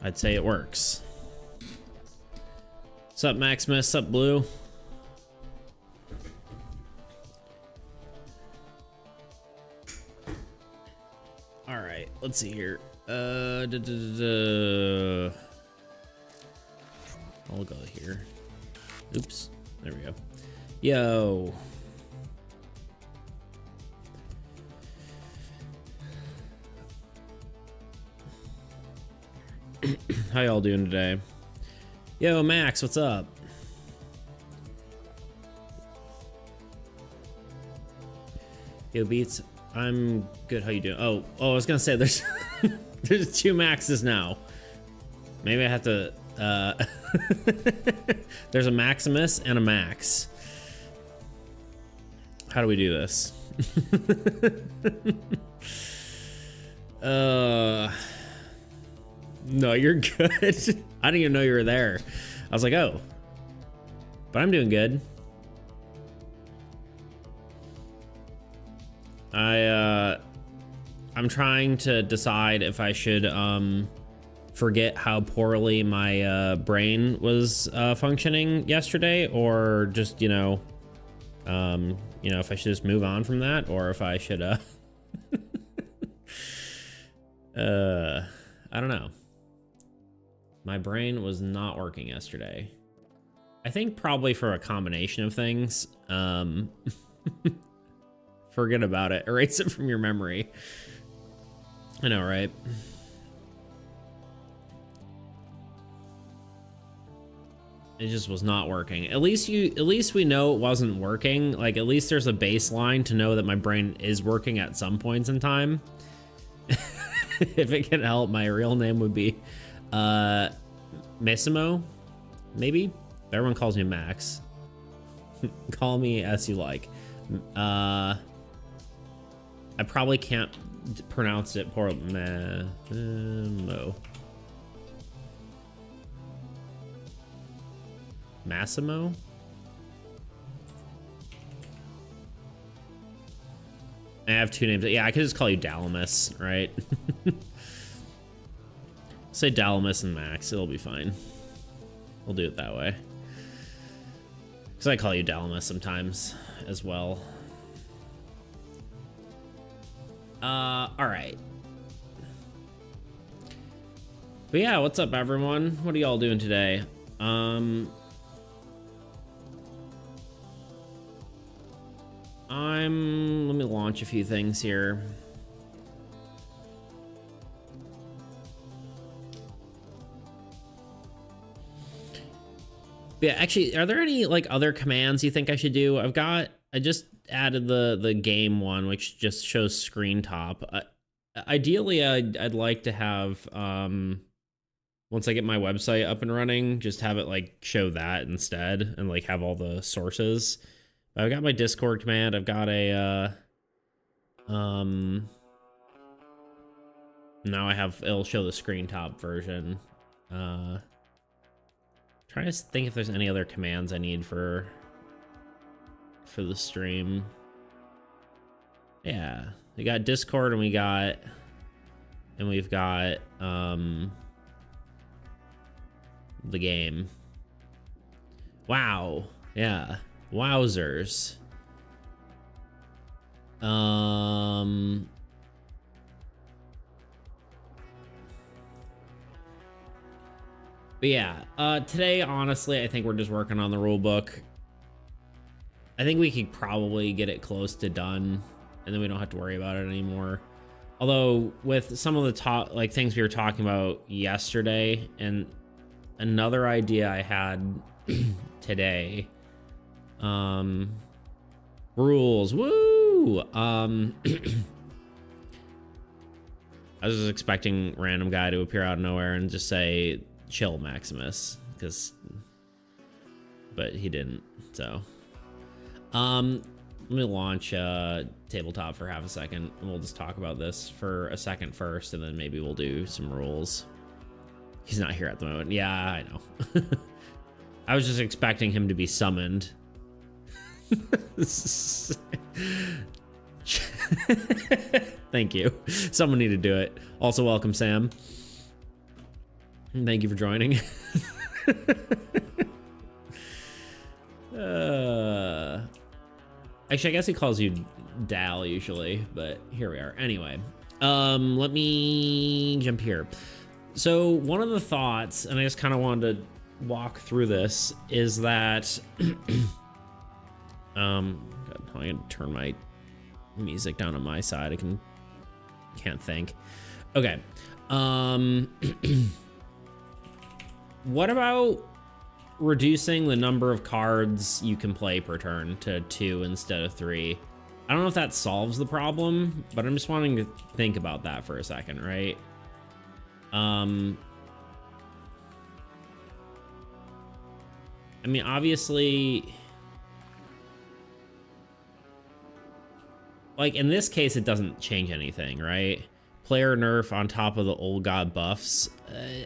I'd say it works. Sup, Maximus? Sup, Blue? All right, let's see here. I'll go here. Oops, there we go. Yo. How y'all doing today? Yo, Max, what's up? Yo, Beats, I'm good. How you doing? Oh, I was gonna say there's there's 2 Maxes now. Maybe I have to. There's a Maximus and a Max. How do we do this? No, you're good. I didn't even know you were there. I was like, oh, but I'm doing good. I'm trying to decide if I should forget how poorly my brain was functioning yesterday, or just if I should just move on from that, or if I should I don't know. My brain was not working yesterday. I think probably for a combination of things. Forget about it. Erase it from your memory. I know, right? It just was not working. At least we know it wasn't working. Like, at least there's a baseline to know that my brain is working at some points in time. If it can help, my real name would be Massimo, maybe? Everyone calls me Max. Call me as you like. I probably can't pronounce it poorly. Massimo? I have 2 names. Yeah, I could just call you Dalamus, right? Say Dalamus and Max. It'll be fine. We'll do it that way. Because I call you Dalamus sometimes as well. All right. But yeah, what's up, everyone? What are y'all doing today? Let me launch a few things here. Yeah, actually, are there any like other commands you think I should do? I just added the game one, which just shows screen top. Ideally, I'd like to have once I get my website up and running, just have it like show that instead, and like have all the sources. I've got my Discord command. I've got a now it'll show the screen top version. Trying to think if there's any other commands I need for the stream. Yeah, we got Discord, and we've got the game. Wow. Yeah. Wowzers. But yeah, today, honestly, I think we're just working on the rule book. I think we could probably get it close to done, and then we don't have to worry about it anymore. Although with some of the things we were talking about yesterday, and another idea I had today, rules, woo! I was just expecting random guy to appear out of nowhere and just say, chill, Maximus, but he didn't, so. Let me launch tabletop for half a second, and we'll just talk about this for a second first, and then maybe we'll do some rules. He's not here at the moment. Yeah, I know. I was just expecting him to be summoned. Thank you. Someone need to do it. Also, welcome, Sam. Thank you for joining. Actually, I guess he calls you Dal usually, but here we are. Anyway, let me jump here. So one of the thoughts, and I just kind of wanted to walk through this, is that I'm gonna turn my music down on my side. Can't think. Okay. What about reducing the number of cards you can play per turn to 2 instead of 3? I don't know if that solves the problem, but I'm just wanting to think about that for a second, right? I mean, obviously, like in this case, it doesn't change anything, right? Player nerf on top of the old god buffs.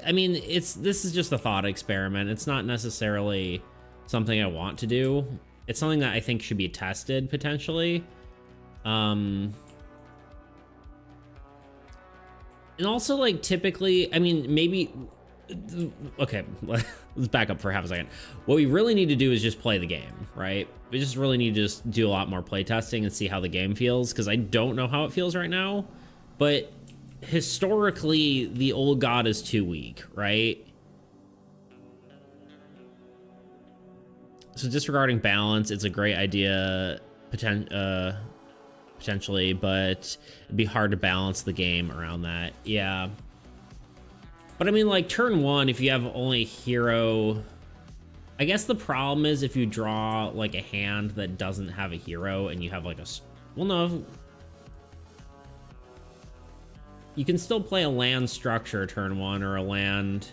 I mean, this is just a thought experiment. It's not necessarily something I want to do. It's something that I think should be tested potentially. And also, like, typically, I mean, maybe, okay, let's back up for half a second. What we really need to do is just play the game, right? We just really need to just do a lot more play testing and see how the game feels, because I don't know how it feels right now. But historically, the old god is too weak, right? So disregarding balance, it's a great idea, potentially, but it'd be hard to balance the game around that. Yeah. But I mean, like, turn 1, if you have only a hero, I guess the problem is if you draw, like, a hand that doesn't have a hero and you have, like, well, no. You can still play a land structure turn 1 or a land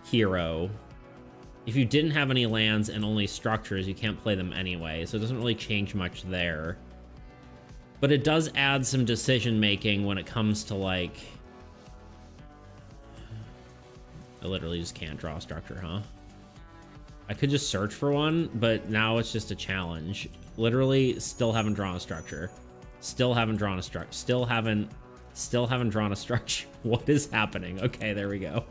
hero. If you didn't have any lands and only structures, you can't play them anyway, so it doesn't really change much there. But it does add some decision making when it comes to, like, I literally just can't draw a structure, huh? I could just search for one, but now it's just a challenge. Literally still haven't drawn a structure. Still haven't drawn a structure. Still haven't drawn a structure. What is happening? Okay, there we go.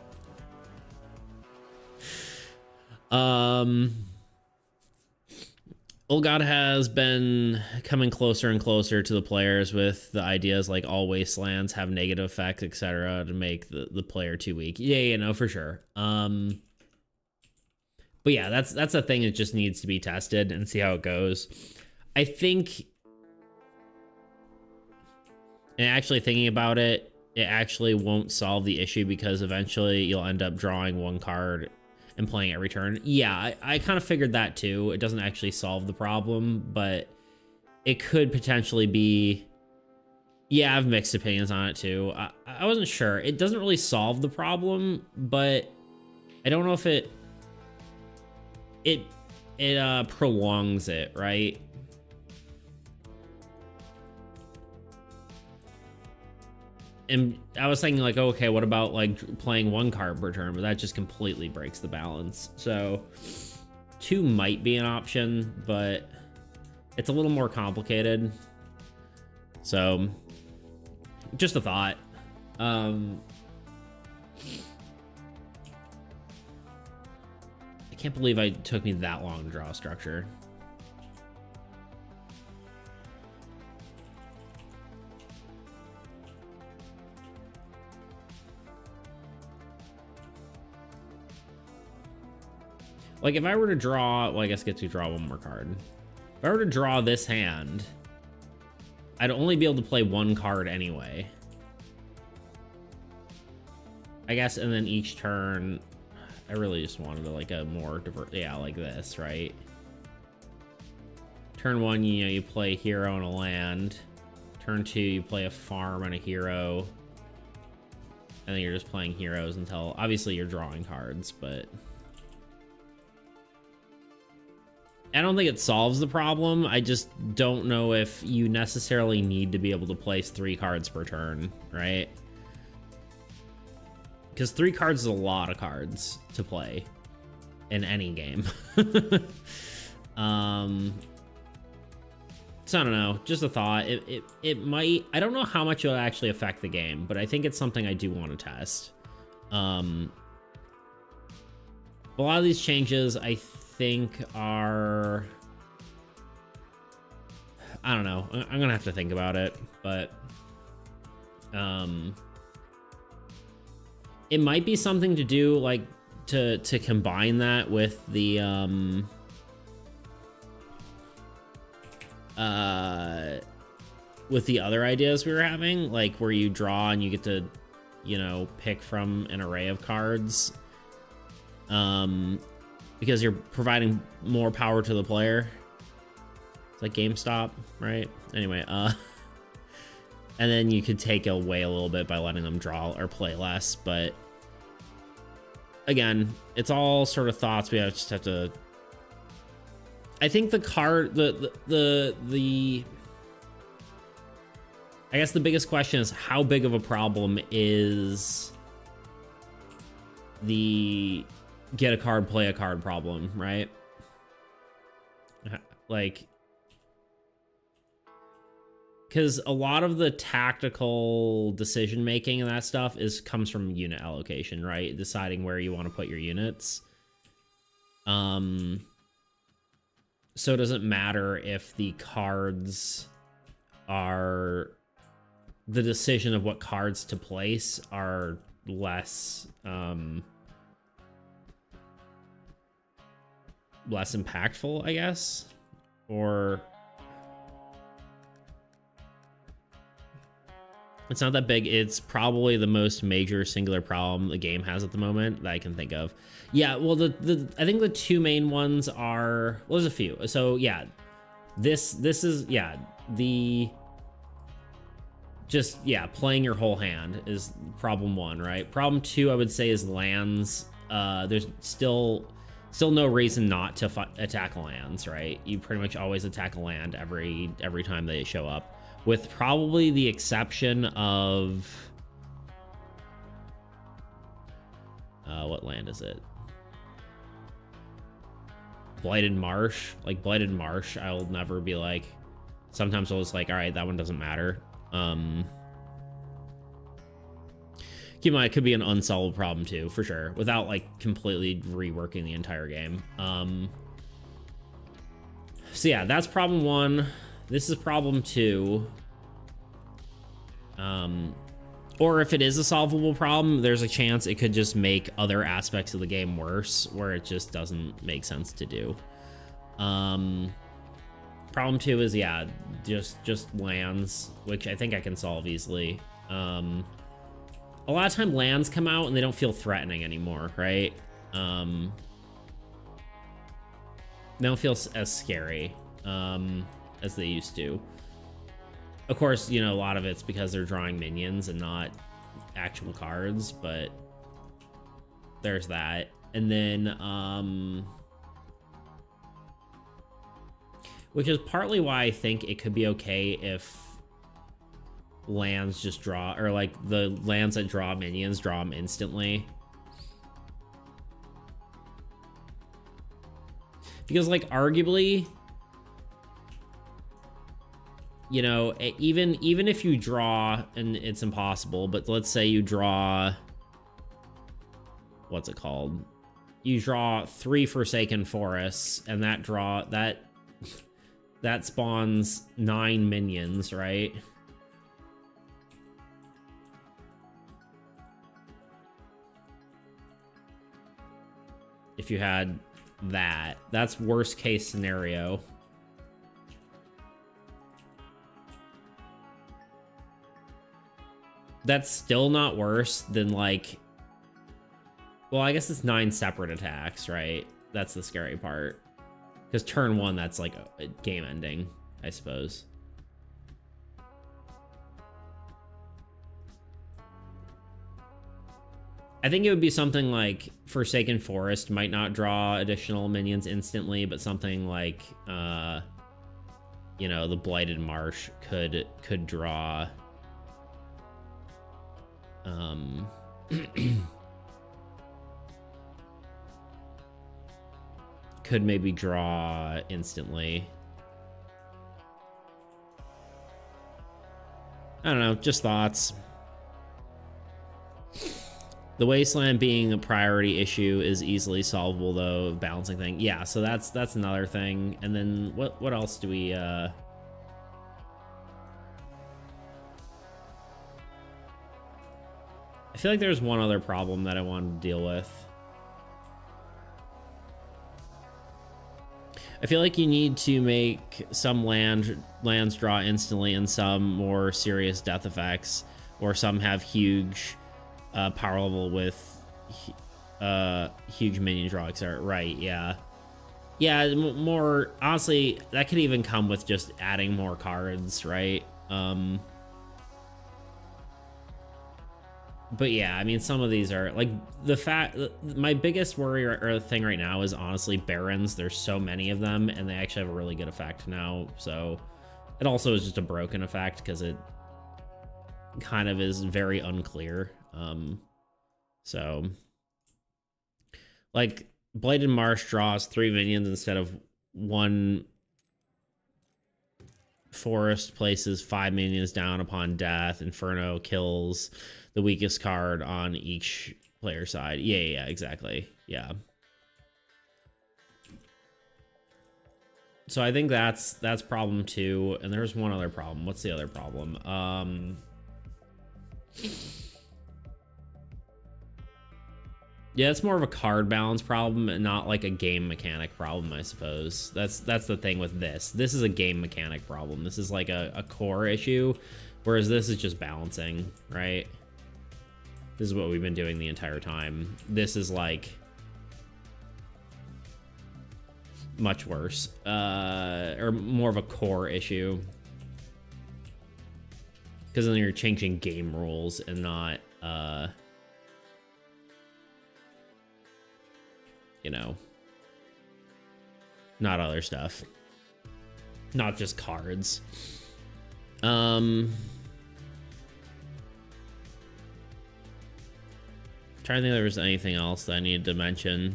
Old God has been coming closer and closer to the players with the ideas like all wastelands have negative effects, etc., to make the player too weak. Yeah, no, for sure. But yeah, that's a thing that just needs to be tested and see how it goes. I think, and actually thinking about it, it actually won't solve the issue because eventually you'll end up drawing one card and playing every turn. Yeah, I kind of figured that too. It doesn't actually solve the problem, but it could potentially be. Yeah, I have mixed opinions on it too. I wasn't sure. It doesn't really solve the problem, but I don't know if it prolongs it, right? And I was thinking like, okay, what about like playing one card per turn? But that just completely breaks the balance. So 2 might be an option, but it's a little more complicated. So just a thought. I can't believe it took me that long to draw a structure. Like, if I were to draw, well, I guess I get to draw one more card. If I were to draw this hand, I'd only be able to play one card anyway. I guess, and then each turn, I really just wanted to, like, a more diverse, yeah, like this, right? Turn 1, you know, you play a hero and a land. Turn 2, you play a farm and a hero. And then you're just playing heroes until, obviously you're drawing cards, but I don't think it solves the problem. I just don't know if you necessarily need to be able to place 3 cards per turn, right? Because 3 cards is a lot of cards to play in any game. So I don't know, just a thought. It might, I don't know how much it'll actually affect the game, but I think it's something I do want to test. a lot of these changes, I think, are... I don't know. I'm gonna have to think about it, but... it might be something to do, like, to combine that with the, with the other ideas we were having, like where you draw and you get to, you know, pick from an array of cards, because you're providing more power to the player. It's like GameStop, right? Anyway, and then you could take away a little bit by letting them draw or play less, but again, it's all sort of thoughts. We just have to... I think the card, the I guess the biggest question is how big of a problem is the get a card, play a card problem, right? Like, because a lot of the tactical decision making and that stuff comes from unit allocation, right? Deciding where you want to put your units. So it doesn't matter if the cards are... the decision of what cards to place are less less impactful, I guess, or it's not that big. It's probably the most major singular problem the game has at the moment that I can think of. Yeah, well, I think the two main ones are, well, there's a few. So yeah, this is, yeah, the just, yeah, playing your whole hand is problem one, right? Problem two, I would say, is lands. There's still no reason not to attack lands, right? You pretty much always attack a land every time they show up, with probably the exception of what land is it? Blighted Marsh. Like Blighted Marsh, I'll never be like, sometimes I'll just like, all right, that one doesn't matter. Keep in mind, it could be an unsolved problem too, for sure, without like completely reworking the entire game. So yeah, that's problem one. This is problem two. Or if it is a solvable problem, there's a chance it could just make other aspects of the game worse, where it just doesn't make sense to do. Problem two is, yeah, just lands, which I think I can solve easily. A lot of time lands come out and they don't feel threatening anymore, right? They don't feel as scary as they used to. Of course, you know, a lot of it's because they're drawing minions and not actual cards, but there's that. And then, which is partly why I think it could be okay if lands just draw, or like the lands that draw minions draw them instantly. Because like arguably, you know, even if you draw, and it's impossible, but let's say you draw, what's it called? You draw 3 Forsaken Forests, and that spawns 9 minions, right? If you had that's worst case scenario. That's still not worse than like, well, I guess it's 9 separate attacks, right? That's the scary part. Because turn 1, that's like a game ending, I suppose. I think it would be something like Forsaken Forest might not draw additional minions instantly, but something like, you know, the Blighted Marsh could draw. Could maybe draw instantly. I don't know, just thoughts. The wasteland being a priority issue is easily solvable though, balancing thing. Yeah, so that's another thing. And then what else do we I feel like there's one other problem that I wanted to deal with. I feel like you need to make some lands draw instantly and some more serious death effects, or some have huge power level with huge minion draw, etc. Right, yeah. Yeah, more, honestly, that could even come with just adding more cards, right? But yeah, I mean, some of these are like my biggest worry or thing right now is honestly Barons. There's so many of them and they actually have a really good effect now. So it also is just a broken effect because it kind of is very unclear. So like Bladed Marsh draws 3 minions instead of 1 forest, places 5 minions down upon death. Inferno kills the weakest card on each player side. Yeah, exactly. Yeah. So I think that's problem 2. And there's one other problem. What's the other problem? Yeah, it's more of a card balance problem and not like a game mechanic problem, I suppose. That's the thing with this. This is a game mechanic problem. This is like a core issue, whereas this is just balancing, right? This is what we've been doing the entire time. This is like much worse, or more of a core issue. Because then you're changing game rules and not, you know, not other stuff. Not just cards. Trying to think if there was anything else that I needed to mention.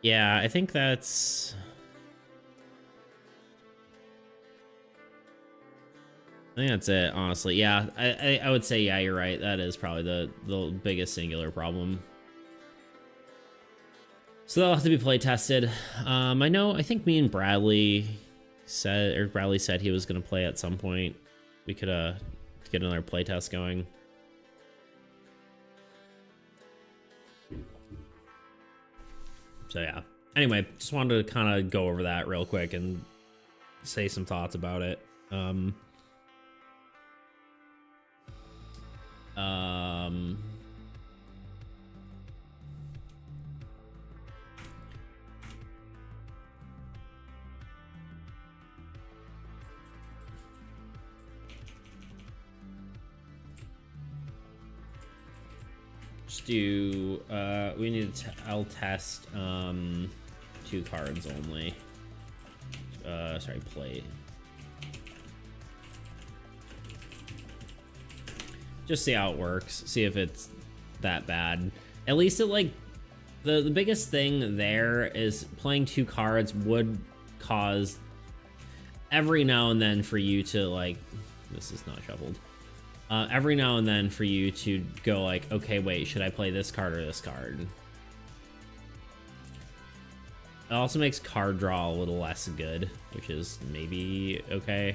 Yeah, I think that's... I think that's it, honestly. Yeah, I would say, yeah, you're right. That is probably the biggest singular problem. So that'll have to be play tested. I think me and Bradley said he was going to play at some point. We could get another play test going. So yeah. Anyway, just wanted to kind of go over that real quick and say some thoughts about it. Just do, we need to, I'll test, 2 cards only. Sorry, play. Just see how it works. See if it's that bad. At least it, like, the biggest thing there is playing 2 cards would cause every now and then for you to, like, this is not shuffled. Every now and then for you to go like, okay, wait, should I play this card or this card? It also makes card draw a little less good, which is maybe okay.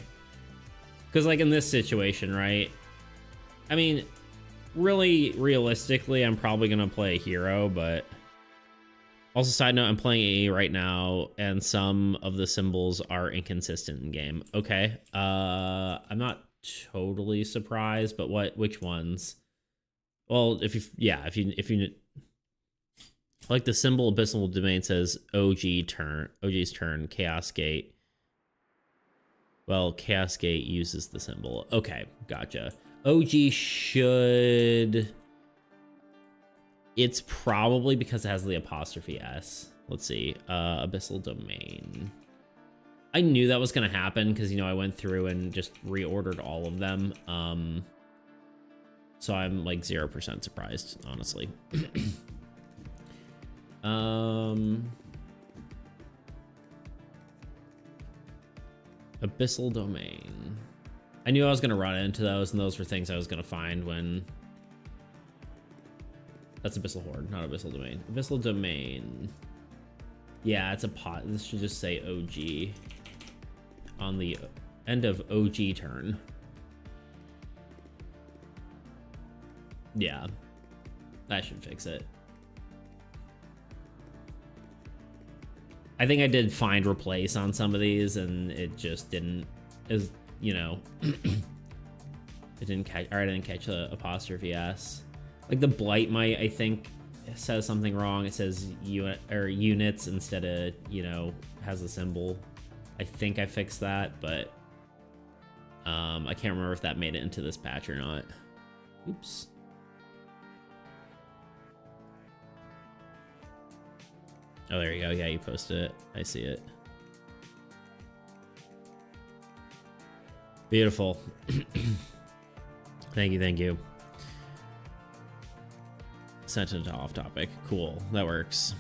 Because like in this situation, right? I mean, really realistically, I'm probably going to play a hero, but also side note, I'm playing AAE right now and some of the symbols are inconsistent in game. Okay. I'm not totally surprised, but which ones? Well, if you like the symbol Abyssal Domain says OG's turn, Chaos Gate. Well, Chaos Gate uses the symbol. Okay, gotcha. OG should, it's probably because it has the apostrophe S. Let's see, Abyssal Domain. I knew that was going to happen because, you know, I went through and just reordered all of them. So I'm like 0% surprised, honestly. Abyssal domain. I knew I was gonna run into those, and those were things I was gonna find when. That's Abyssal Horde, not Abyssal Domain. Abyssal Domain. Yeah, it's a pot. This should just say OG on the end of OG turn. Yeah, that should fix it. I think I did find replace on some of these, and it just didn't, is you know, it didn't catch. Or I didn't catch the apostrophe S. Like the Blight Might, I think, says something wrong. It says units instead of, you know, has a symbol. I think I fixed that, but I can't remember if that made it into this patch or not. Oops. Oh, there you go. Yeah, you posted it. I see it. Beautiful. Thank you, thank you. Sent it to off topic. Cool, that works.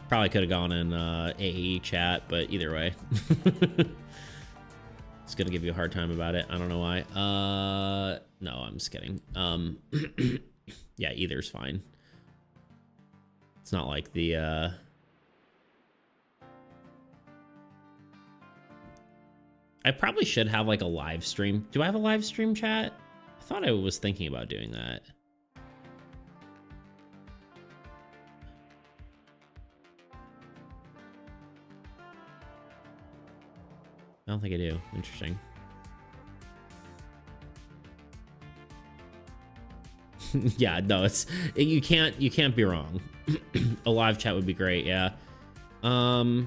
Probably could have gone in AAE chat, but either way. It's gonna give you a hard time about it. I don't know why. No, I'm just kidding. Yeah, either's fine. It's not like the I probably should have like a live stream. Do I have a live stream chat? I thought I was thinking about doing that. I don't think I do. Interesting. Yeah, no, you can't be wrong. A live chat would be great, yeah. I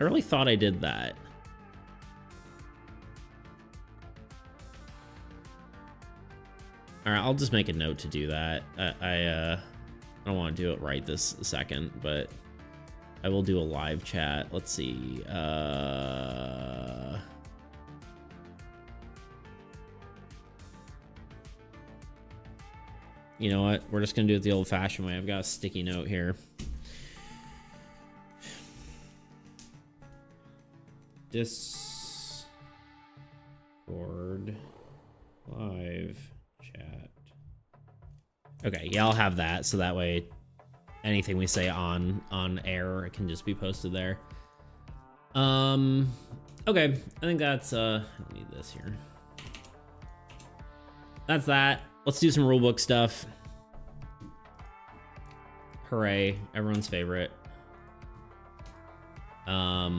really thought I did that. All right, I'll just make a note to do that. I don't want to do it right this second, but I will do a live chat. Let's see. You know what? We're just gonna do it the old-fashioned way. I've got a sticky note here. Discord live chat. Okay, yeah, I'll have that, so that way anything we say on air, it can just be posted there. Okay, I think that's I don't need this here. That's that. Let's do some rulebook stuff. Hooray, everyone's favorite. But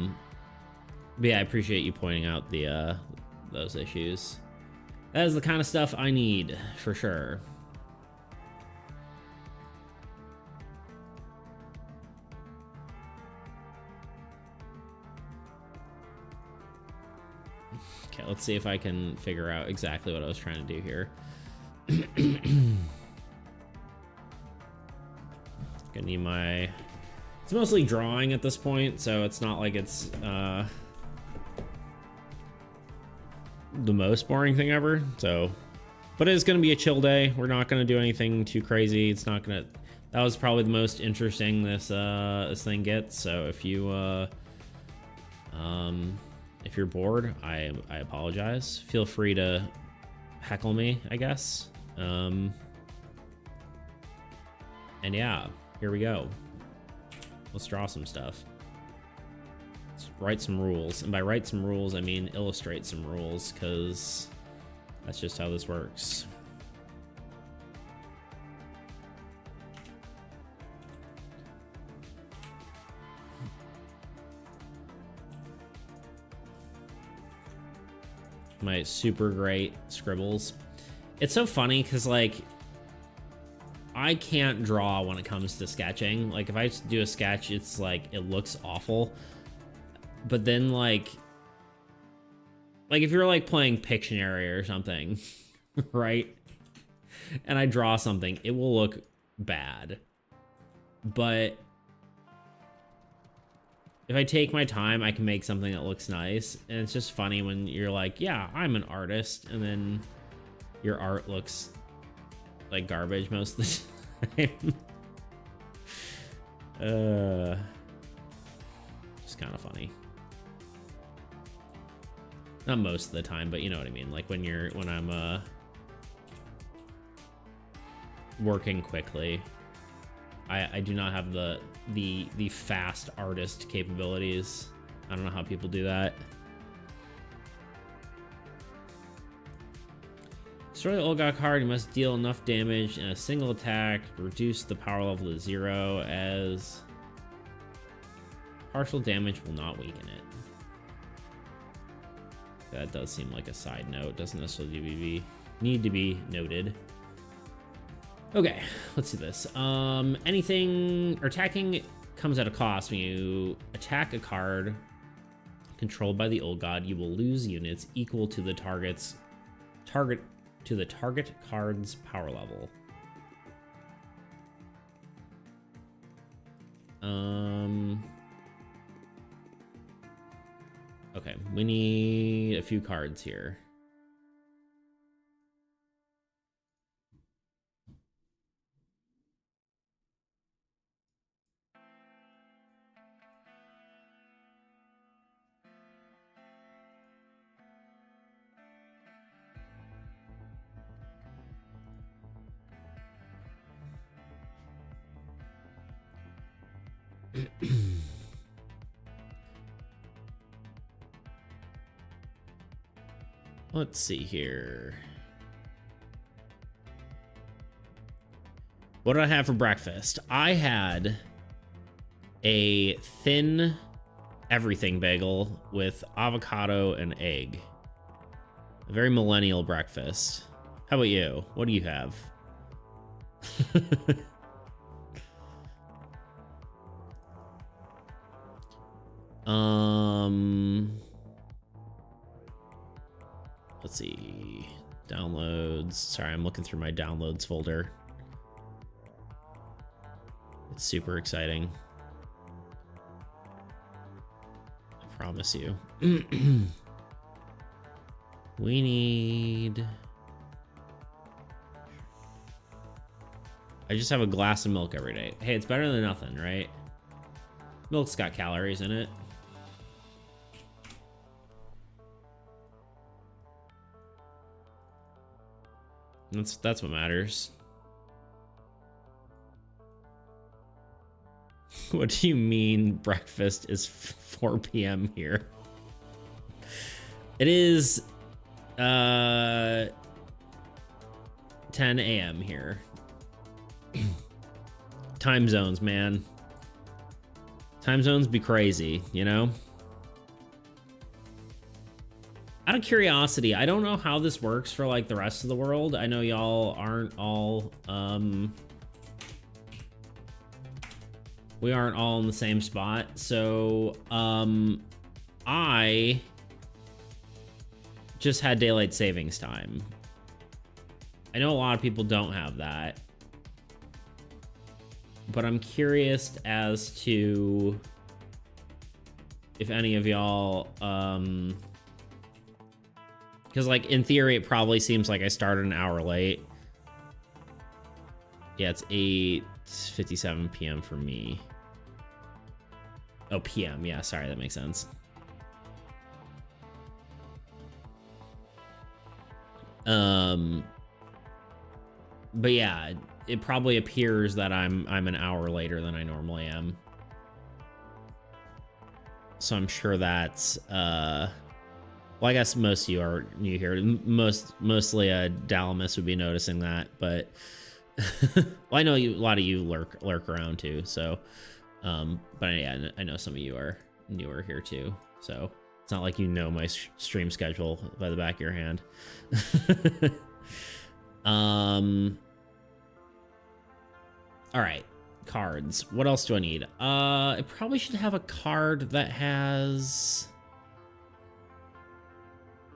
yeah, I appreciate you pointing out the those issues. That is the kind of stuff I need, for sure. Okay, let's see if I can figure out exactly what I was trying to do here. Gonna need my... It's mostly drawing at this point, so it's not like it's the most boring thing ever. So, but it's gonna be a chill day. We're not gonna do anything too crazy. It's not gonna... That was probably the most interesting this thing gets. So if you're bored, I apologize. Feel free to heckle me, I guess. And yeah, here we go. Let's draw some stuff. Let's write some rules. And by write some rules, I mean illustrate some rules, because that's just how this works. My super great scribbles. It's so funny because, like, I can't draw when it comes to sketching. Like, if I do a sketch, it's like, it looks awful. But then, like if you're like playing Pictionary or something, right? And I draw something, it will look bad. But if I take my time, I can make something that looks nice. And it's just funny when you're like, yeah, I'm an artist, and then your art looks like garbage most of the time. It's kind of funny. Not most of the time, but you know what I mean. Like when I'm working quickly, I do not have the fast artist capabilities. I don't know how people do that. Destroy the Olga card, you must deal enough damage in a single attack, reduce the power level to 0 as partial damage will not weaken it. That does seem like a side note, doesn't necessarily need to be noted. Okay, let's do this. Anything attacking comes at a cost. When you attack a card controlled by the old god, you will lose units equal to the target card's power level. Okay, we need a few cards here. Let's see here. What did I have for breakfast? I had a thin everything bagel with avocado and egg. A very millennial breakfast. How about you? What do you have? Let's see. Downloads. Sorry, I'm looking through my downloads folder. It's super exciting. I promise you. We need... I just have a glass of milk every day. Hey, it's better than nothing, right? Milk's got calories in it. That's what matters. What do you mean breakfast is 4 p.m. here? It is 10 a.m. here. Time zones, man. Time zones be crazy, you know? Out of curiosity, I don't know how this works for like the rest of the world. I know y'all aren't all we aren't all in the same spot. So I just had daylight savings time. I know a lot of people don't have that, but I'm curious as to if any of y'all because, like, in theory, it probably seems like I started an hour late. Yeah, it's 8:57 p.m. for me. Oh, p.m. Yeah, sorry, that makes sense. But yeah, it probably appears that I'm an hour later than I normally am. So I'm sure that's well, I guess most of you are new here. Mostly Dalamus would be noticing that, but well, I know a lot of you lurk around too. So, but yeah, I know some of you are newer here too. So it's not like you know my stream schedule by the back of your hand. All right, cards. What else do I need? I probably should have a card that has.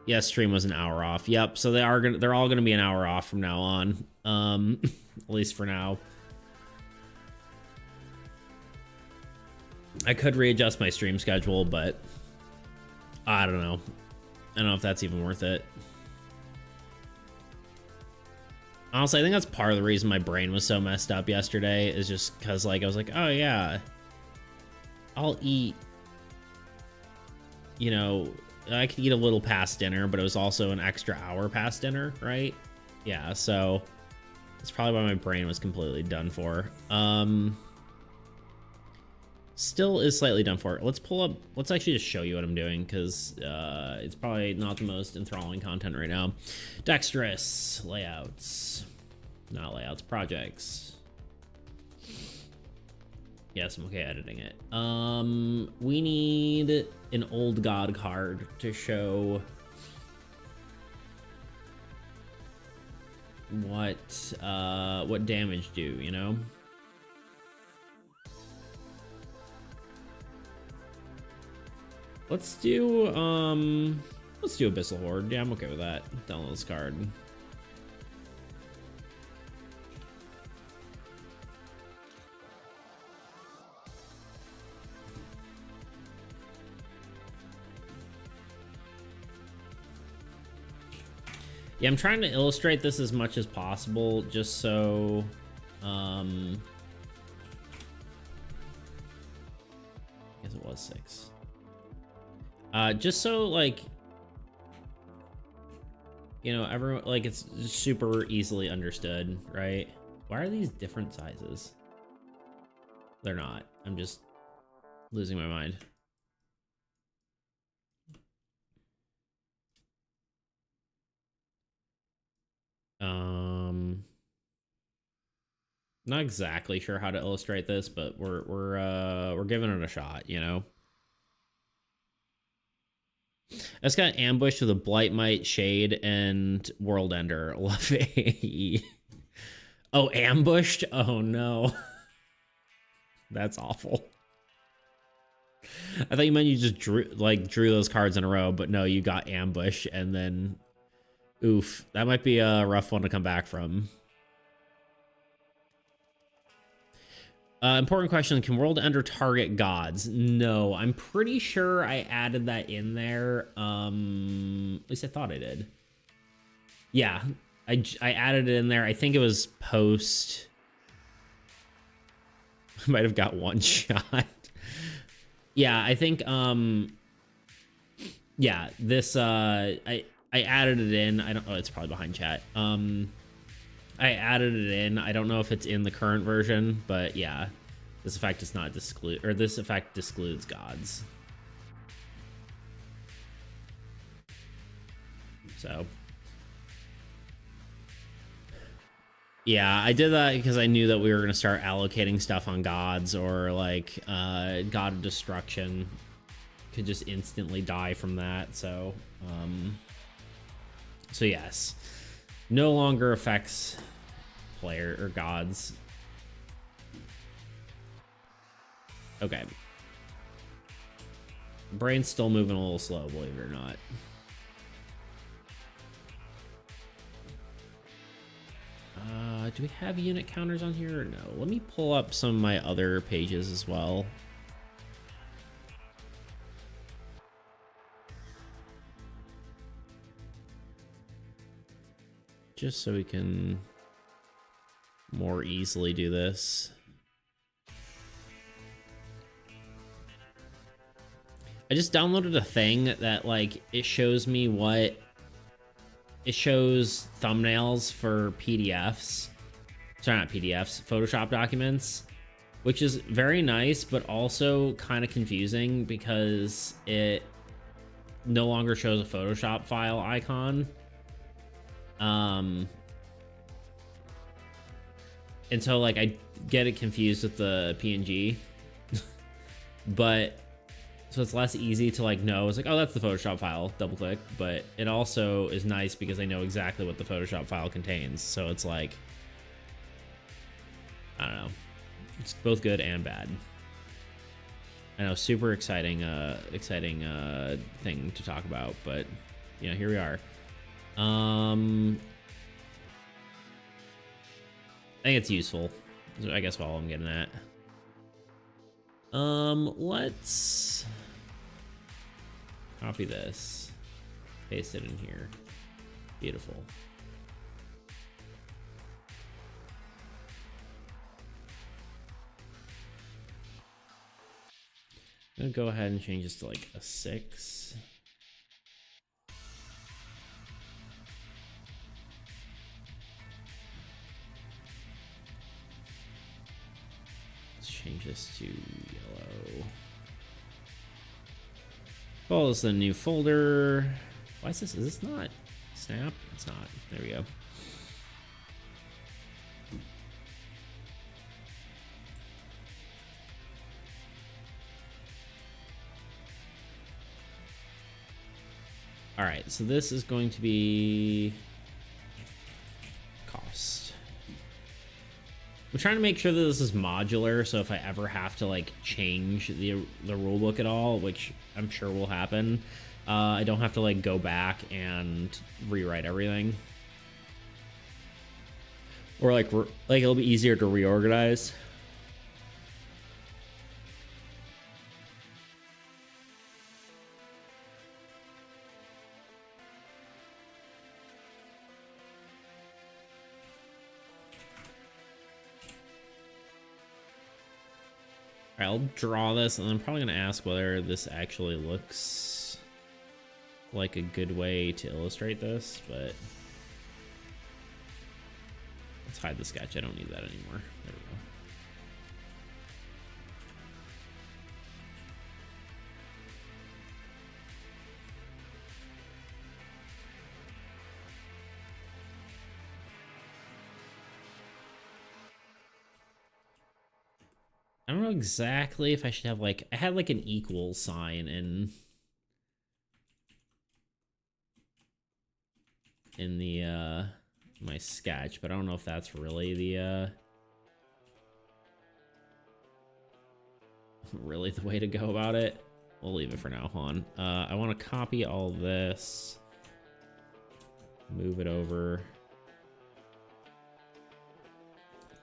Yeah, stream was an hour off. Yep, so they're all gonna be an hour off from now on. At least for now. I could readjust my stream schedule, but I don't know. I don't know if that's even worth it. Honestly, I think that's part of the reason my brain was so messed up yesterday, is just because, like, I was like, oh yeah, I'll eat, you know, I could eat a little past dinner, but it was also an extra hour past dinner, right? Yeah, so that's probably why my brain was completely done for. Still is slightly done for. Let's pull up, let's actually just show you what I'm doing, because it's probably not the most enthralling content right now. Dexterous layouts, not layouts, projects. Yes, I'm okay editing it. We need an old god card to show what damage do, you know? Let's do Abyssal Horde. Yeah, I'm okay with that. Download this card. Yeah, I'm trying to illustrate this as much as possible, just so I guess it was 6. Just so, like, you know, everyone, like, it's super easily understood, right? Why are these different sizes? They're not. I'm just losing my mind. Not exactly sure how to illustrate this, but we're giving it a shot, you know. I just got ambushed with a Blightmite, Shade, and World Ender. Love AAE. Oh, ambushed? Oh no. That's awful. I thought you meant you just drew those cards in a row, but no, you got ambush, and then oof, that might be a rough one to come back from. Important question, can World Ender target gods? No, I'm pretty sure I added that in there. At least I thought I did. Yeah, I added it in there. I think it was post. I might have got one shot. Yeah, I think, yeah, this, I added it in. I don't, oh, it's probably behind chat. I added it in. I don't know if it's in the current version, but yeah, this effect does not disclude, or this effect discludes gods. So yeah, I did that because I knew that we were going to start allocating stuff on gods, or like God of Destruction could just instantly die from that. So so yes, no longer affects player or gods. Okay, brain's still moving a little slow, believe it or not. Do we have unit counters on here or no? Let me pull up some of my other pages as well. Just so we can more easily do this. I just downloaded a thing that, like, it shows me what... It shows thumbnails for PDFs. Sorry, not PDFs, Photoshop documents, which is very nice, but also kind of confusing because it no longer shows a Photoshop file icon. And so, like, I get it confused with the PNG, but so it's less easy to, like, know. It's like, oh, that's the Photoshop file, double click, but it also is nice because I know exactly what the Photoshop file contains. So it's like, I don't know, it's both good and bad. I know, super exciting thing to talk about, but you know, here we are. I think it's useful, I guess, all I'm getting at. Let's copy this, paste it in here. Beautiful. gonna go ahead and change this to like a 6. Let's change this to yellow. Oh, this is a new folder. Why is this? Is this not Snap? It's not. There we go. All right, so this is going to be cost. I'm trying to make sure that this is modular, so if I ever have to like change the rule book at all, which I'm sure will happen, I don't have to like go back and rewrite everything. Or like it'll be easier to reorganize. I'll draw this, and I'm probably going to ask whether this actually looks like a good way to illustrate this, but let's hide the sketch. I don't need that anymore. There we go. I don't know exactly if I should have like, I had like an equal sign in the my sketch, but I don't know if that's really the way to go about it. We'll leave it for now. Hold on. I want to copy all this, move it over,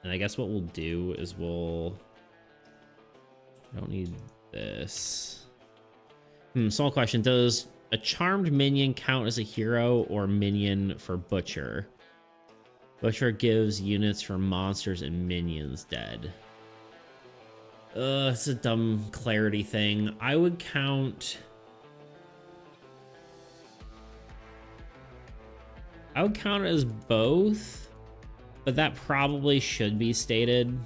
and I guess what we'll do is I don't need this. Small question. Does a charmed minion count as a hero or minion for Butcher? Butcher gives units for monsters and minions dead. It's a dumb clarity thing. I would count it as both, but that probably should be stated.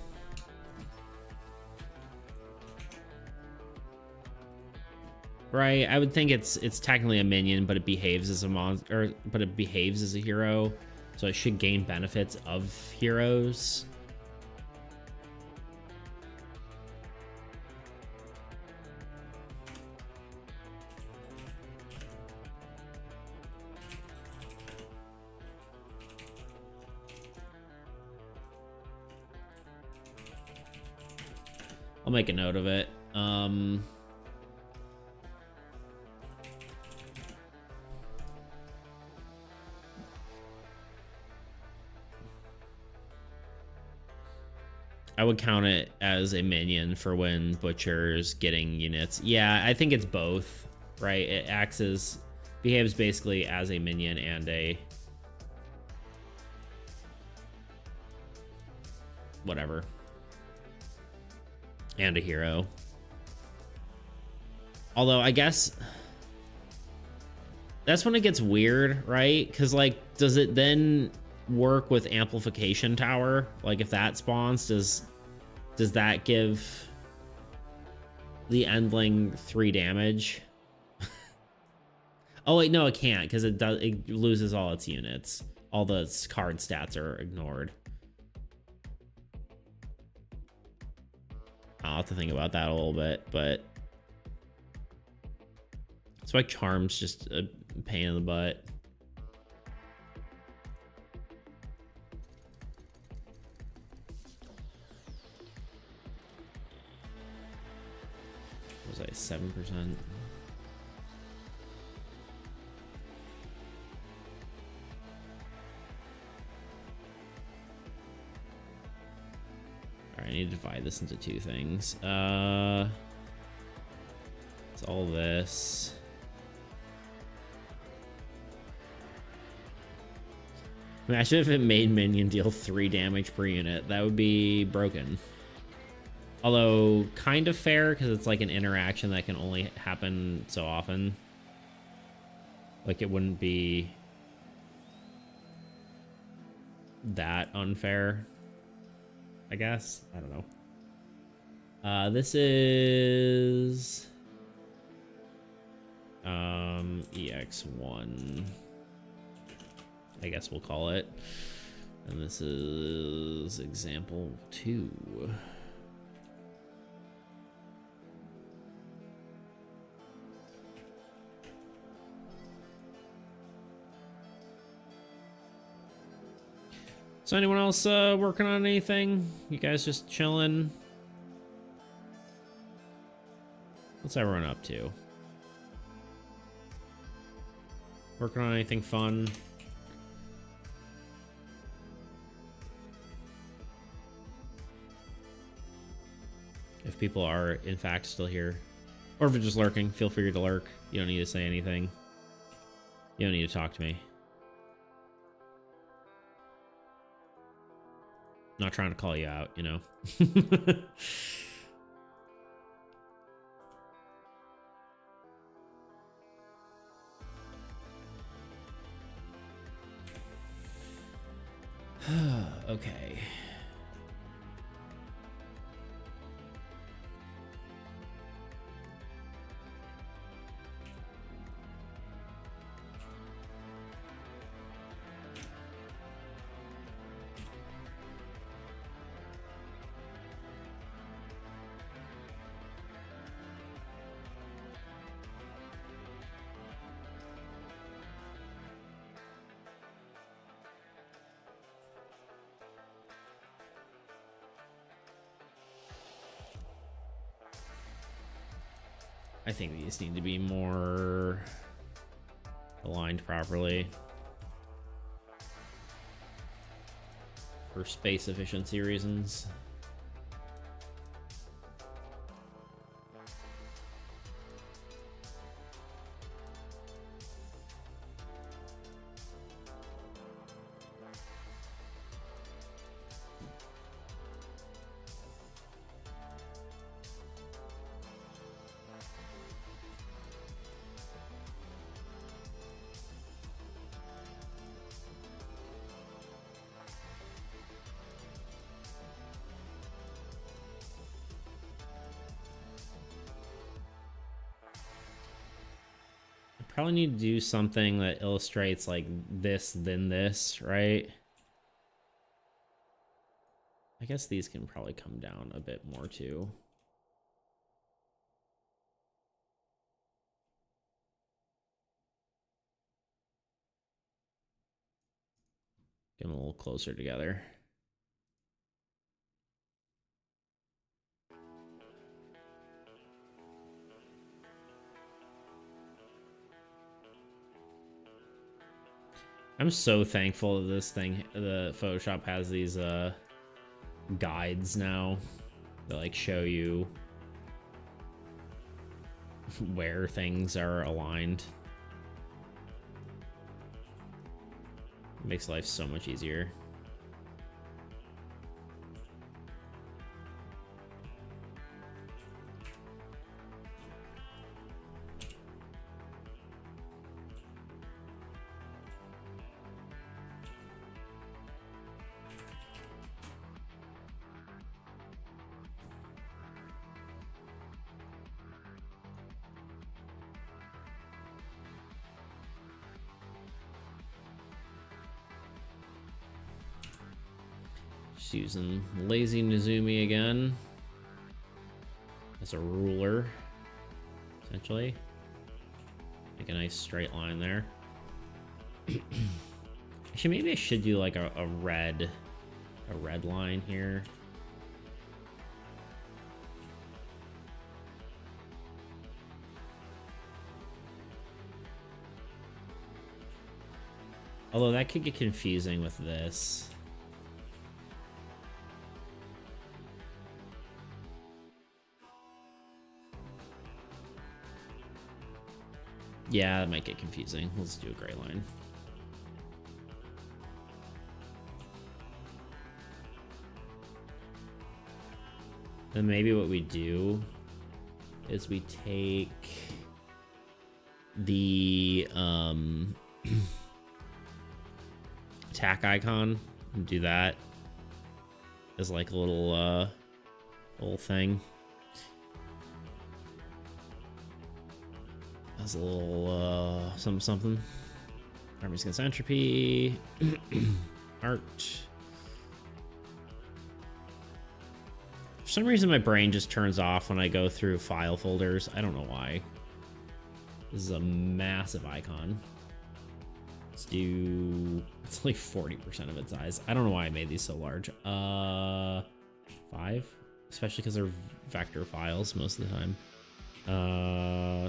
Right, I would think it's technically a minion, but it behaves as a monster, but it behaves as a hero, so it should gain benefits of heroes. I'll make a note of it. I would count it as a minion for when Butcher's getting units. Yeah, I think it's both, right? It behaves basically as a minion and a whatever, and a hero. Although I guess that's when it gets weird, right? Because like, does it then work with amplification tower? Like if that spawns, does that give the endling 3 damage? Oh wait, no, it can't, because it loses all its units. All the card stats are ignored. I'll have to think about that a little bit, but it's like Charm's just a pain in the butt. Was I 7%? Alright, I need to divide this into 2 things. It's all this. Imagine if it made minion deal 3 damage per unit. That would be broken. Although kind of fair because it's like an interaction that can only happen so often. Like it wouldn't be that unfair, I guess. I don't know. This is EX1, I guess we'll call it. And this is example 2. So anyone else working on anything? You guys just chilling? What's everyone up to? Working on anything fun? If people are in fact still here, or if you're just lurking, feel free to lurk. You don't need to say anything. You don't need to talk to me. Not trying to call you out, you know. Okay. I think these need to be more aligned properly for space efficiency reasons. Probably need to do something that illustrates like this, then this, right? I guess these can probably come down a bit more too. Get them a little closer together. I'm so thankful that this thing, the Photoshop has these guides now that like show you where things are aligned. It makes life so much easier. Just using lazy Nizumi again as a ruler, essentially. Make a nice straight line there. Actually, maybe I should do like a red line here. Although that could get confusing with this. Yeah, that might get confusing. Let's do a gray line. Then maybe what we do is we take the attack icon and do that as like a little thing. As a little something. Army's against entropy. Art. For some reason my brain just turns off when I go through file folders. I don't know why. This is a massive icon. Let's do, it's like 40% of its size. I don't know why I made these so large. 5, especially because they're vector files most of the time.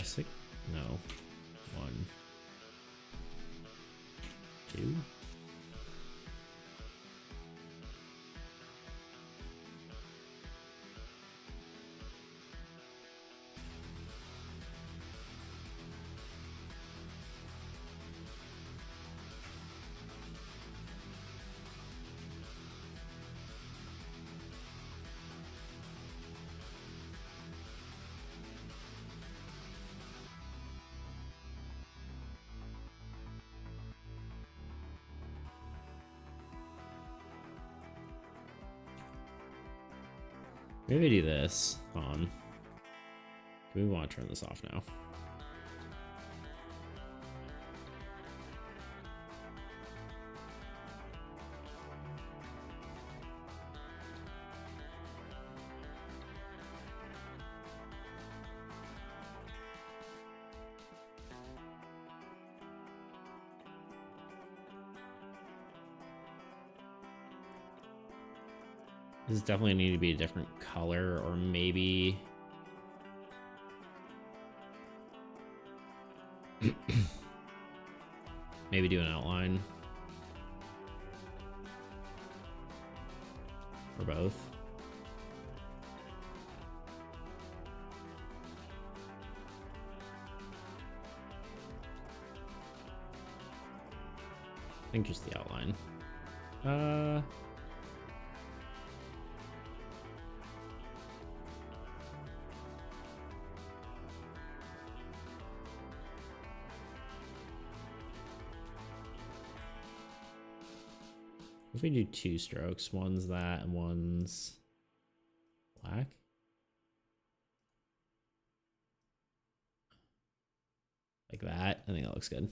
6, no, 1, 2. Maybe do this. Hold on. Do we want to turn this off now? This definitely need to be a different color, or maybe maybe do an outline or both. I think just the outline. If we do 2 strokes, one's that and one's black. Like that. I think that looks good.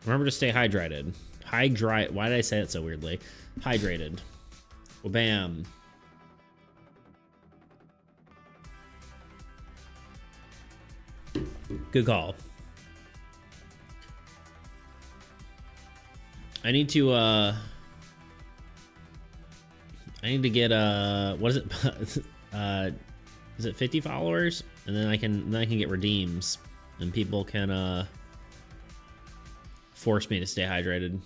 Remember to stay hydrated. Hydrate. Why did I say it so weirdly? Hydrated. Well, bam. Good call. I need to get what is it? Is it 50 followers? And then I can get redeems, and people can force me to stay hydrated.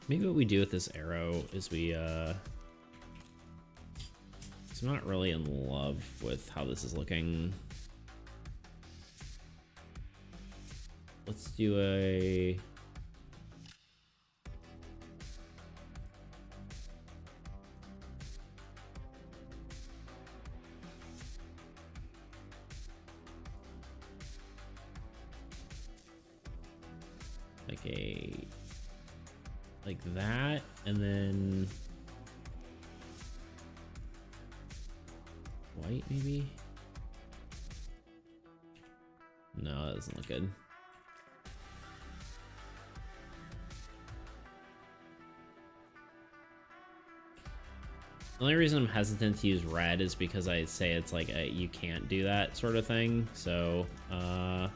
Maybe what we do with this arrow is we I'm not really in love with how this is looking. Let's do a like that, and then white maybe. No, that doesn't look good. The only reason I'm hesitant to use red is because I say it's like you can't do that sort of thing. So, I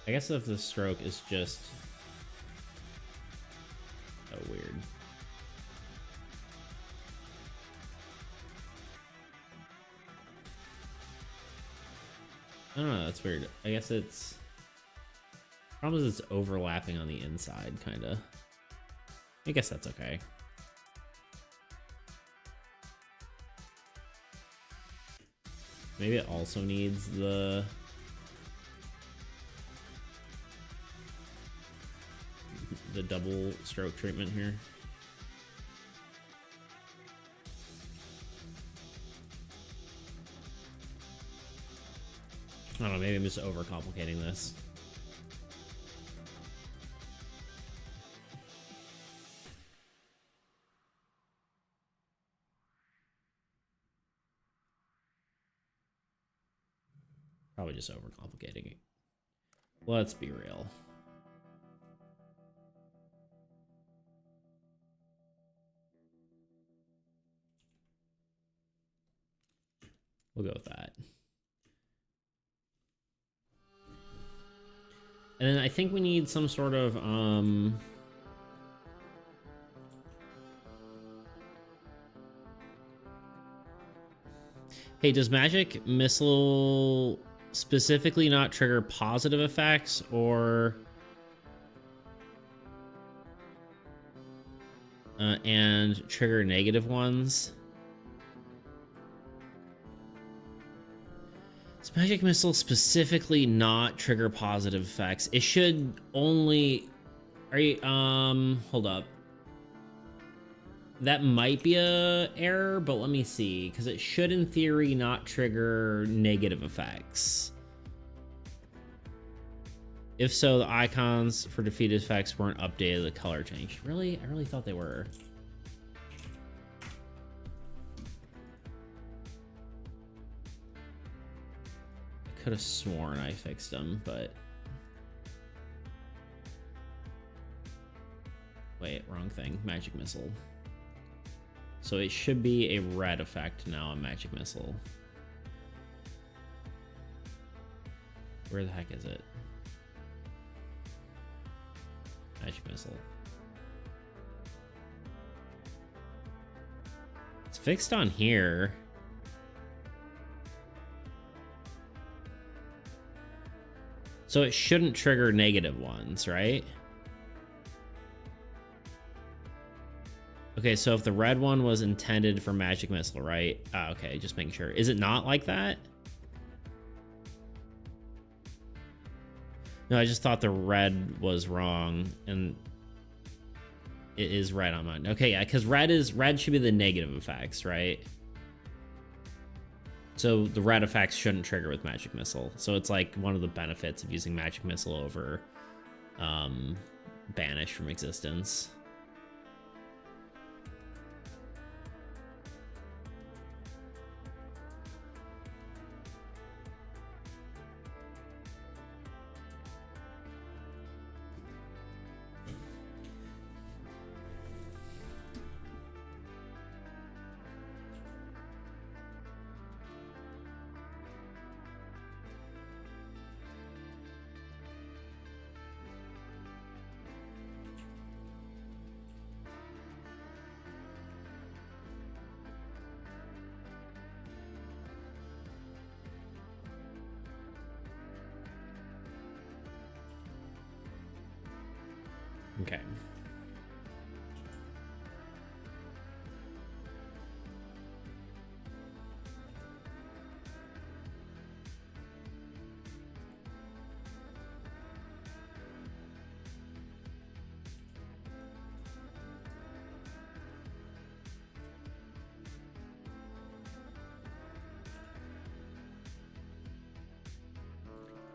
guess if the stroke is just weird. I don't know, that's weird. I guess it's... Problem is it's overlapping on the inside, kind of. I guess that's okay. Maybe it also needs the... double stroke treatment here. I don't know, maybe I'm just overcomplicating this. Probably just overcomplicating it. Let's be real. We'll go with that. And then I think we need some sort of, Hey, does Magic Missile specifically not trigger positive effects or... and trigger negative ones? Does Magic Missile specifically not trigger positive effects? It should only... Are you... hold up. That might be a error, but let me see, because it should, in theory, not trigger negative effects. If so, the icons for defeated effects weren't updated, the color changed. Really? I really thought they were. I could have sworn I fixed them, but... Wait, wrong thing. Magic Missile. So it should be a red effect now on Magic Missile. Where the heck is it? Magic Missile. It's fixed on here. So it shouldn't trigger negative ones, right? Okay, so if the red one was intended for Magic Missile, right? Ah, okay, just making sure. Is it not like that? No, I just thought the red was wrong, and it is red on mine. Okay, yeah, because red should be the negative effects, right? So the red effects shouldn't trigger with Magic Missile. So it's like one of the benefits of using Magic Missile over Banish from existence. Okay.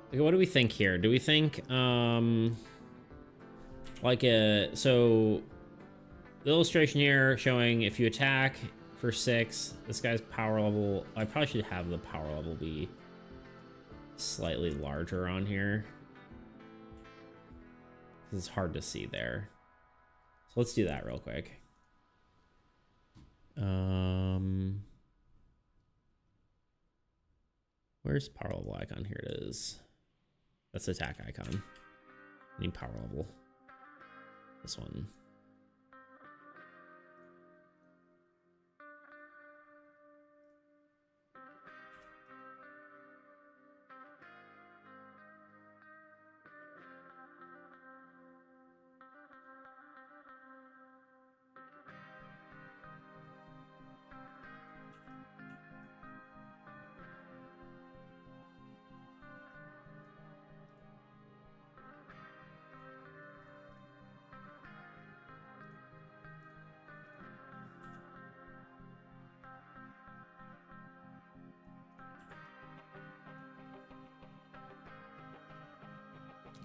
Okay, what do we think here? Do we think, Like so the illustration here showing if you attack for 6, this guy's power level, I probably should have the power level be slightly larger on here. It's hard to see there. So let's do that real quick. Where's power level icon? Here it is. That's the attack icon. I need power level. This one.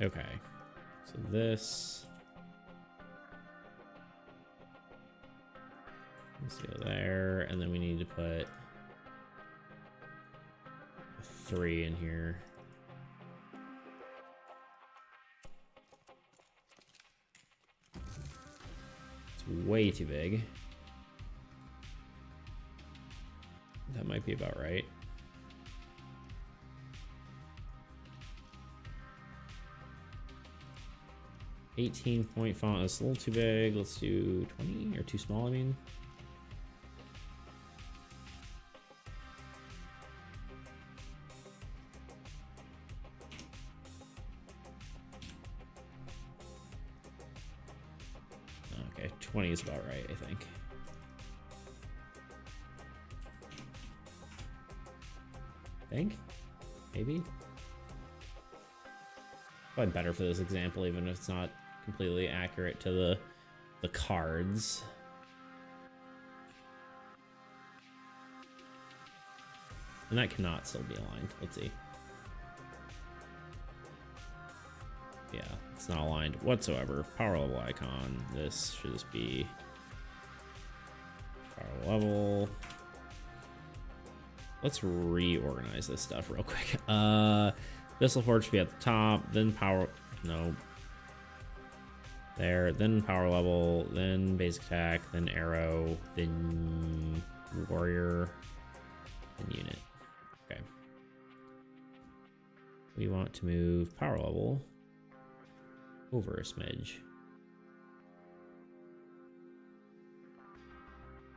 Okay, so this, let's go there, and then we need to put a 3 in here. It's way too big. That might be about right. 18-point font is a little too big. Let's do 20 or too small, I mean. Okay, 20 is about right, I think. Maybe. Probably better for this example, even if it's not completely accurate to the cards. And that cannot still be aligned. Let's see. Yeah, it's not aligned whatsoever. Power level icon. This should just be power level. Let's reorganize this stuff real quick. Missile Forge should be at the top, then power, no. There, then power level, then basic attack, then arrow, then warrior, then unit. Okay. We want to move power level over a smidge.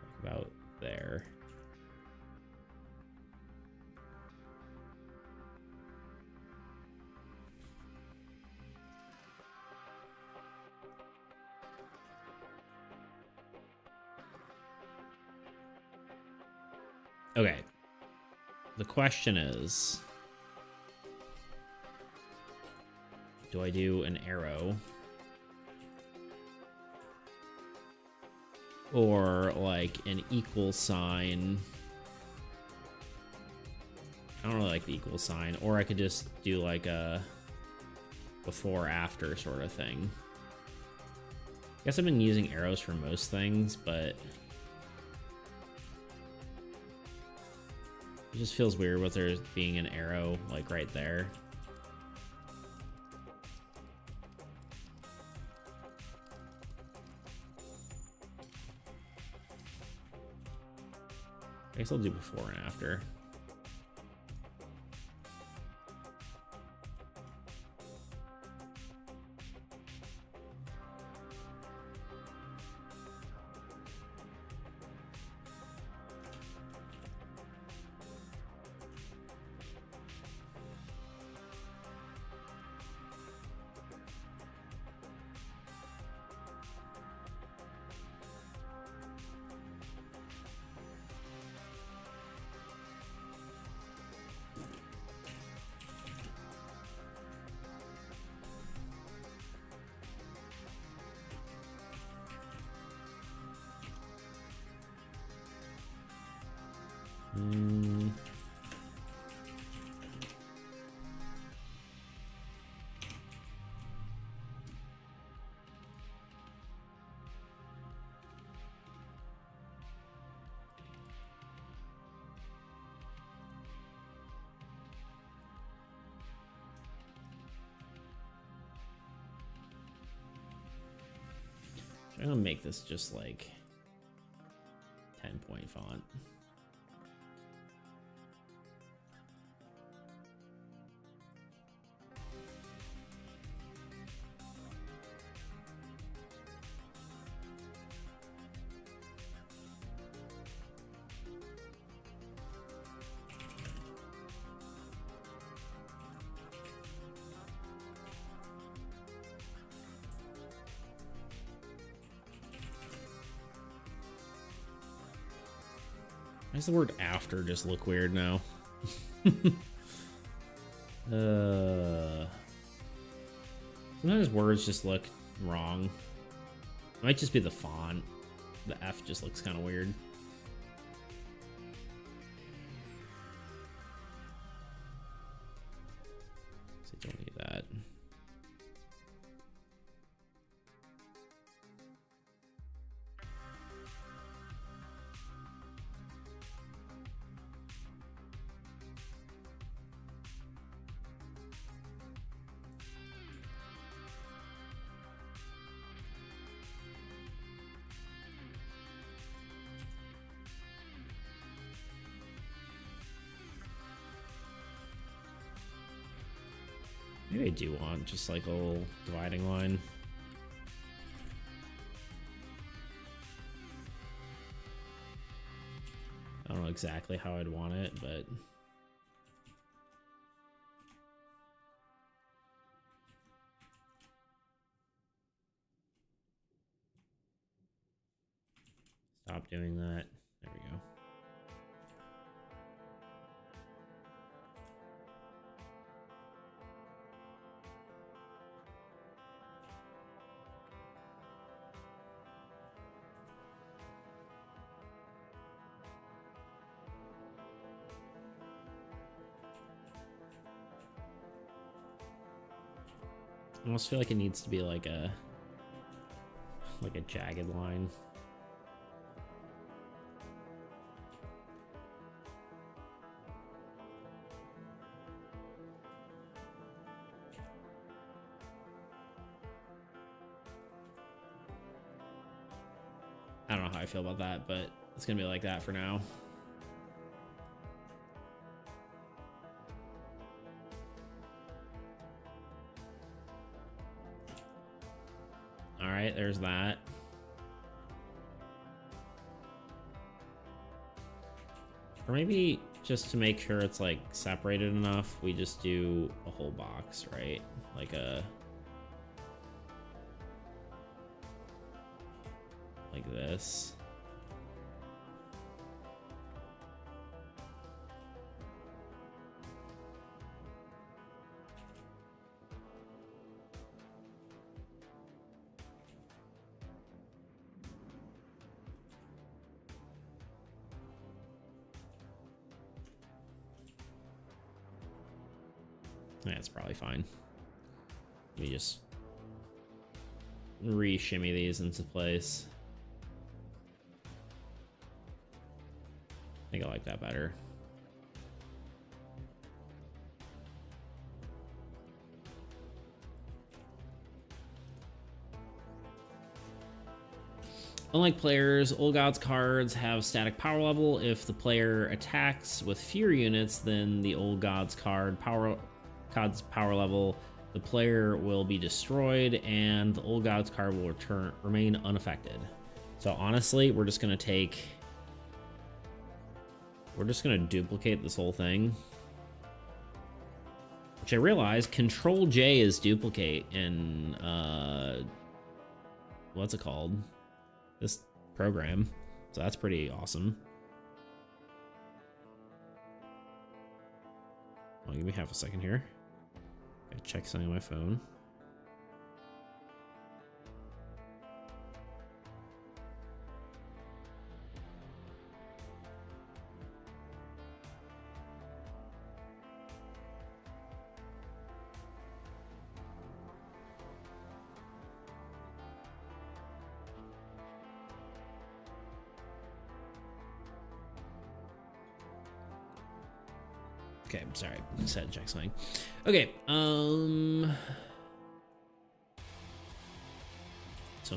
Like about there. Okay, the question is, do I do an arrow or like an equal sign? I don't really like the equal sign, or I could just do like a before after sort of thing. I guess I've been using arrows for most things, but it just feels weird with there being an arrow like right there. I guess I'll do before and after. I'm gonna make this just like 10-point font. Why does the word after just look weird now? Sometimes words just look wrong. It might just be the font. The F just looks kind of weird. So you don't need that. Maybe I do want just like a little dividing line. I don't know exactly how I'd want it, but stop doing that. There we go. I almost feel like it needs to be like a jagged line. I don't know how I feel about that, but it's gonna be like that for now. All right, there's that. Or maybe just to make sure it's like separated enough, we just do a whole box, right? Like this. That's probably fine. Let me just re-shimmy these into place. I think I like that better. Unlike players, Old Gods cards have static power level. If the player attacks with fewer units than the Old Gods card's power level, the player will be destroyed and the Old Gods card will remain unaffected. So honestly, we're just gonna duplicate this whole thing. Which I realize Control J is duplicate in what's it called? This program. So that's pretty awesome. Oh, give me half a second here. Gotta check something on my phone. Okay, I'm sorry. I just had to check something. Okay, so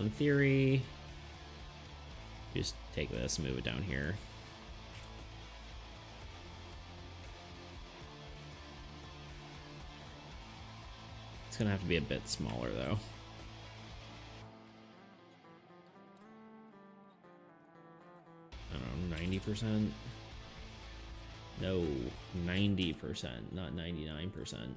in theory, Just take this, move it down here. It's gonna have to be a bit smaller though. I don't know, 90%? No, 90%, not 99%.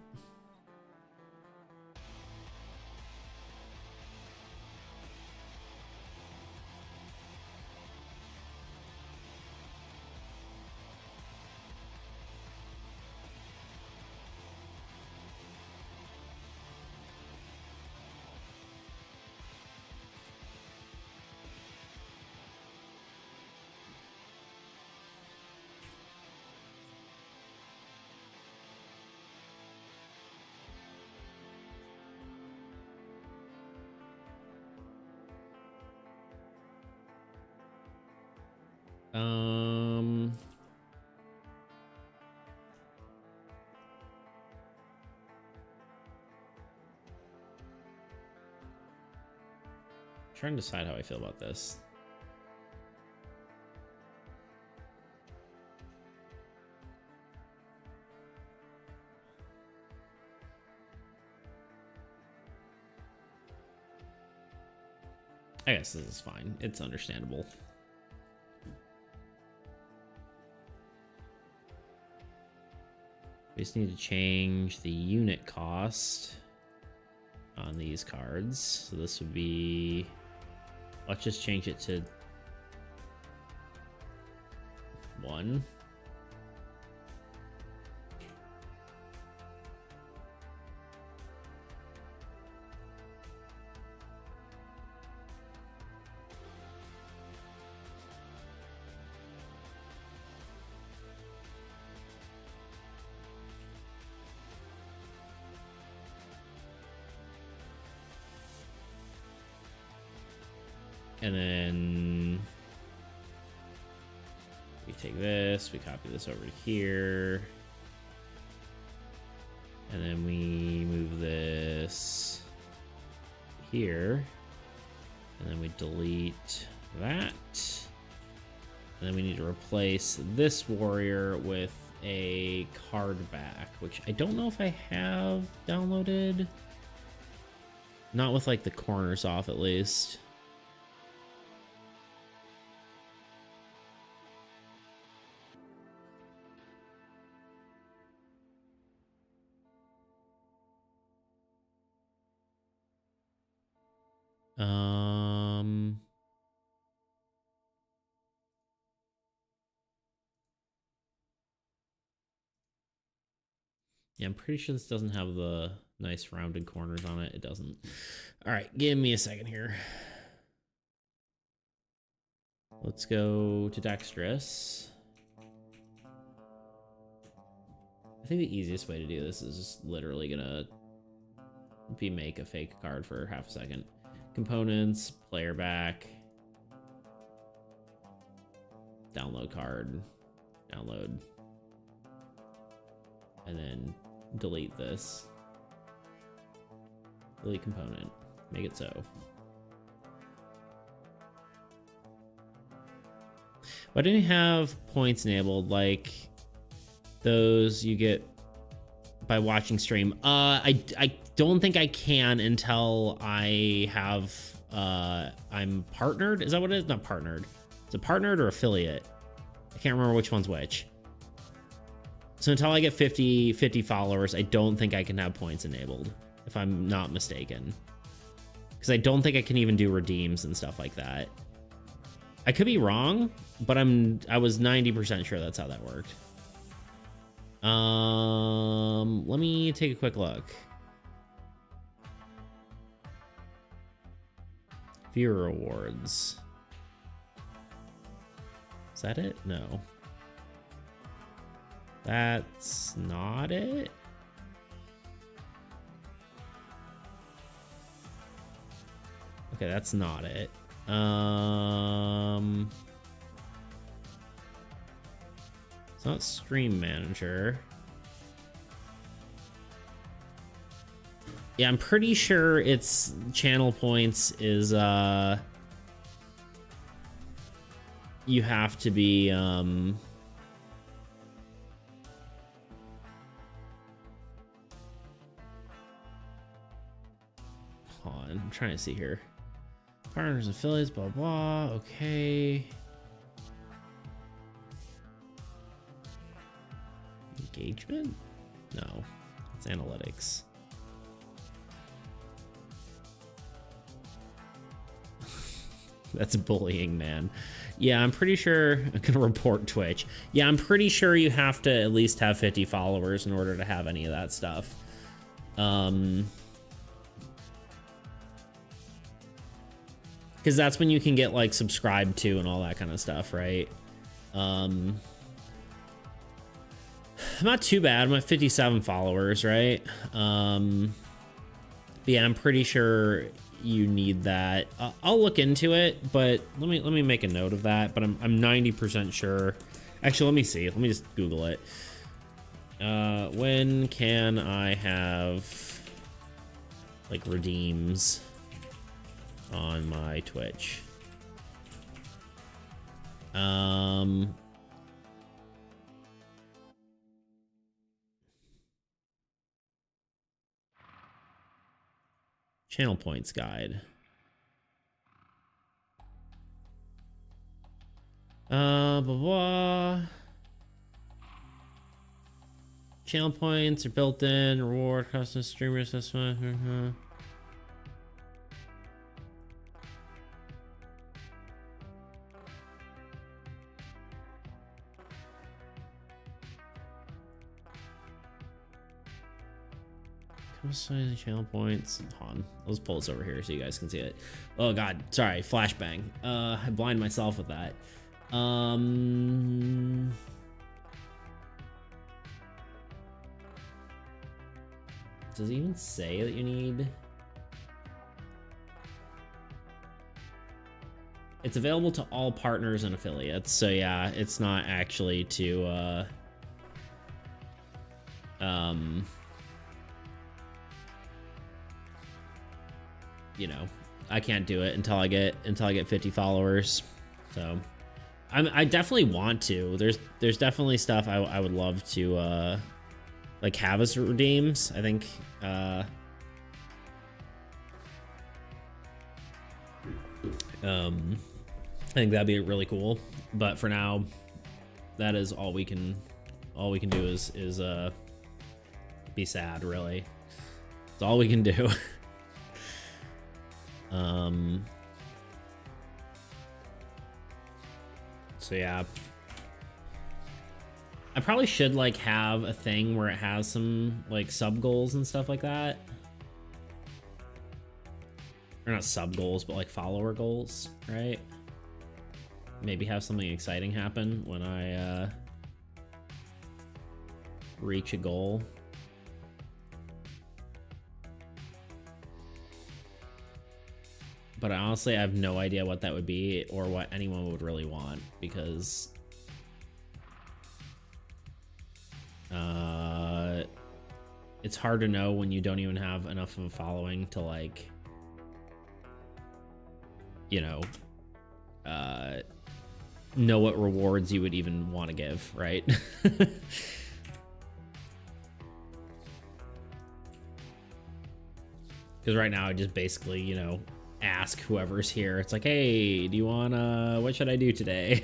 Trying to decide how I feel about this. I guess this is fine. It's understandable. We just need to change the unit cost on these cards. So this would be, let's just change it to 1. And then we take this, we copy this over to here. And then we move this here. And then we delete that. And then we need to replace this warrior with a card back, which I don't know if I have downloaded. Not with like the corners off at least. Yeah, I'm pretty sure this doesn't have the nice rounded corners on it. It doesn't. All right, give me a second here. Let's go to Dexterous. I think the easiest way to do this is just literally gonna be make a fake card for half a second. Components, player back, download card, download, and then delete this. Delete component, make it so. Why didn't you have points enabled like those you get by watching stream? I don't think I can until I have I'm partnered. Is that what it is? Not partnered. Is it partnered or affiliate? I can't remember which one's which. So until I get 50 followers, I don't think I can have points enabled, if I'm not mistaken. Because I don't think I can even do redeems and stuff like that. I could be wrong, but I was 90% sure that's how that worked. Let me take a quick look. Viewer rewards. Is that it? No. That's not it. Okay, that's not it. It's not Stream Manager. Yeah, I'm pretty sure it's channel points is you have to be hold on, I'm trying to see here. Partners, affiliates, blah blah. Okay. Engagement? No, it's analytics. That's bullying, man. Yeah, I'm pretty sure I'm gonna report Twitch. Yeah, I'm pretty sure you have to at least have 50 followers in order to have any of that stuff. Because that's when you can get like subscribed to and all that kind of stuff, right? I'm not too bad. I'm at 57 followers, right? But yeah, I'm pretty sure you need that. I'll look into it, but let me make a note of that. But I'm 90% sure. Actually, let me see. Let me just Google it. When can I have like redeems on my Twitch? Channel points guide. Blah blah. Channel points are built in. Reward custom streamer assessment. Channel points. Hold on. Let's pull this over here so you guys can see it. Oh god, sorry, flashbang. I blind myself with that. Does it even say that you need? It's available to all partners and affiliates. So yeah, it's not actually to you know, I can't do it until I get 50 followers. So I definitely want to. There's definitely stuff I would love to like have as redeems. I think I think that'd be really cool. But for now, that is all we can do is be sad, really. It's all we can do. So yeah, I probably should like have a thing where it has some like sub goals and stuff like that, or not sub goals, but like follower goals, right? Maybe have something exciting happen when I reach a goal. But honestly, I have no idea what that would be or what anyone would really want, because it's hard to know when you don't even have enough of a following to like, you know what rewards you would even want to give, right? Because right now I just basically, you know, ask whoever's here. It's like, hey, do you wanna, what should I do today?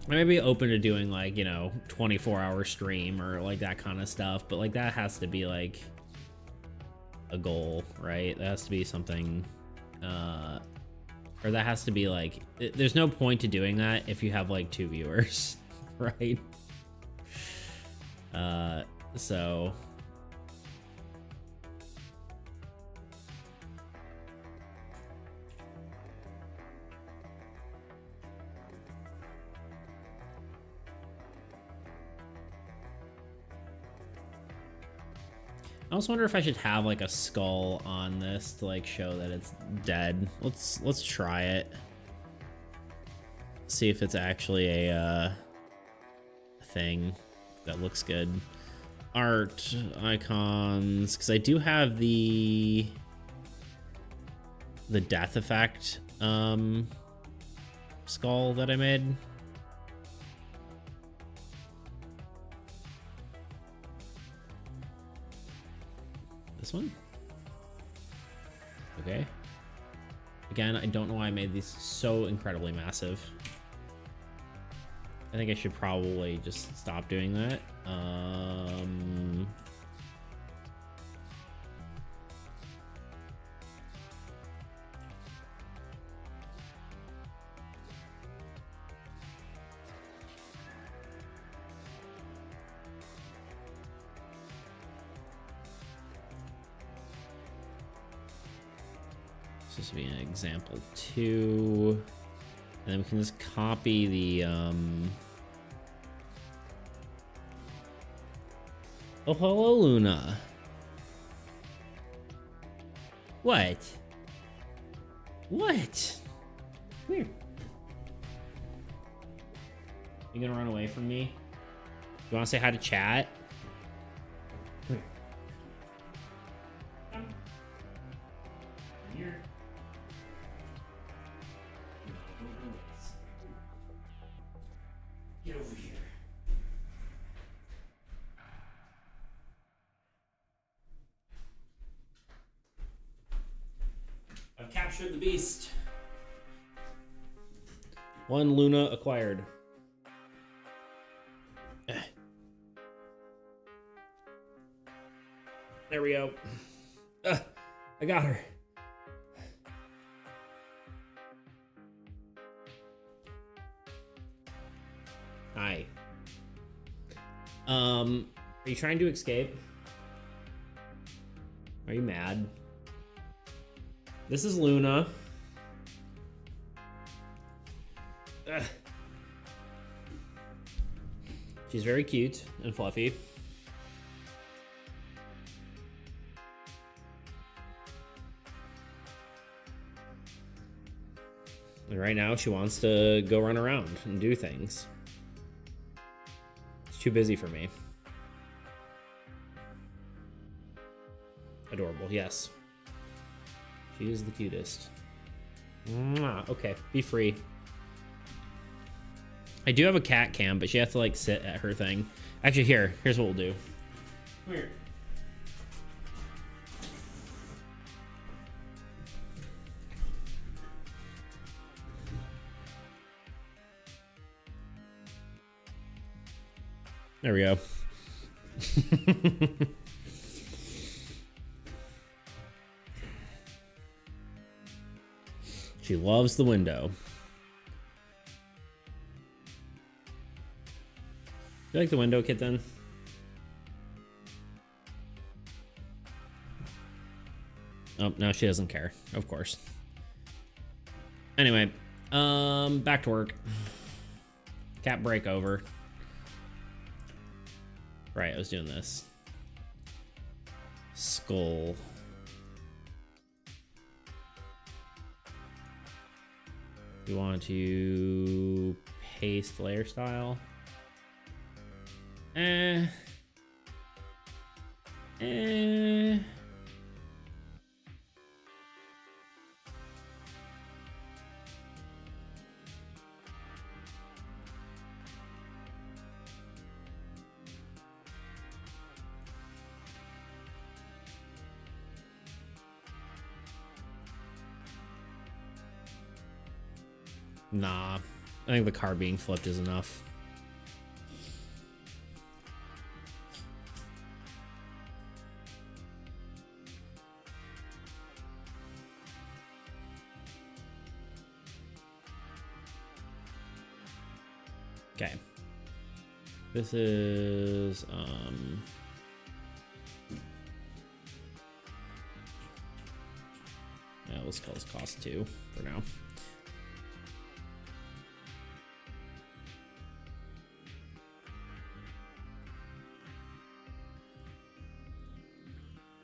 I may be open to doing like, you know, 24-hour stream or like that kind of stuff, but like that has to be like a goal, right? That has to be something, or that has to be like, there's no point to doing that if you have like 2 viewers, right? So I also wonder if I should have like a skull on this to like show that it's dead. Let's try it. See if it's actually a thing that looks good. Art icons, because I do have the death effect skull that I made. This one? Okay. Again, I don't know why I made these so incredibly massive. I think I should probably just stop doing that. This will be an example 2. And then we can just copy the oh, hello, Luna. What? What? Weird. You gonna run away from me? You wanna say hi to chat? Come here. Get over here. I've captured the beast. 1 Luna acquired. There we go. I got her. Hi. Are you trying to escape? Are you mad? This is Luna. Ugh. She's very cute and fluffy. And right now she wants to go run around and do things. It's too busy for me. Adorable, yes. She is the cutest. Mwah. Okay, be free. I do have a cat cam, but she has to like sit at her thing. Actually, here's what we'll do. Come here. There we go. She loves the window. You like the window, kitten? Oh, no, she doesn't care, of course. Anyway, back to work. Cat break over. Right, I was doing this. Skull. You want to paste layer style? Nah, I think the car being flipped is enough. Okay. This is yeah, let's call this cost 2 for now.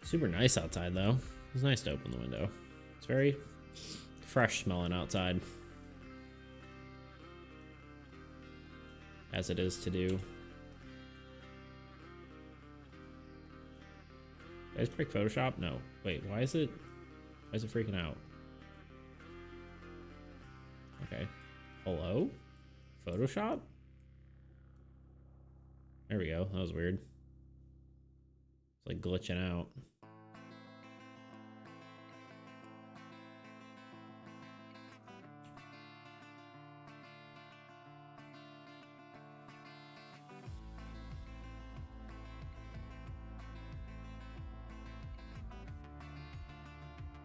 Super nice outside though. It's nice to open the window. It's very fresh smelling outside. As it is to do. Did I just break Photoshop? No. Wait, why is it freaking out? Okay. Hello? Photoshop? There we go. That was weird. It's like glitching out.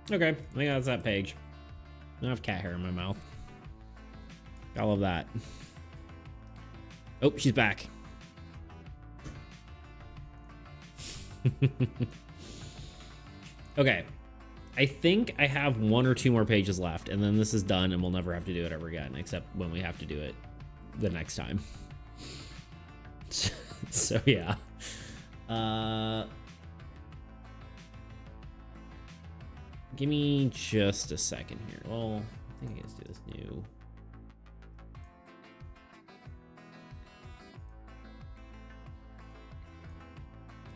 Okay, I think that's that page. I have cat hair in my mouth. I love that. Oh, she's back. Okay. I think I have 1 or 2 more pages left, and then this is done, and we'll never have to do it ever again, except when we have to do it the next time. So, yeah. Give me just a second here. Well, I think I just do this new.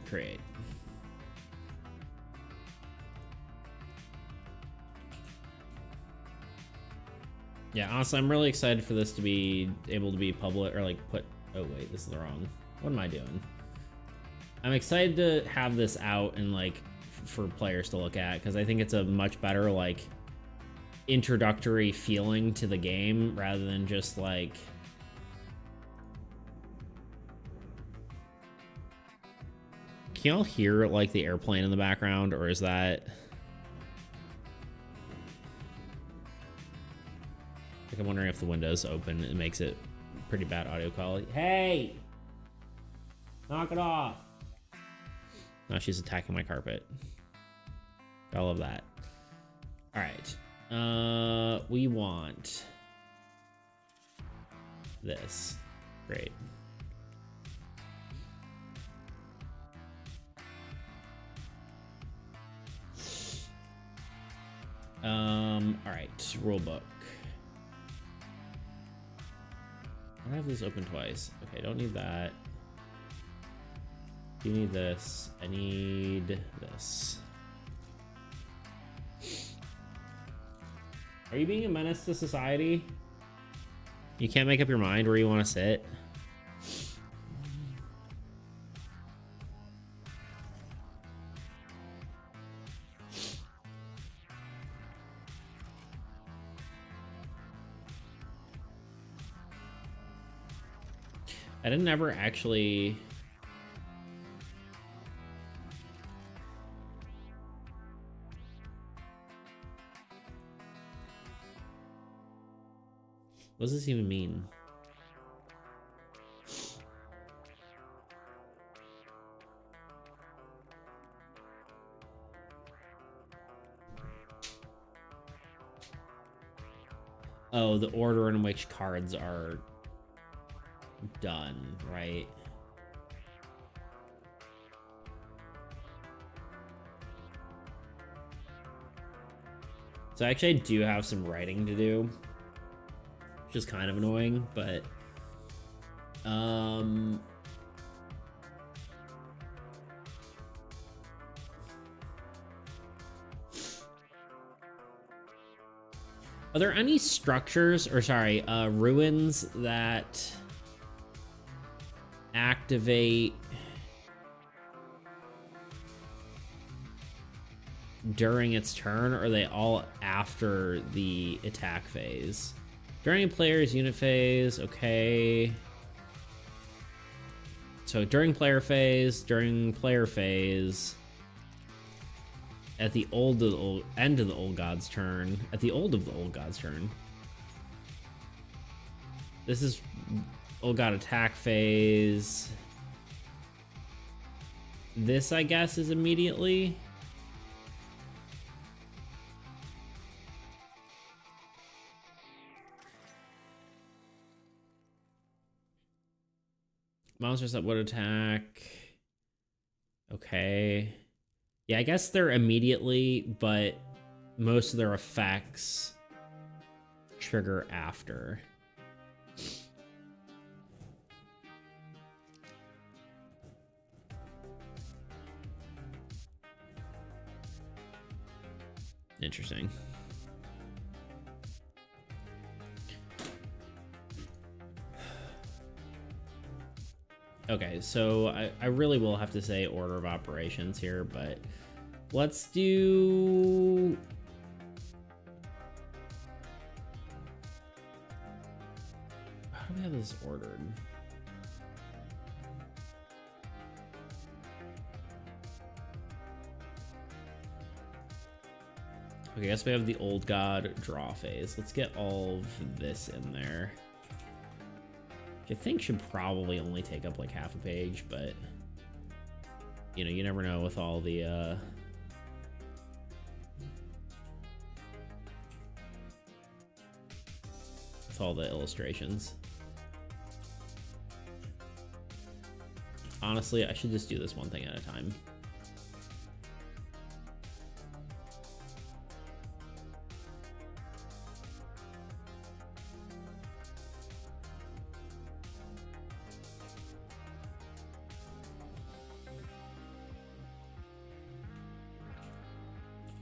Create. Yeah, honestly, I'm really excited for this to be able to be public, or like put, oh wait, this is wrong. What am I doing? I'm excited to have this out and like for players to look at, because I think it's a much better like introductory feeling to the game rather than just like can y'all hear like the airplane in the background, or is that like, I'm wondering if the window's open, it makes it pretty bad audio quality. Hey, knock it off. Now she's attacking my carpet. I love that. All right. We want this. Great. All right, rule book. I have this open twice. Okay, don't need that. You need this. I need this. Are you being a menace to society? You can't make up your mind where you want to sit? I didn't ever actually... What does this even mean? Oh, the order in which cards are done, right? So actually I do have some writing to do, which is kind of annoying, but are there any structures, or sorry, ruins that activate during its turn, or are they all after the attack phase? During a player's unit phase, okay. So during player phase, at the end of the old god's turn, at the old of the old god's turn. This is old god attack phase. This, I guess, is immediately. Monsters that would attack. Okay. Yeah, I guess they're immediately, but most of their effects trigger after. Interesting. Okay, so I really will have to say order of operations here, but let's do... How do we have this ordered? Okay, I guess we have the old god draw phase. Let's get all of this in there. Which I think should probably only take up like half a page, but you know, you never know with all the illustrations. Honestly, I should just do this one thing at a time.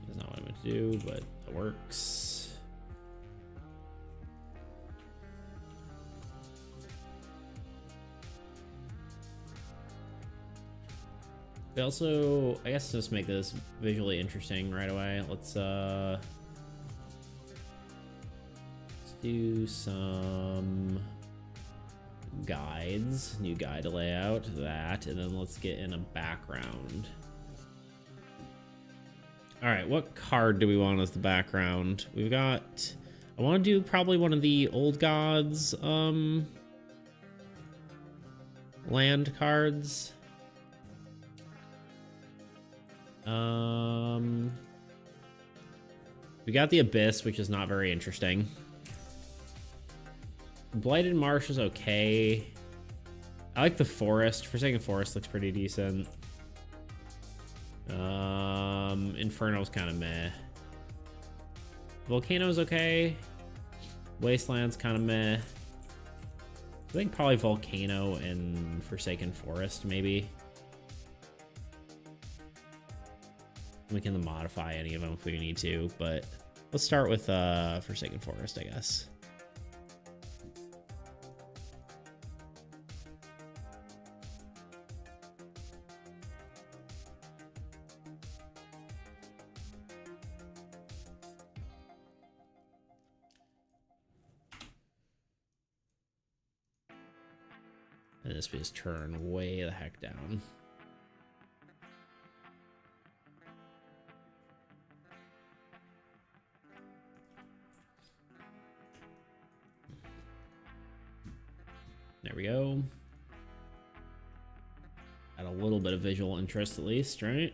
That's not what I meant to do, but it works. We also, I guess, just make this visually interesting right away. Let's do some guides, new guide layout, that, and then let's get in a background. All right, what card do we want as the background? We've got, I want to do probably one of the old gods land cards. We got the Abyss, which is not very interesting. Blighted Marsh is okay. I like the Forest. Forsaken Forest looks pretty decent. Inferno's kind of meh. Volcano's okay. Wasteland's kind of meh. I think probably Volcano and Forsaken Forest, maybe. We can modify any of them if we need to, but let's start with Forsaken Forest, I guess. And this will just turn way the heck down. There we go. Add a little bit of visual interest at least, right?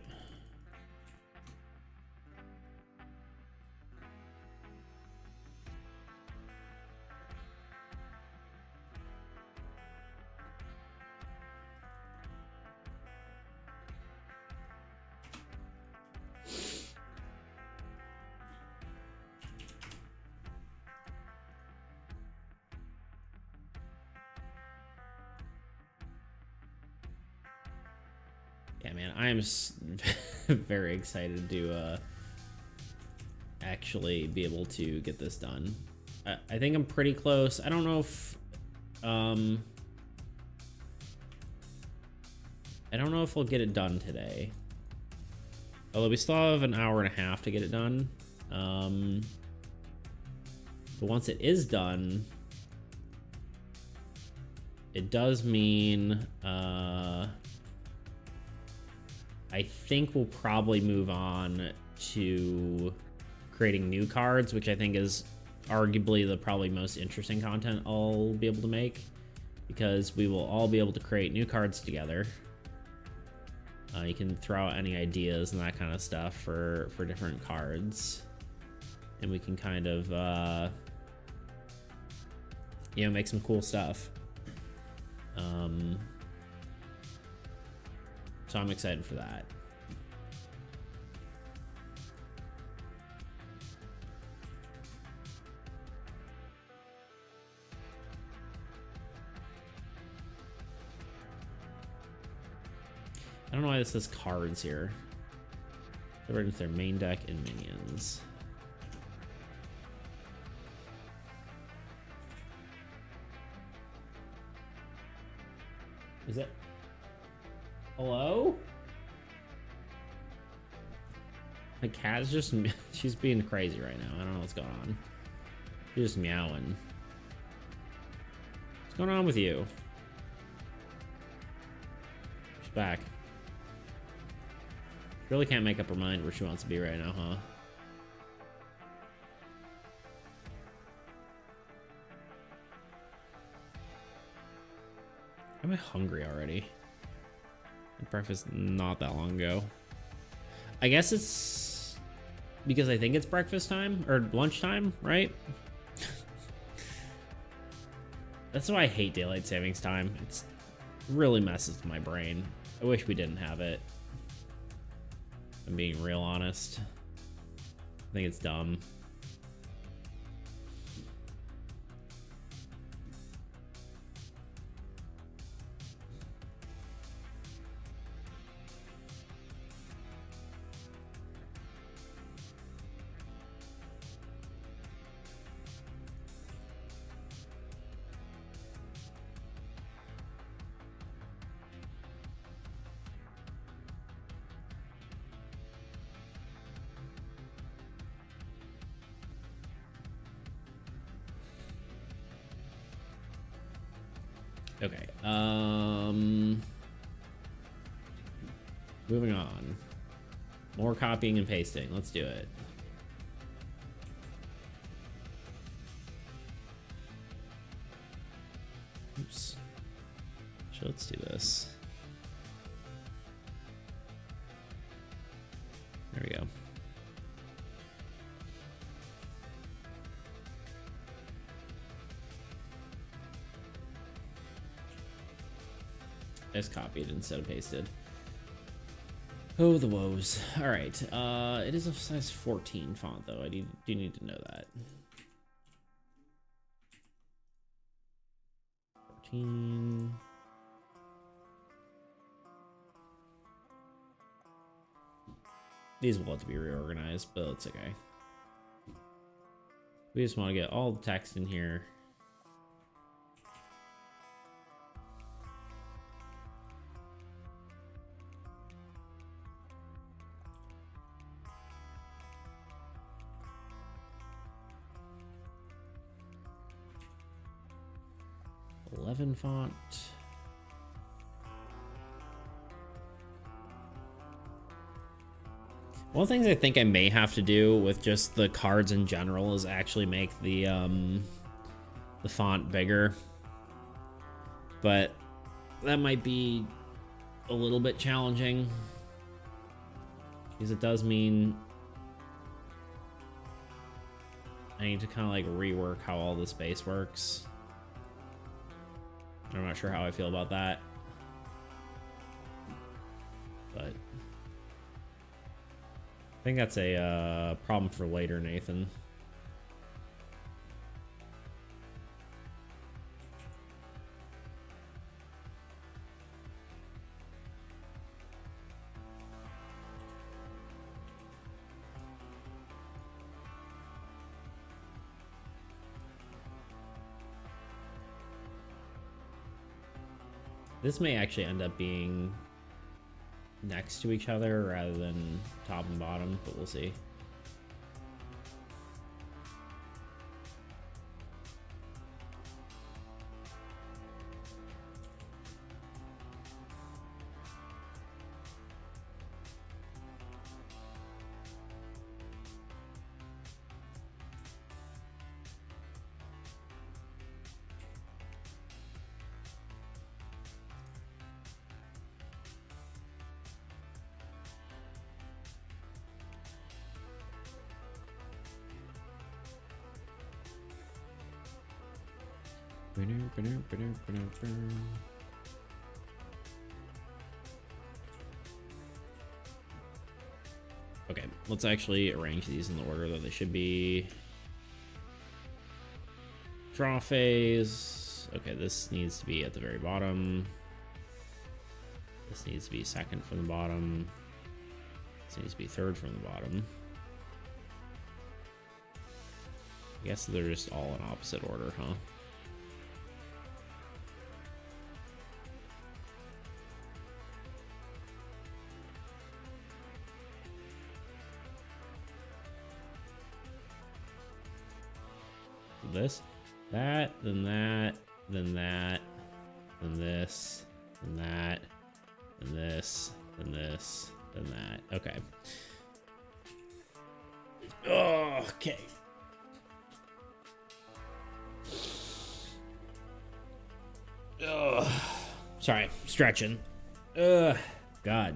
Yeah, man, I am very excited to actually be able to get this done. I think I'm pretty close. I don't know if I don't know if we'll get it done today. Although we still have an hour and a half to get it done. But once it is done, it does mean I think we'll probably move on to creating new cards, which I think is arguably the probably most interesting content I'll be able to make, because we will all be able to create new cards together. You can throw out any ideas and that kind of stuff for different cards, and we can kind of you know, make some cool stuff. So I'm excited for that. I don't know why this says cards here. They're right into their main deck and minions. Is it? Hello? My cat's just, she's being crazy right now. I don't know what's going on. She's just meowing. What's going on with you? She's back. She really can't make up her mind where she wants to be right now, huh? Am I hungry already? Breakfast not that long ago. I guess it's because I think it's breakfast time or lunchtime, right? That's why I hate daylight savings time. It's really messes with my brain. I wish we didn't have it. I'm being real honest. I think it's dumb. Okay, moving on. More copying and pasting. Let's do it. Oops. So let's do this. There we go. Just copied instead of pasted. Oh, the woes. All right. It is a size 14 font, though. I do need to know that. 14. These will have to be reorganized, but it's okay. We just want to get all the text in here. Font. One of the things I think I may have to do with just the cards in general is actually make the font bigger, but that might be a little bit challenging because it does mean I need to kind of like rework how all the space works. I'm not sure how I feel about that, but I think that's a problem for later, Nathan. This may actually end up being next to each other rather than top and bottom, but we'll see. Okay, let's actually arrange these in the order that they should be. Draw phase. Okay, this needs to be at the very bottom. This needs to be second from the bottom. This needs to be third from the bottom. I guess they're just all in opposite order, huh? this, that, then that, then that, then this, then that, then this, then this, then that. Okay. Oh, okay. Ugh. Sorry, stretching. Ugh, God.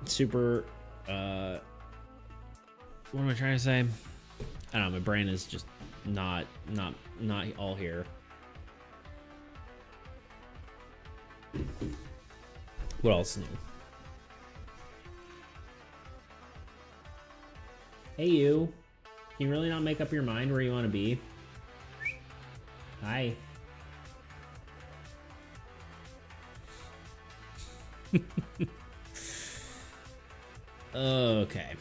Super, what am I trying to say? I don't know, my brain is just not all here. What else new? Hey you. Can you really not make up your mind where you want to be? Hi. Okay.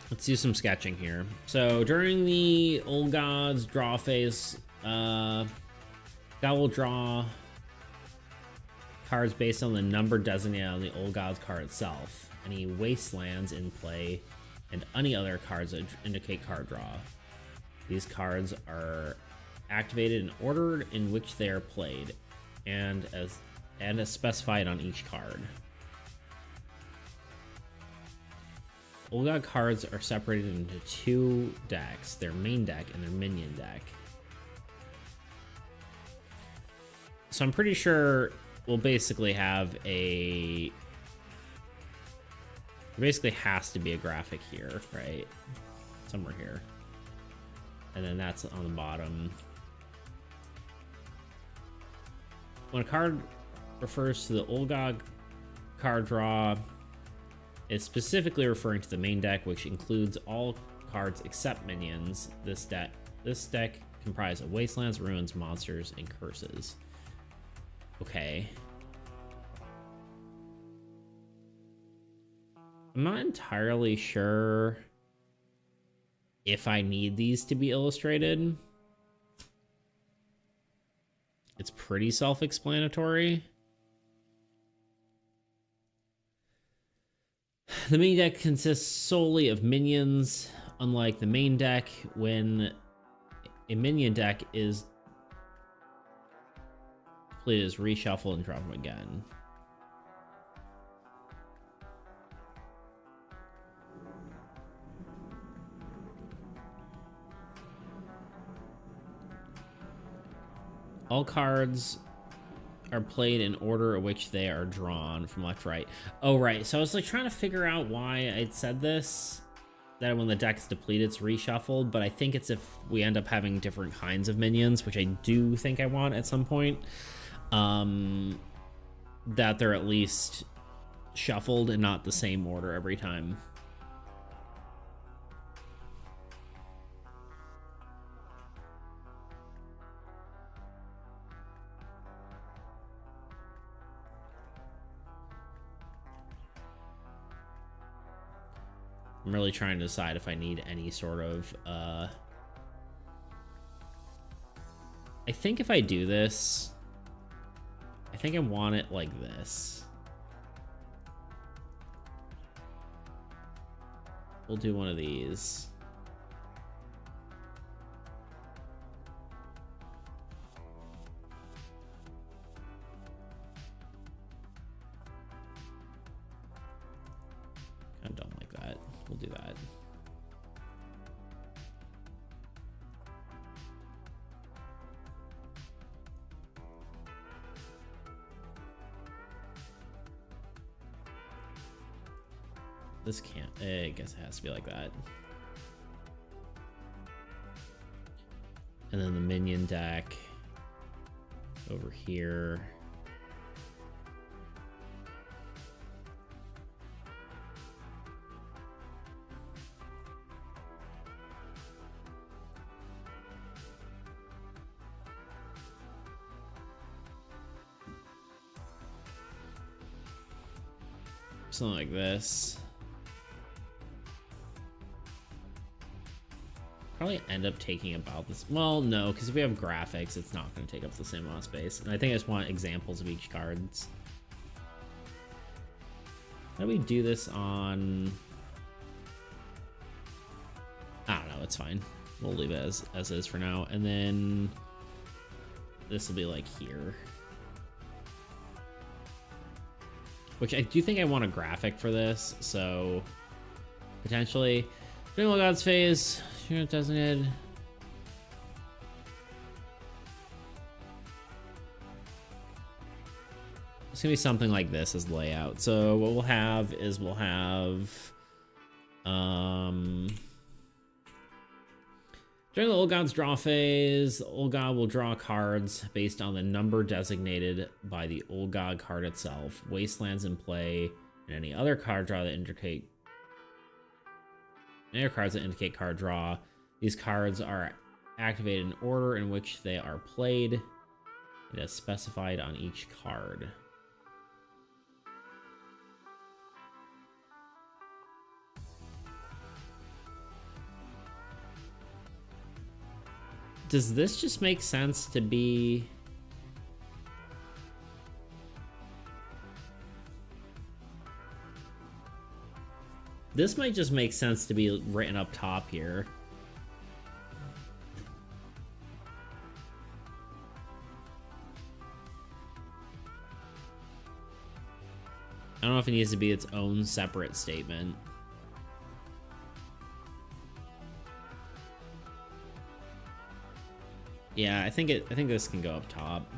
Let's do some sketching here. So during the Old Gods draw phase, God will draw cards based on the number designated on the Old Gods card itself, any wastelands in play, and any other cards that indicate card draw. These cards are activated in order in which they are played, and as specified on each card. Old God cards are separated into two decks, their main deck and their minion deck. So I'm pretty sure we'll basically have a... There basically has to be a graphic here, right? Somewhere here. And then that's on the bottom. When a card refers to the Old God card draw, it's specifically referring to the main deck, which includes all cards except minions. This deck comprised of wastelands, ruins, monsters, and curses. Okay. I'm not entirely sure if I need these to be illustrated. It's pretty self-explanatory. The main deck consists solely of minions, unlike the main deck. When a minion deck is played, is reshuffle and drop them again. All cards are played in order in which they are drawn from left to right. Oh, right. So I was like trying to figure out why I'd said this, that when the deck's depleted, it's reshuffled, but I think it's if we end up having different kinds of minions, which I do think I want at some point, that they're at least shuffled and not the same order every time. I'm really trying to decide if I need any sort of, I think if I do this, I think I want it like this. We'll do one of these. I don't like that. We'll do that. This can't, I guess it has to be like that. And then the minion deck over here. Something like this. Probably end up taking about this. Well, no, because if we have graphics, it's not going to take up the same amount of space. And I think I just want examples of each cards. How do we do this on... I don't know, it's fine. We'll leave it as is for now. And then this will be like here. Which I do think I want a graphic for this, so potentially. General God's phase, designated. It's gonna be something like this as layout. So what we'll have is during the Old God's draw phase, the Old God will draw cards based on the number designated by the Old God card itself, wastelands in play, and any other card draw that indicate cards that indicate card draw. These cards are activated in order in which they are played. It is specified on each card. Does this just make sense to be... This might just make sense to be written up top here. I don't know if it needs to be its own separate statement. Yeah, I think this can go up top.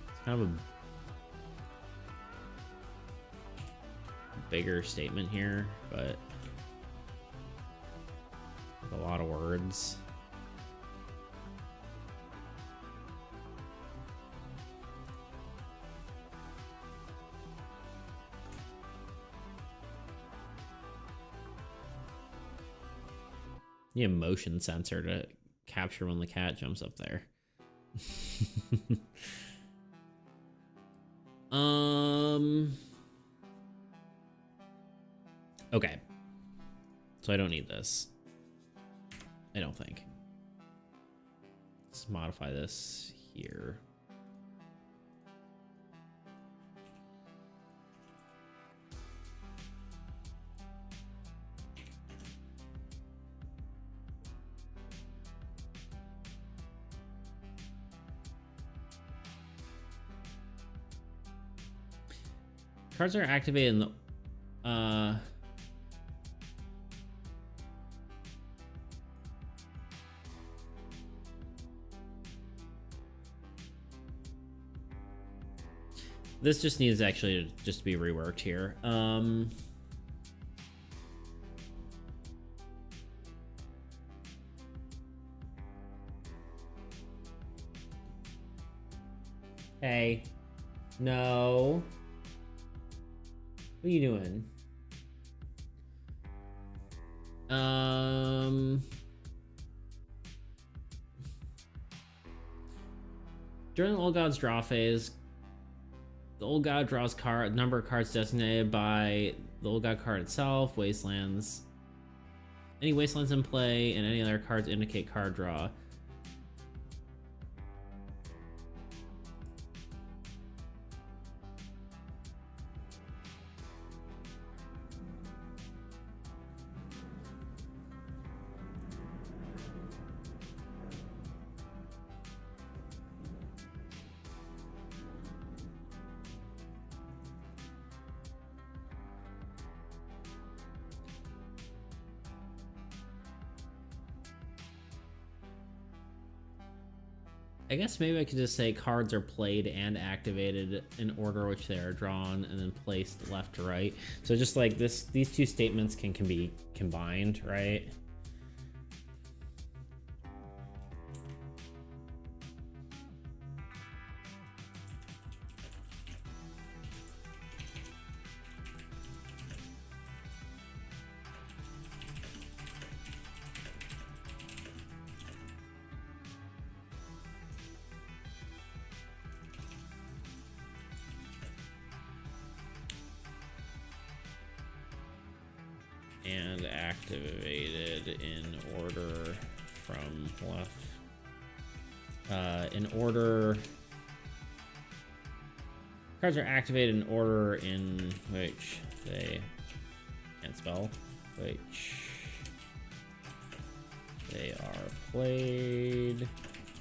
It's kind of a bigger statement here, but a lot of words. You need a motion sensor to capture when the cat jumps up there. Okay. So I don't need this. I don't think. Let's modify this here. Cards are activated in the this just needs actually just to be reworked here. Hey. No. What are you doing? During the Old God's draw phase, the Old God draws number of cards designated by the Old God card itself, wastelands. Any wastelands in play and any other cards indicate card draw. I guess maybe I could just say cards are played and activated in order which they are drawn and then placed left to right. So just like this, these two statements can be combined, right? And activated in order from left. In order Cards are activated in order in which they can't spell, which they are played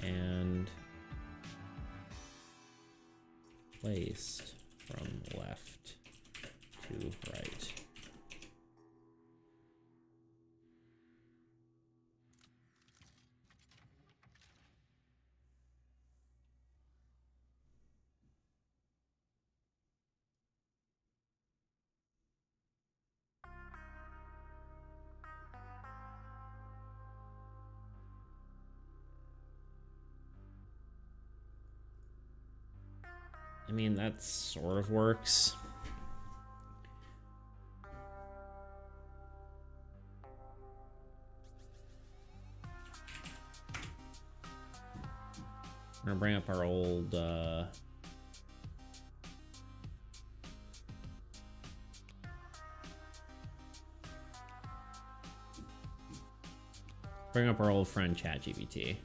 and placed from left to right. I mean, that sort of works. We're gonna bring up our old friend ChatGPT.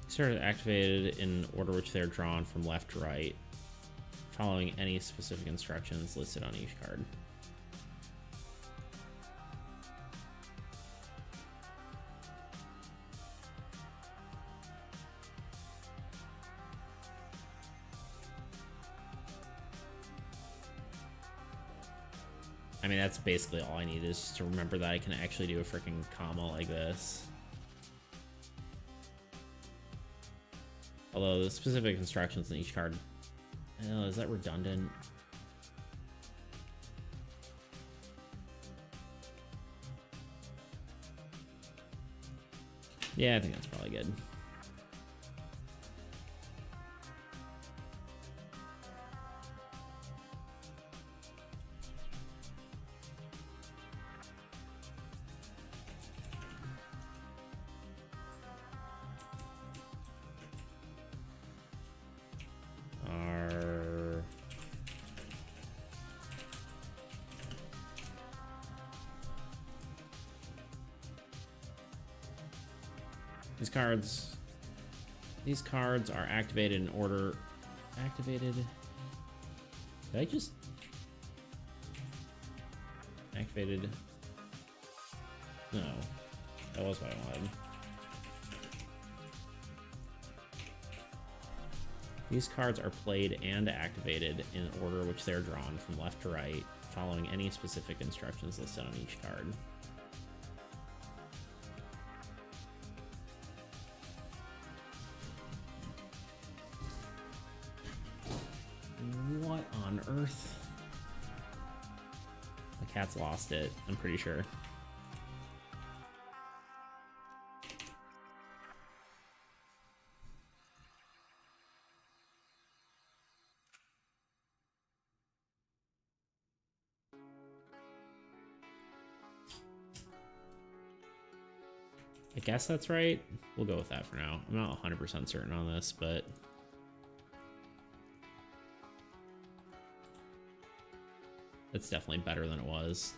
Sort of activated in order which they're drawn from left to right, following any specific instructions listed on each card. I mean, that's basically all I need is just to remember that I can actually do a freaking comma like this. Although the specific instructions in each card, is that redundant? Yeah, I think that's probably good. These cards are activated in order. Activated? Did I just activated? No, that was what I wanted. These cards are played and activated in order which they're drawn from left to right, following any specific instructions listed on each card. What on earth? The cat's lost it, I'm pretty sure. I guess that's right. We'll go with that for now. I'm not 100% certain on this, but it's definitely better than it was.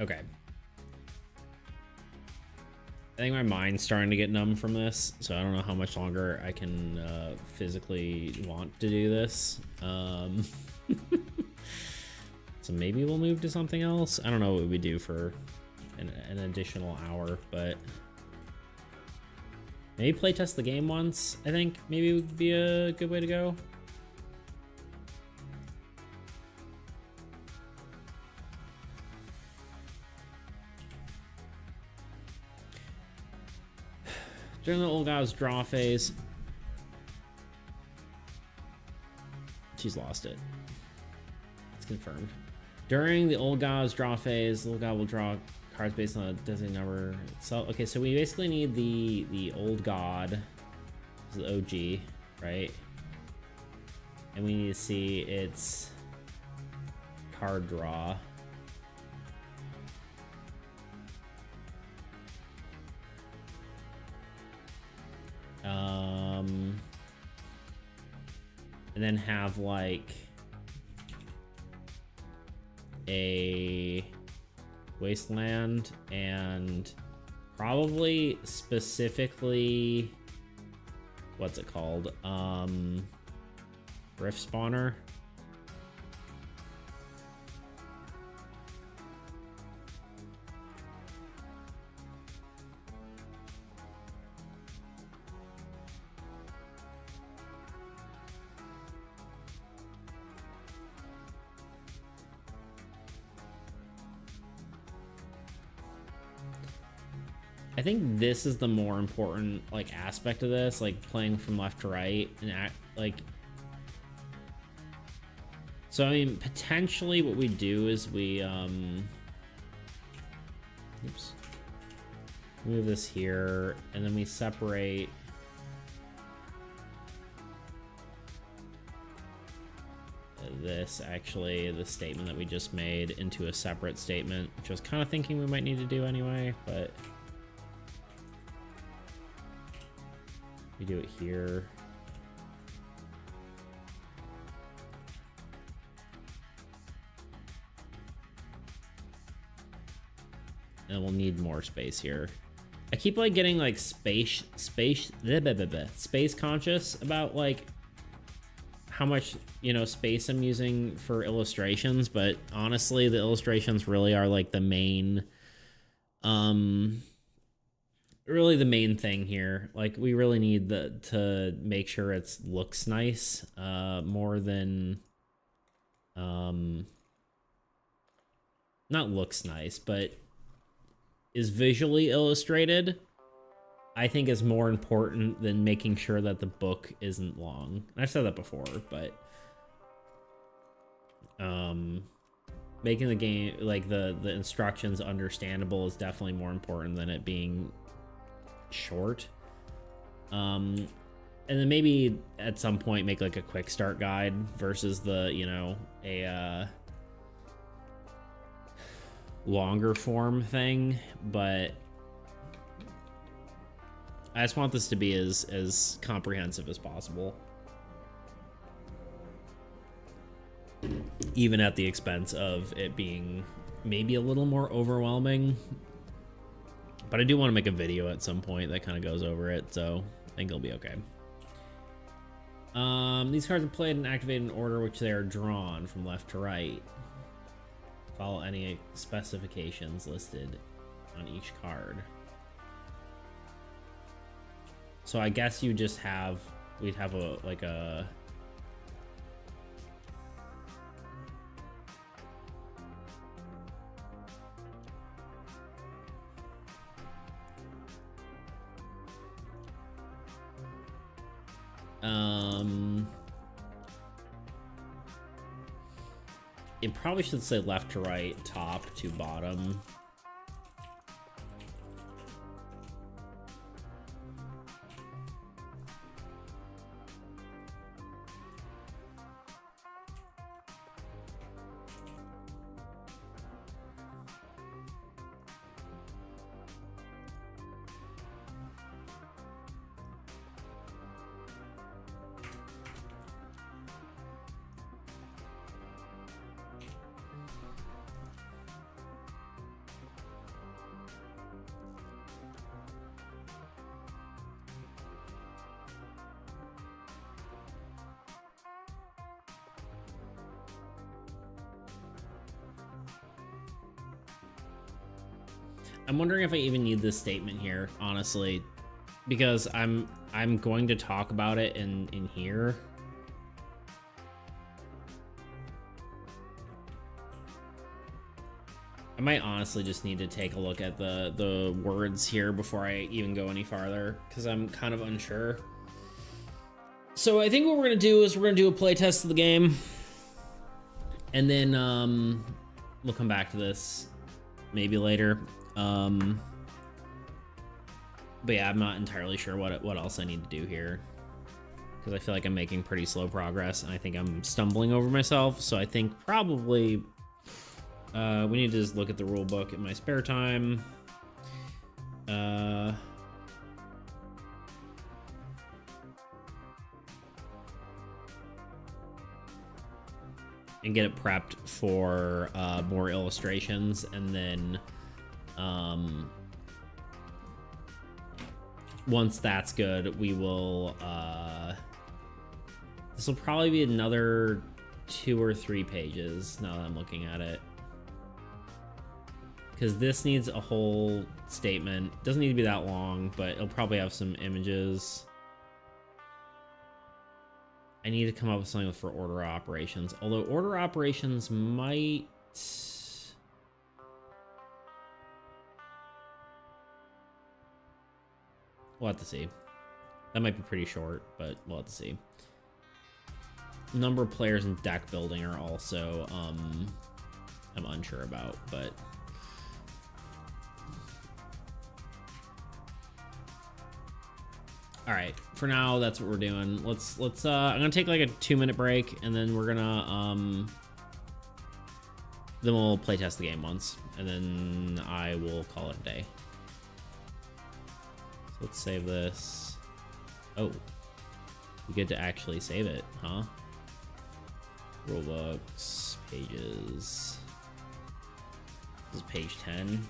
Okay. I think my mind's starting to get numb from this, so I don't know how much longer I can physically want to do this. So maybe we'll move to something else. I don't know what we do for an additional hour, but Maybe playtest the game once, I think maybe would be a good way to go. During the old guy's draw phase. She's lost it. It's confirmed. During the old guy's draw phase, the old guy will draw cards based on a designated number itself. Okay, so we basically need the old god, this is the OG, right? And we need to see its card draw. And then have like a wasteland and probably specifically, what's it called? Rift spawner. I think this is the more important like aspect of this, like playing from left to right and like. So I mean, potentially what we do is we oops, move this here and then we separate this, actually the statement that we just made, into a separate statement, which I was kind of thinking we might need to do anyway, but we do it here. And we'll need more space here. I keep like getting like space conscious about like how much, you know, space I'm using for illustrations, but honestly the illustrations really are like the main really the main thing here. Like we really need to make sure it looks nice more than not looks nice, but is visually illustrated, I think is more important than making sure that the book isn't long. I've said that before, but making the game, like the instructions understandable, is definitely more important than it being short. And then maybe at some point make like a quick start guide versus the, you know, a longer form thing, but I just want this to be as comprehensive as possible, even at the expense of it being maybe a little more overwhelming. But I do want to make a video at some point that kind of goes over it, so I think it'll be okay. These cards are played and activated in order which they are drawn from left to right. Follow any specifications listed on each card. So I guess you just have, we'd have a like a it probably should say left to right, top to bottom. I'm wondering if I even need this statement here, honestly. because I'm going to talk about it in here. I might honestly just need to take a look at the words here before I even go any farther, because I'm kind of unsure. So I think what we're gonna do is we're gonna do a play test of the game, and then we'll come back to this maybe later. But yeah, I'm not entirely sure what else I need to do here, because I feel like I'm making pretty slow progress, and I think I'm stumbling over myself. So I think probably we need to just look at the rule book in my spare time. And get it prepped for more illustrations, and then once that's good, we will this will probably be another 2 or 3 pages now that I'm looking at it, because this needs a whole statement. Doesn't need to be that long, but it'll probably have some images. I need to come up with something for order operations, although order operations might... We'll have to see. That might be pretty short, but we'll have to see. Number of players and deck building are also, I'm unsure about, but... All right, for now, that's what we're doing. Let's I'm gonna take like a 2-minute break, and then we're gonna, then we'll play test the game once, and then I will call it a day. So let's save this. Oh, we get to actually save it, huh? Rulebooks, pages. This is page 10.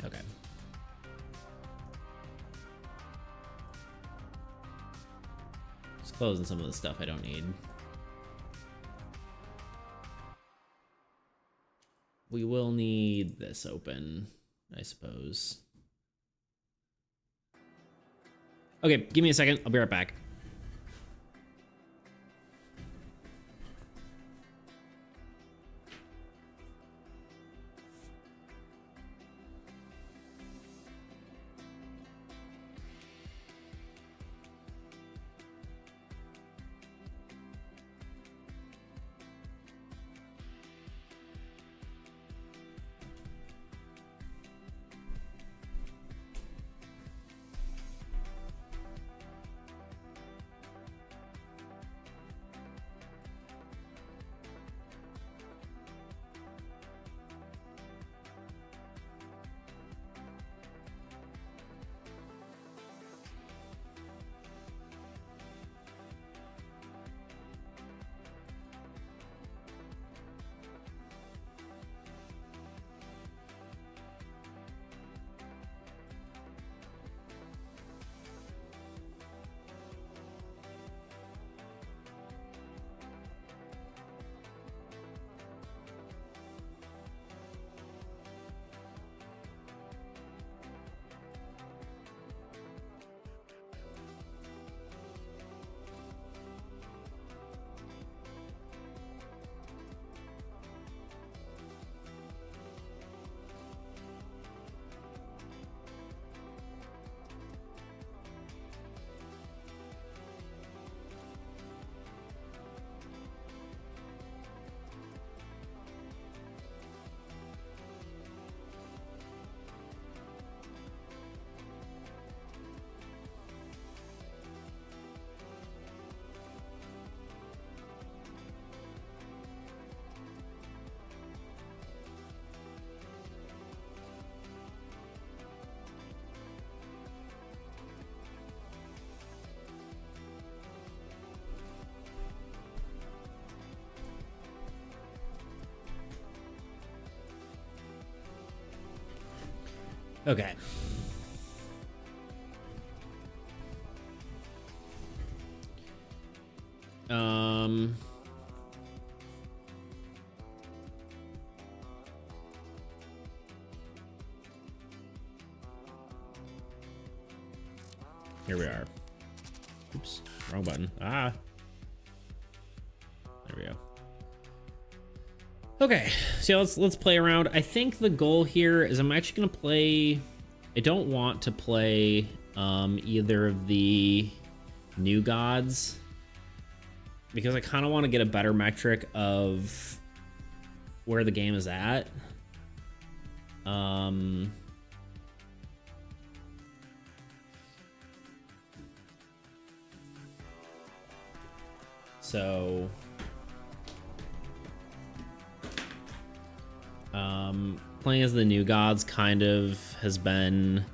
Okay. Just closing some of the stuff I don't need. We will need this open, I suppose. Okay, give me a second. I'll be right back. Okay. Here we are. Oops, wrong button. Ah. There we go. Okay, so let's play around. I think the goal here is I'm actually gonna play. I don't want to play either of the new gods because I kind of want to get a better metric of where the game is at. So playing as the new gods kind of has been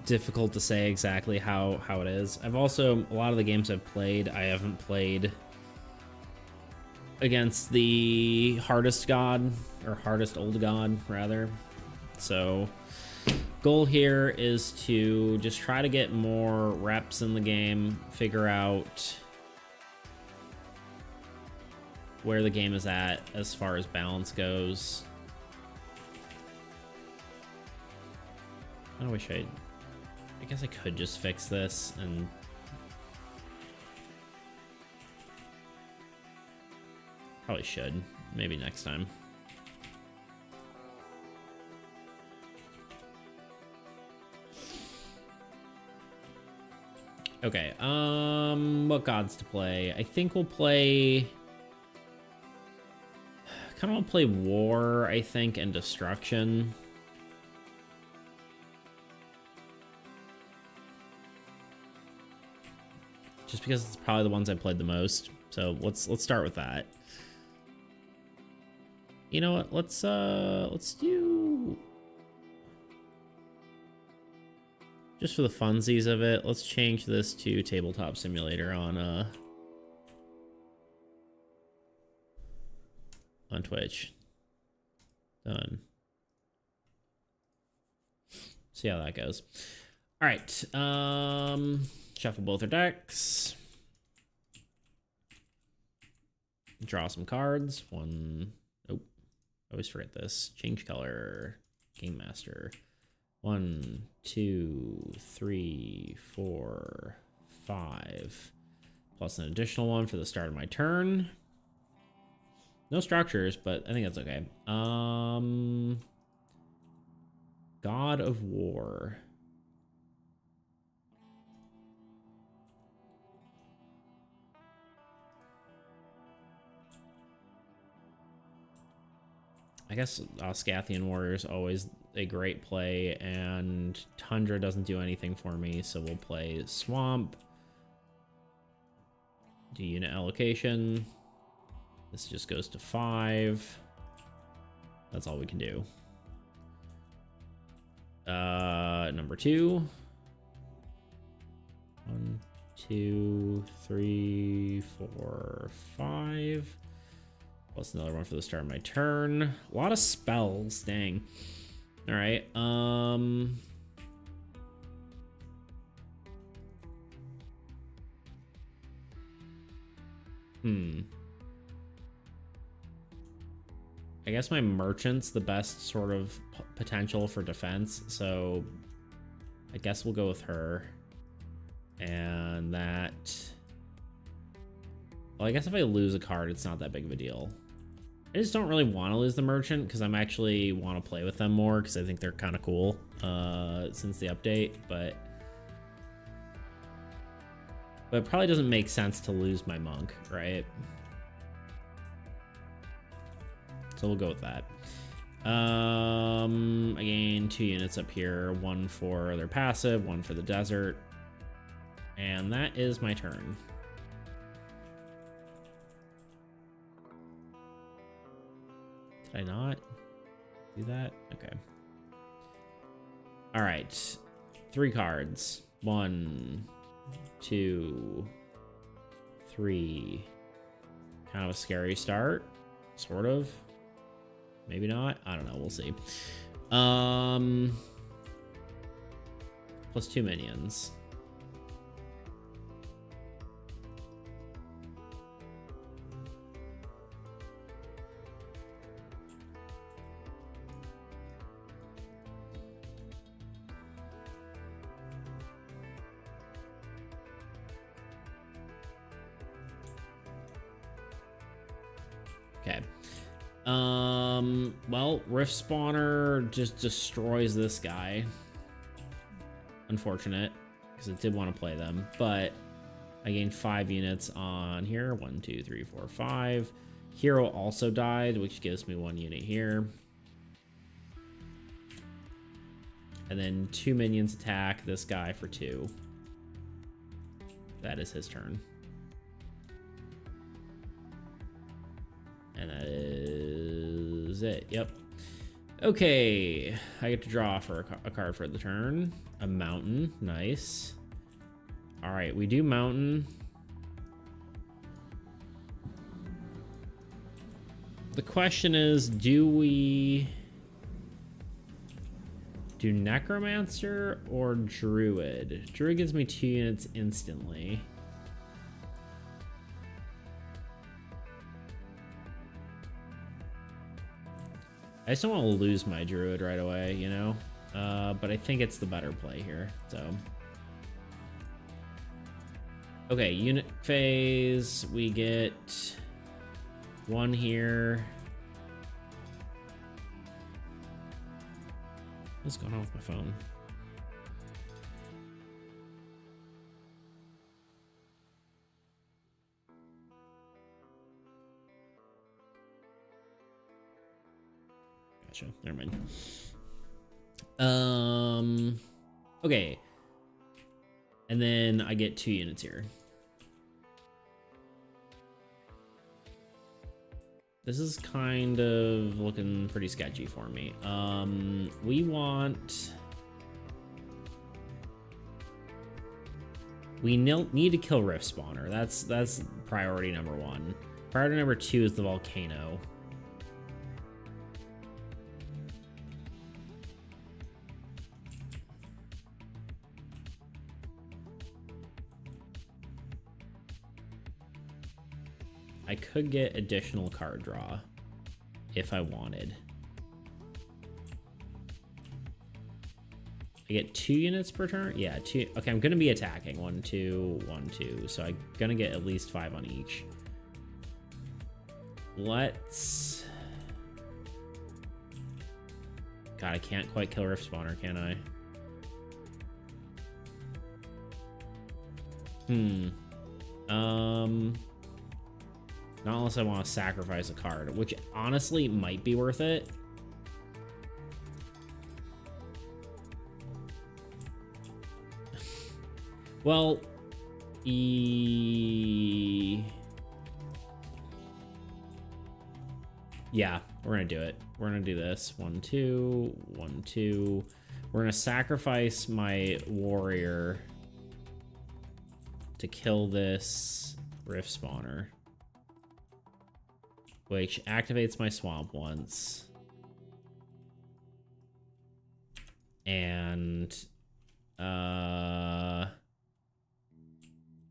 difficult to say exactly how it is. I've also, a lot of the games I've played, I haven't played against the hardest god, or hardest old god rather. So goal here is to just try to get more reps in the game, figure out where the game is at as far as balance goes. I wish I guess I could just fix this and probably should. Maybe next time. Okay, what gods to play? I think we'll play... kind of want to play War, I think, and Destruction. Just because it's probably the ones I played the most. So let's start with that. You know what? Let's do, just for the funsies of it, let's change this to Tabletop Simulator on Twitch. Done. See how that goes. All right. Shuffle both our decks. Draw some cards. One. Oh, I always forget this. Change color. Game Master. 1, 2, 3, 4, 5. Plus an additional one for the start of my turn. No structures, but I think that's okay. God of War. I guess Scythian Warrior is always a great play, and Tundra doesn't do anything for me, so we'll play Swamp. Do unit allocation. This just goes to 5. That's all we can do. Number 2. 1, 2, 3, 4, 5. Plus another one for the start of my turn. A lot of spells, dang. All right. I guess my merchant's the best sort of potential for defense, so I guess we'll go with her. And that... well, I guess if I lose a card, it's not that big of a deal. I just don't really want to lose the merchant because I'm actually want to play with them more because I think they're kind of cool since the update, but it probably doesn't make sense to lose my monk, right? So we'll go with that. Again, 2 units up here, 1 for their passive, 1 for the desert, and that is my turn. Did I not do that? Okay. All right. 3 cards. 1, 2, 3. Kind of a scary start. Sort of. Maybe not. I don't know. We'll see. Plus 2 minions. Okay. Well, Rift Spawner just destroys this guy. Unfortunate, because I did want to play them, but I gained 5 units on here. 1, 2, 3, 4, 5. Hero also died, which gives me 1 unit here. And then 2 minions attack this guy for 2. That is his turn. And that is it. Yep. Okay. I get to draw for a card for the turn. A mountain. Nice. All right. We do mountain. The question is, do we do Necromancer or Druid? Druid gives me 2 units instantly. I just don't want to lose my Druid right away, you know? But I think it's the better play here, so. Okay, unit phase. We get 1 here. What's going on with my phone? Gotcha. Never mind. Okay. And then I get 2 units here. This is kind of looking pretty sketchy for me. We want... We need to kill Rift Spawner. That's priority number 1. Priority number 2 is the volcano. I could get additional card draw if I wanted. I get 2 units per turn? Yeah, 2. Okay, I'm gonna be attacking. 1, 2, 1, 2. So I'm gonna get at least 5 on each. Let's... God, I can't quite kill Rift Spawner, can I? Not unless I want to sacrifice a card, which honestly might be worth it. Well, yeah, we're gonna do it. We're gonna do this. 1, 2, 1, 2. We're gonna sacrifice my warrior to kill this Rift Spawner, which activates my swamp once. And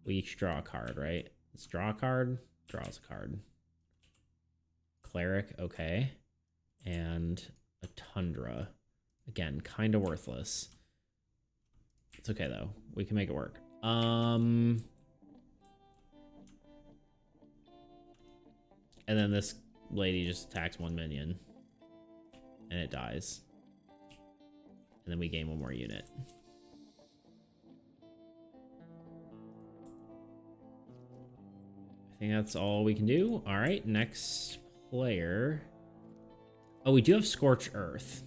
we each draw a card, right? Let's draw a card, draws a card. Cleric, okay. And a Tundra. Again, kind of worthless. It's okay though. We can make it work. And then this lady just attacks 1 minion. And it dies. And then we gain 1 more unit. I think that's all we can do. All right, next player. Oh, we do have Scorch Earth.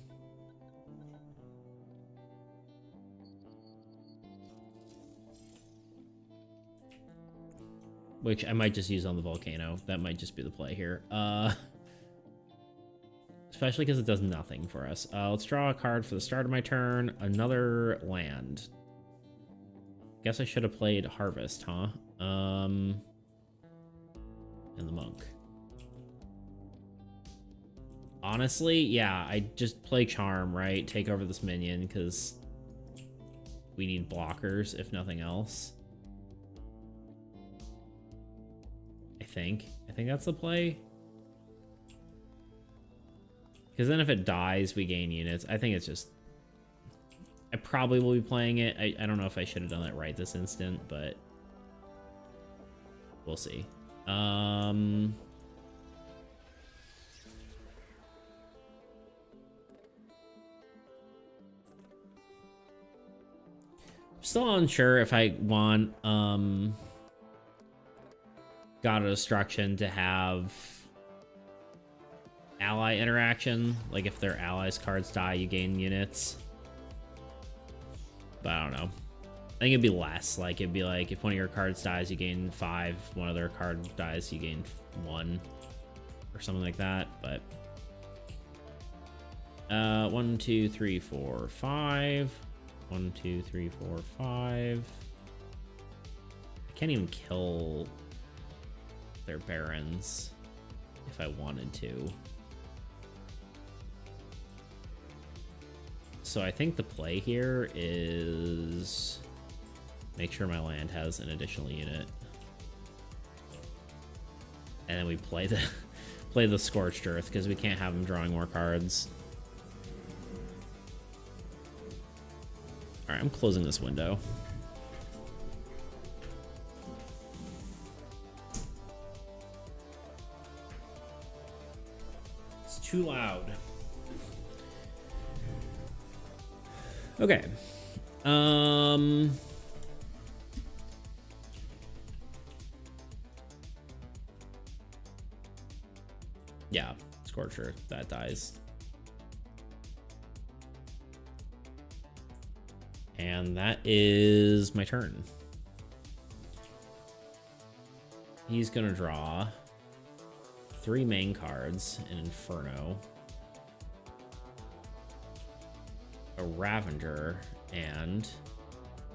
Which I might just use on the volcano. That might just be the play here. Especially because it does nothing for us. Let's draw a card for the start of my turn. Another land. Guess I should have played Harvest, huh? And the Monk. Honestly, yeah, I just play Charm, right? Take over this minion, because we need blockers, if nothing else. I think that's the play. Because then if it dies, we gain units. I think it's just... I probably will be playing it. I don't know if I should have done it right this instant, but... we'll see. Still unsure if I want God of Destruction to have ally interaction. Like if their allies cards die, you gain units. But I don't know. I think it'd be less. Like it'd be like if one of your cards dies, you gain 5. If one of their cards dies, you gain 1, or something like that. But 1, 2, 3, 4, 5. 1, 2, 3, 4, 5. I can't even kill their barons if I wanted to. So I think the play here is make sure my land has an additional unit. And then we play the Scorched Earth, because we can't have them drawing more cards. All right, I'm closing this window. It's too loud. Okay. Yeah, Scorcher, that dies. And that is my turn. He's gonna draw 3 main cards, an Inferno, a Ravager, and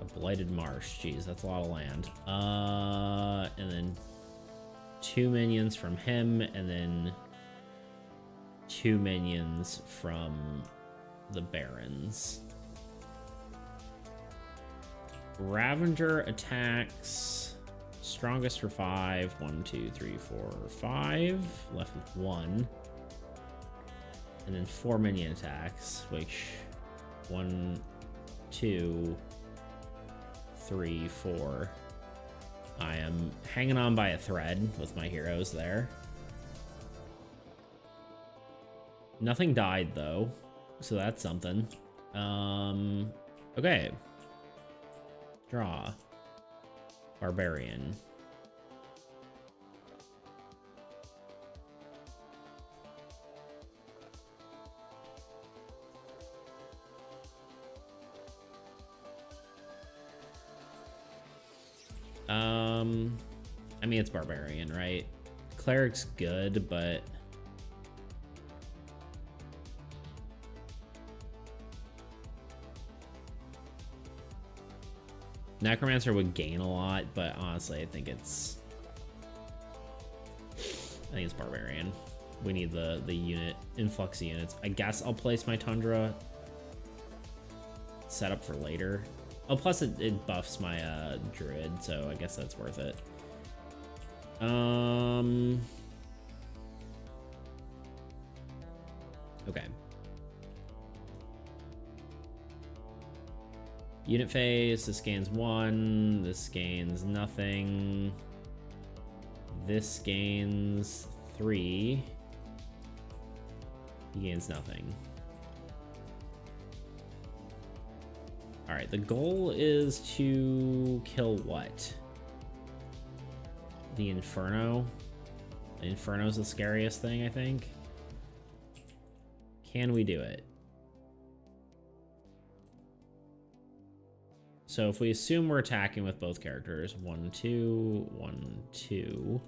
a Blighted Marsh. Jeez, that's a lot of land. And then 2 minions from him, and then 2 minions from the Barons. Ravager attacks strongest for 5. 1, 2, 3, 4, 5. Left with 1. And then 4 minion attacks, which 1, 2, 3, 4. I am hanging on by a thread with my heroes there. Nothing died though, so that's something. Okay. Draw. Barbarian. I mean, it's Barbarian, right? Cleric's good, but Necromancer would gain a lot, but honestly, I think it's Barbarian. We need the unit influx units. I guess I'll place my Tundra set up for later. Oh, plus it buffs my Druid, so I guess that's worth it. Okay. Unit phase, this gains 1, this gains nothing. This gains 3. He gains nothing. Alright, the goal is to kill what? The Inferno? The Inferno's the scariest thing, I think. Can we do it? So if we assume we're attacking with both characters, 1, 2, 1, 2.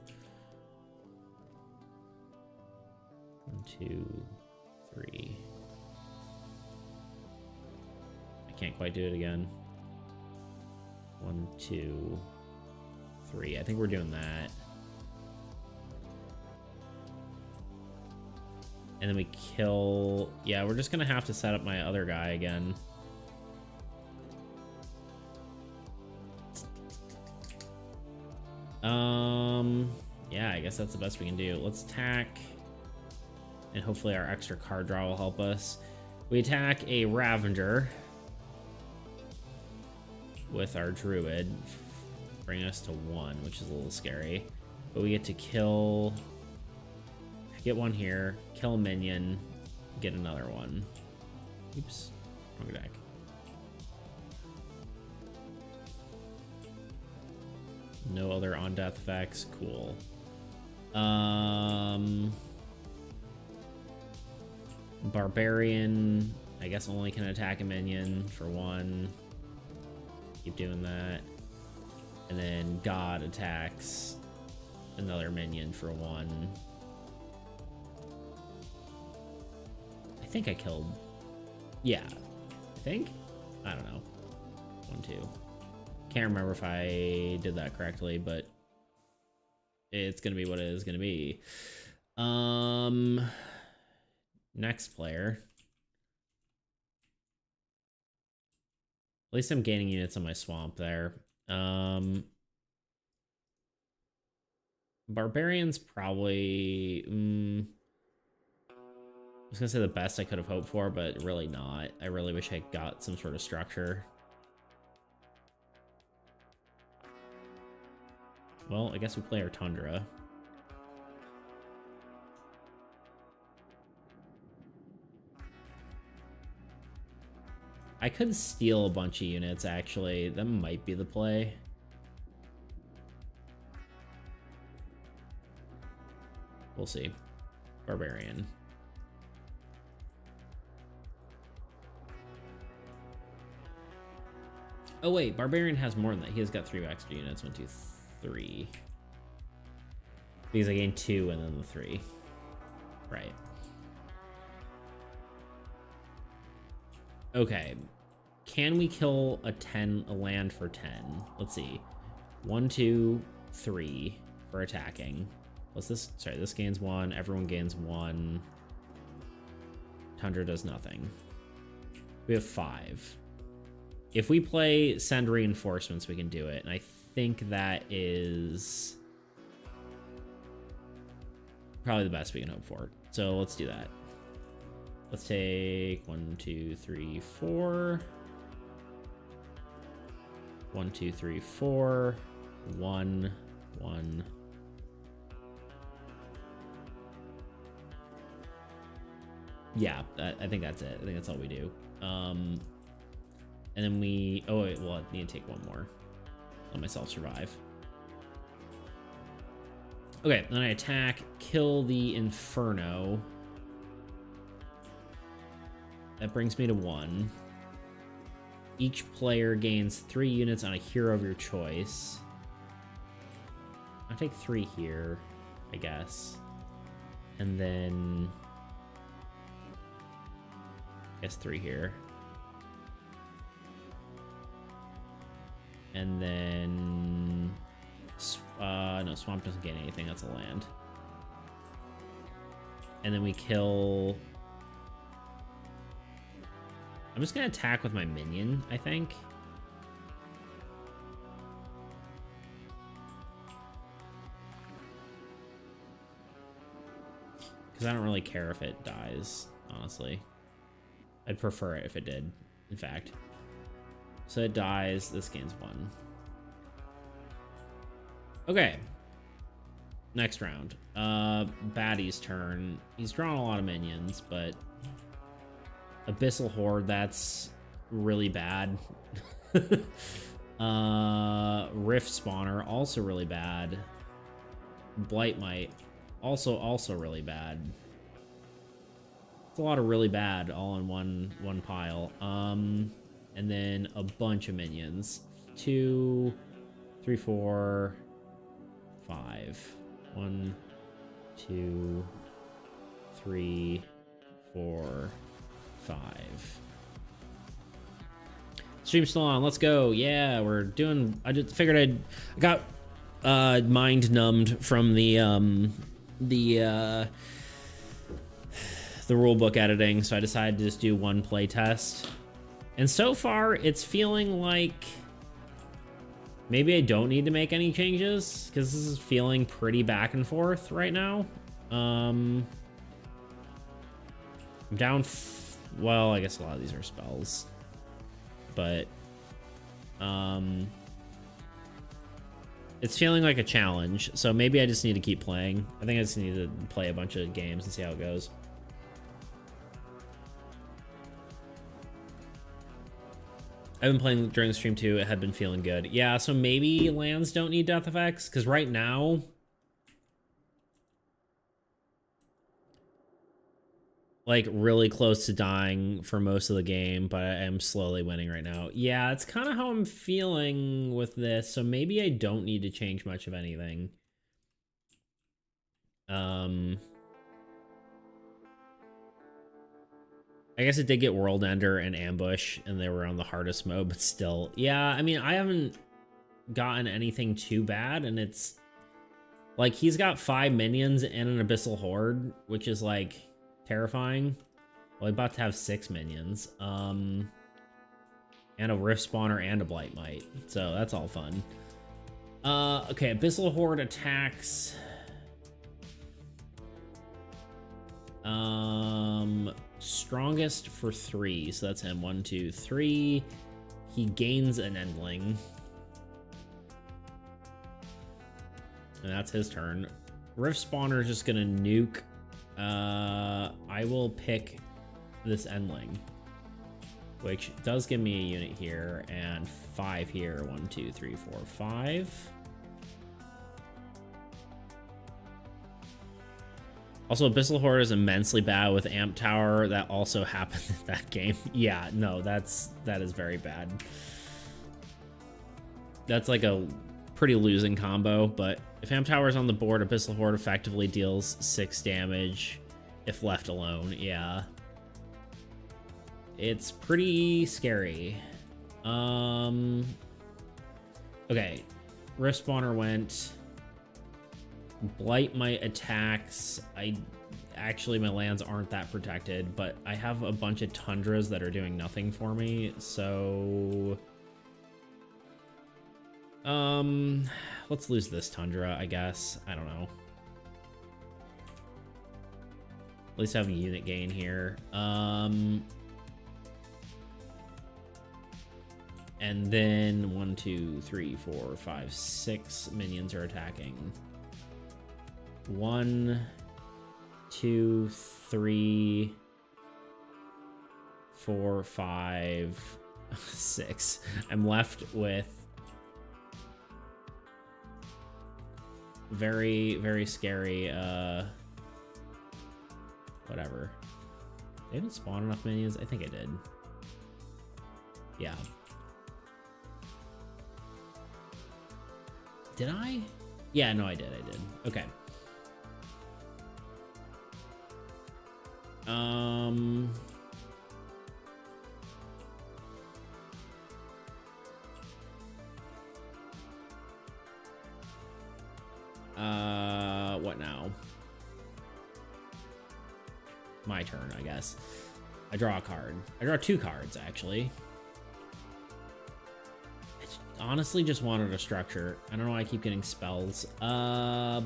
1, 2, 3. I can't quite do it again. 1, 2, 3. I think we're doing that. And then we kill... Yeah, we're just gonna have to set up my other guy again. Yeah, I guess that's the best we can do. Let's attack. And hopefully our extra card draw will help us. We attack a Ravager with our Druid, bringing us to 1, which is a little scary. But we get to kill... Get one here, kill a minion, get another one. Oops, wrong deck. No other on-death effects, cool. Barbarian, I guess only can attack a minion for 1. Keep doing that. And then God attacks another minion for 1. I think I killed... Yeah. I think? I don't know. 1, 2. Can't remember if I did that correctly, but it's gonna be what it is gonna be. Next player. At least I'm gaining units on my swamp there. Barbarian's probably... I was gonna say the best I could have hoped for, but really not. I really wish I got some sort of structure. Well, I guess we play our Tundra. I could steal a bunch of units, actually. That might be the play. We'll see. Barbarian. Oh wait, Barbarian has more than that. He has got 3 extra units. 1, 2, 3. Because I gained 2 and then the 3. Right. Okay. Can we kill a land for 10? Let's see. 1, 2, 3 for attacking. What's this? Sorry, this gains 1. Everyone gains 1. Tundra does nothing. We have 5. If we play send reinforcements, we can do it. And I think that is probably the best we can hope for. So let's do that. Let's take 1, 2, 3, 4. 1, 2, 3, 4. 1, 1. Yeah, I think that's it. I think that's all we do. And then we... Oh, wait, well, I need to take 1 more. Let myself survive. Okay, then I attack, kill the Inferno. That brings me to 1. Each player gains 3 units on a hero of your choice. I'll take 3 here, I guess. And then... I guess 3 here. And then... no, Swamp doesn't get anything. That's a land. And then we kill... I'm just going to attack with my minion, I think. Because I don't really care if it dies, honestly. I'd prefer it if it did, in fact. So it dies. This gains 1. Okay. Next round. Baddie's turn. He's drawn a lot of minions, but... Abyssal Horde, that's really bad. Rift Spawner, also really bad. Blightmite, also really bad. It's a lot of really bad all in one pile. And then a bunch of minions. 2, 3, 4, 5. 1, 2, 3, 4, 5. Stream's still on. Let's go. Yeah, we're doing... I just figured I got mind numbed from the the rulebook editing, so I decided to just do one play test. And so far, it's feeling like maybe I don't need to make any changes, because this is feeling pretty back and forth right now. I'm down, well, I guess a lot of these are spells, but it's feeling like a challenge, so maybe I just need to keep playing. I think I just need to play a bunch of games and see how it goes. I've been playing during the stream too. It had been feeling good. Yeah, so maybe lands don't need death effects, because right now, like, really close to dying for most of the game, but I am slowly winning right now. Yeah, it's kind of how I'm feeling with this, so maybe I don't need to change much of anything. I guess it did get World Ender and Ambush, and they were on the hardest mode, but still. Yeah, I mean, I haven't gotten anything too bad, and it's... like, he's got 5 minions and an Abyssal Horde, which is, like, terrifying. Well, he's about to have 6 minions. And a Rift Spawner and a Blight Might. So, that's all fun. Okay, Abyssal Horde attacks... strongest for 3, so that's him. 1, 2, 3. He gains an Endling, and that's his turn. Rift Spawner is just gonna nuke. I will pick this Endling, which does give me a unit here and 5 here. 1, 2, 3, 4, 5. Also, Abyssal Horde is immensely bad with Amp Tower. That also happened in that game. Yeah, no, that is very bad. That's like a pretty losing combo, but if Amp Tower is on the board, Abyssal Horde effectively deals 6 damage if left alone. Yeah. It's pretty scary. Okay. Rift Spawner went... Blight Might attacks. Actually, my lands aren't that protected, but I have a bunch of Tundras that are doing nothing for me, so... let's lose this Tundra, I guess. I don't know. At least I have a unit gain here. And then 1, 2, 3, 4, 5, 6 minions are attacking. 1, 2, 3, 4, 5, 6. I'm left with very, very scary, whatever. They didn't spawn enough minions? I think I did. Yeah. Did I? Yeah, no, I did. Okay. What now? My turn, I guess. I draw a card. I draw 2 cards, actually. I honestly just wanted a structure. I don't know why I keep getting spells. I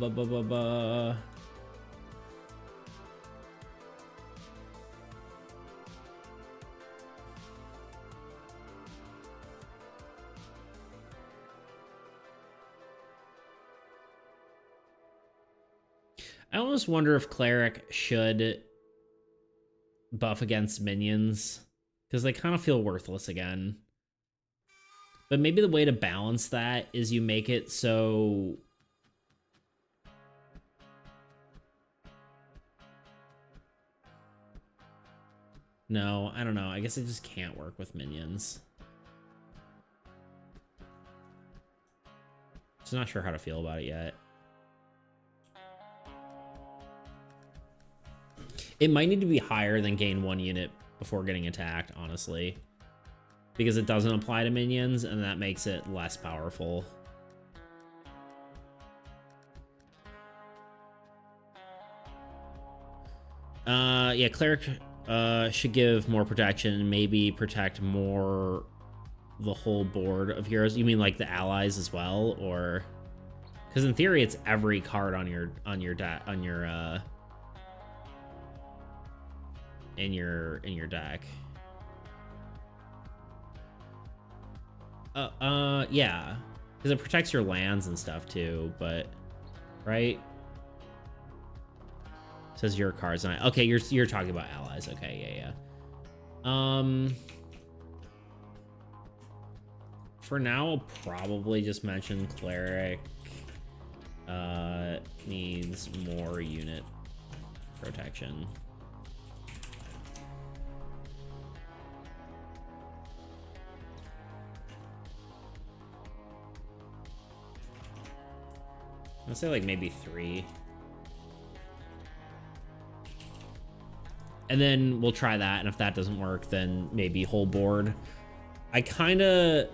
almost wonder if Cleric should buff against minions, because they kind of feel worthless again. But maybe the way to balance that is you make it so... No, I don't know. I guess it just can't work with minions. Just not sure how to feel about it yet. It might need to be higher than gain 1 unit before getting attacked, honestly. Because it doesn't apply to minions, and that makes it less powerful. Yeah, cleric should give more protection, maybe protect more the whole board of heroes. You mean like the allies as well, or because in theory it's every card on your deck in your deck. Yeah, because it protects your lands and stuff too. But right, it says your cards. And okay, you're talking about allies. Okay, yeah. For now, I'll probably just mention cleric needs more unit protection. I'll say like maybe 3. And then we'll try that, and if that doesn't work, then maybe whole board. I kind of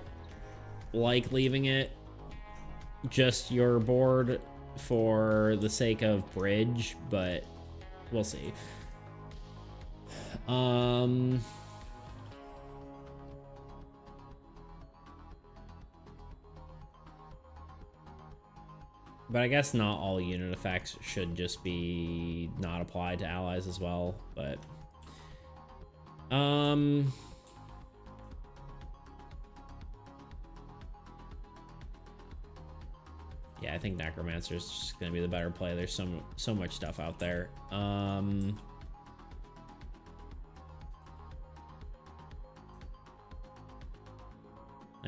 like leaving it just your board for the sake of bridge, but we'll see. But I guess not all unit effects should just be not applied to allies as well, but yeah, I think Necromancer is just gonna be the better play. There's so much stuff out there. I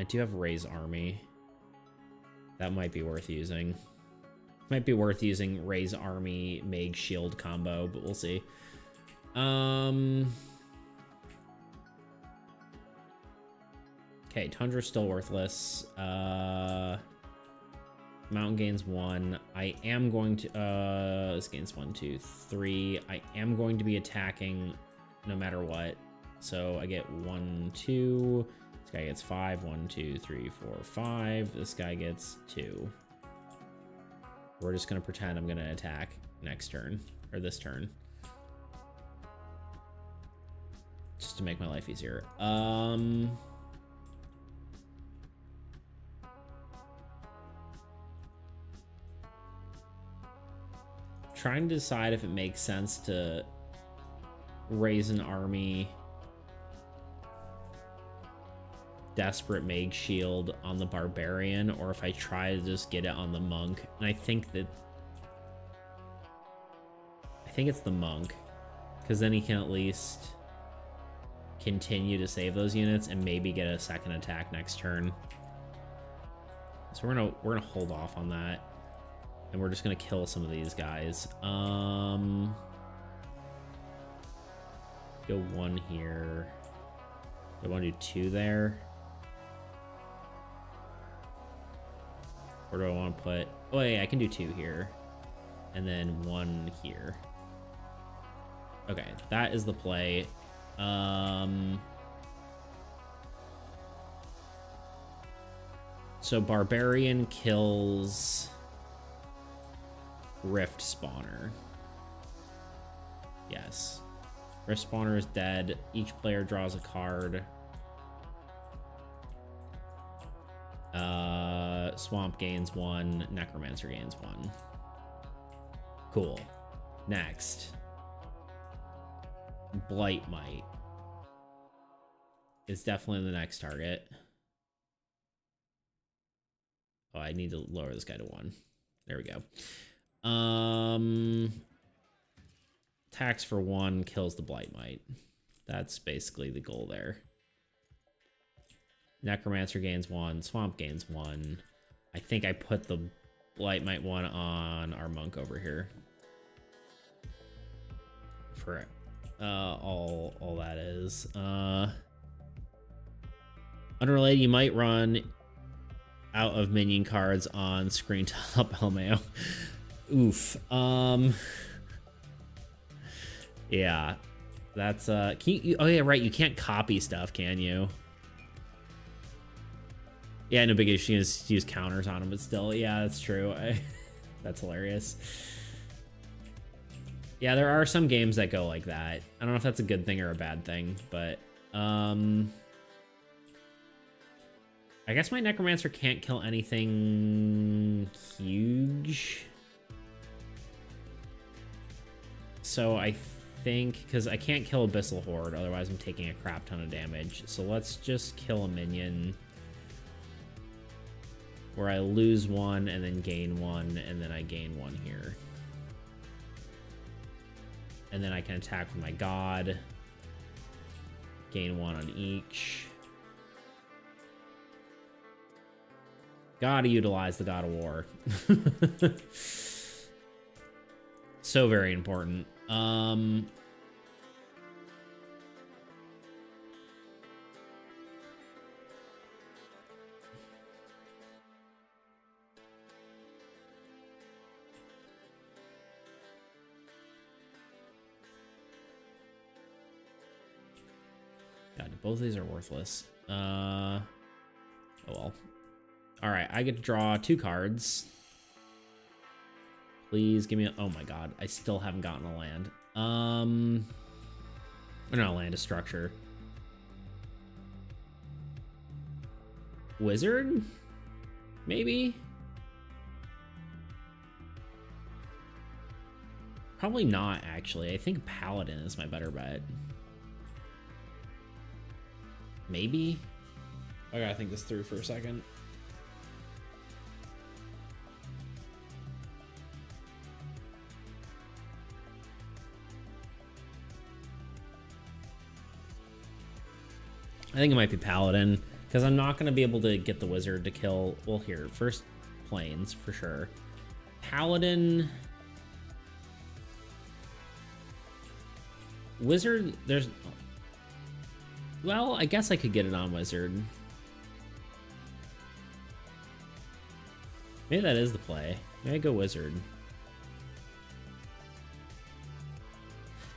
do have Ray's Army. That might be worth using. Might be worth using Ray's Army Mage Shield combo, but we'll see. Okay, Tundra's still worthless. Mountain gains 1. I am going to this gains 1, 2, 3. I am going to be attacking no matter what. So I get 1, 2. This guy gets 5. 1, 2, 3, 4, 5. This guy gets 2. We're just gonna pretend I'm gonna attack next turn, or this turn, just to make my life easier. Trying to decide if it makes sense to raise an army Desperate Mage Shield on the Barbarian, or if I try to just get it on the Monk. And I think it's the Monk, because then he can at least continue to save those units and maybe get a second attack next turn. So we're gonna hold off on that, and we're just gonna kill some of these guys. Go 1 here. I want to do 2 there. Or do I want to put... Oh, yeah, I can do 2 here. And then 1 here. Okay, that is the play. So Barbarian kills Rift Spawner. Yes. Rift Spawner is dead. Each player draws a card. Swamp gains 1. Necromancer gains 1. Cool. Next. Blight Might is definitely the next target. Oh, I need to lower this guy to 1. There we go. Attacks for 1, kills the Blight Might. That's basically the goal there. Necromancer gains 1. Swamp gains 1. I think I put the Blight Might 1 on our Monk over here. For all that is. Unrelated, you might run out of minion cards on screen top, LMAO. Oof. Yeah. That's can you, oh yeah, right, you can't copy stuff, can you? Yeah, no big issue. You can just use counters on them, but still, yeah, that's true. That's hilarious. Yeah, there are some games that go like that. I don't know if that's a good thing or a bad thing, but I guess my Necromancer can't kill anything huge. So I think, because I can't kill Abyssal Horde, otherwise I'm taking a crap ton of damage. So let's just kill a minion where I lose one and then gain one, and then I gain one here. And then I can attack with my god. Gain one on each. Gotta utilize the God of War. So very important. God, both of these are worthless. Oh well. All right, I get to draw 2 cards. Please give me a... Oh my god, I still haven't gotten a land. Or not a land, a structure. Wizard? Maybe? Probably not, actually. I think Paladin is my better bet. Maybe? I gotta think this through for a second. I think it might be Paladin, because I'm not going to be able to get the Wizard to kill... Well, here, first Plains, for sure. Paladin... Wizard, there's... Well, I guess I could get it on Wizard. Maybe that is the play. Maybe I go Wizard.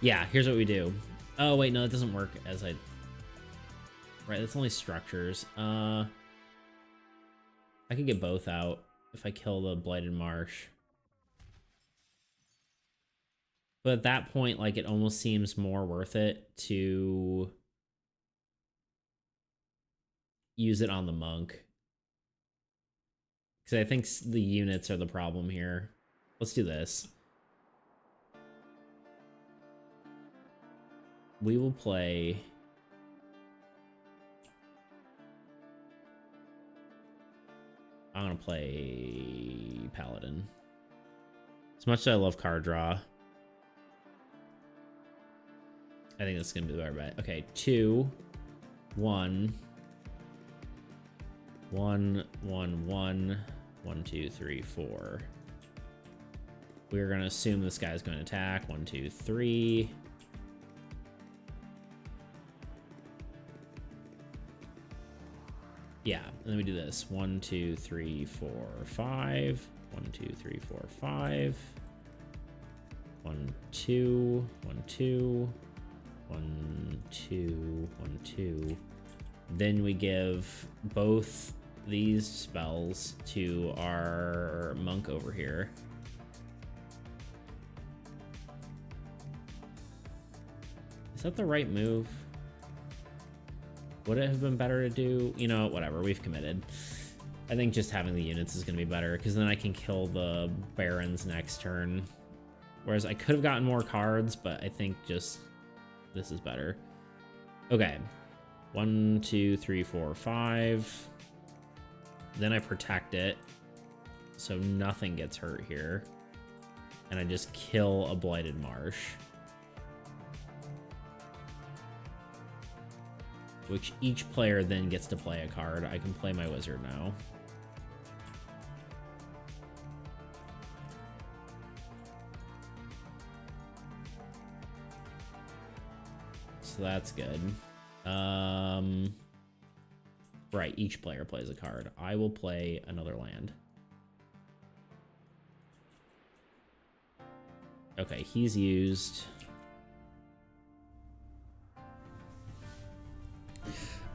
Yeah, here's what we do. Oh, wait, no, it doesn't work as I... Right, that's only structures. I could get both out if I kill the Blighted Marsh. But at that point, like, it almost seems more worth it to use it on the monk. Because I think the units are the problem here. Let's do this. We will play... I'm gonna play Paladin. As much as I love card draw, I think this is gonna be the better bet. Okay, 2, 1, 1, 1, 1, 1, 2, 3, 4. We're gonna assume this guy's gonna attack. 1, 2, 3. Yeah, and then we do this. 1, 2, 3, 4, 5. 1, 2, 3, 4, 5. 1, 2, 1, 2. 1, 2, 1, 2. Then we give both these spells to our monk over here. Is that the right move? Would it have been better to do? You know, whatever, we've committed. I think just having the units is going to be better, because then I can kill the barons next turn. Whereas I could have gotten more cards, but I think just this is better. Okay. 1, 2, 3, 4, 5. Then I protect it, so nothing gets hurt here. And I just kill a Blighted Marsh. Which each player then gets to play a card. I can play my wizard now. So that's good. Right, each player plays a card. I will play another land. Okay, he's used...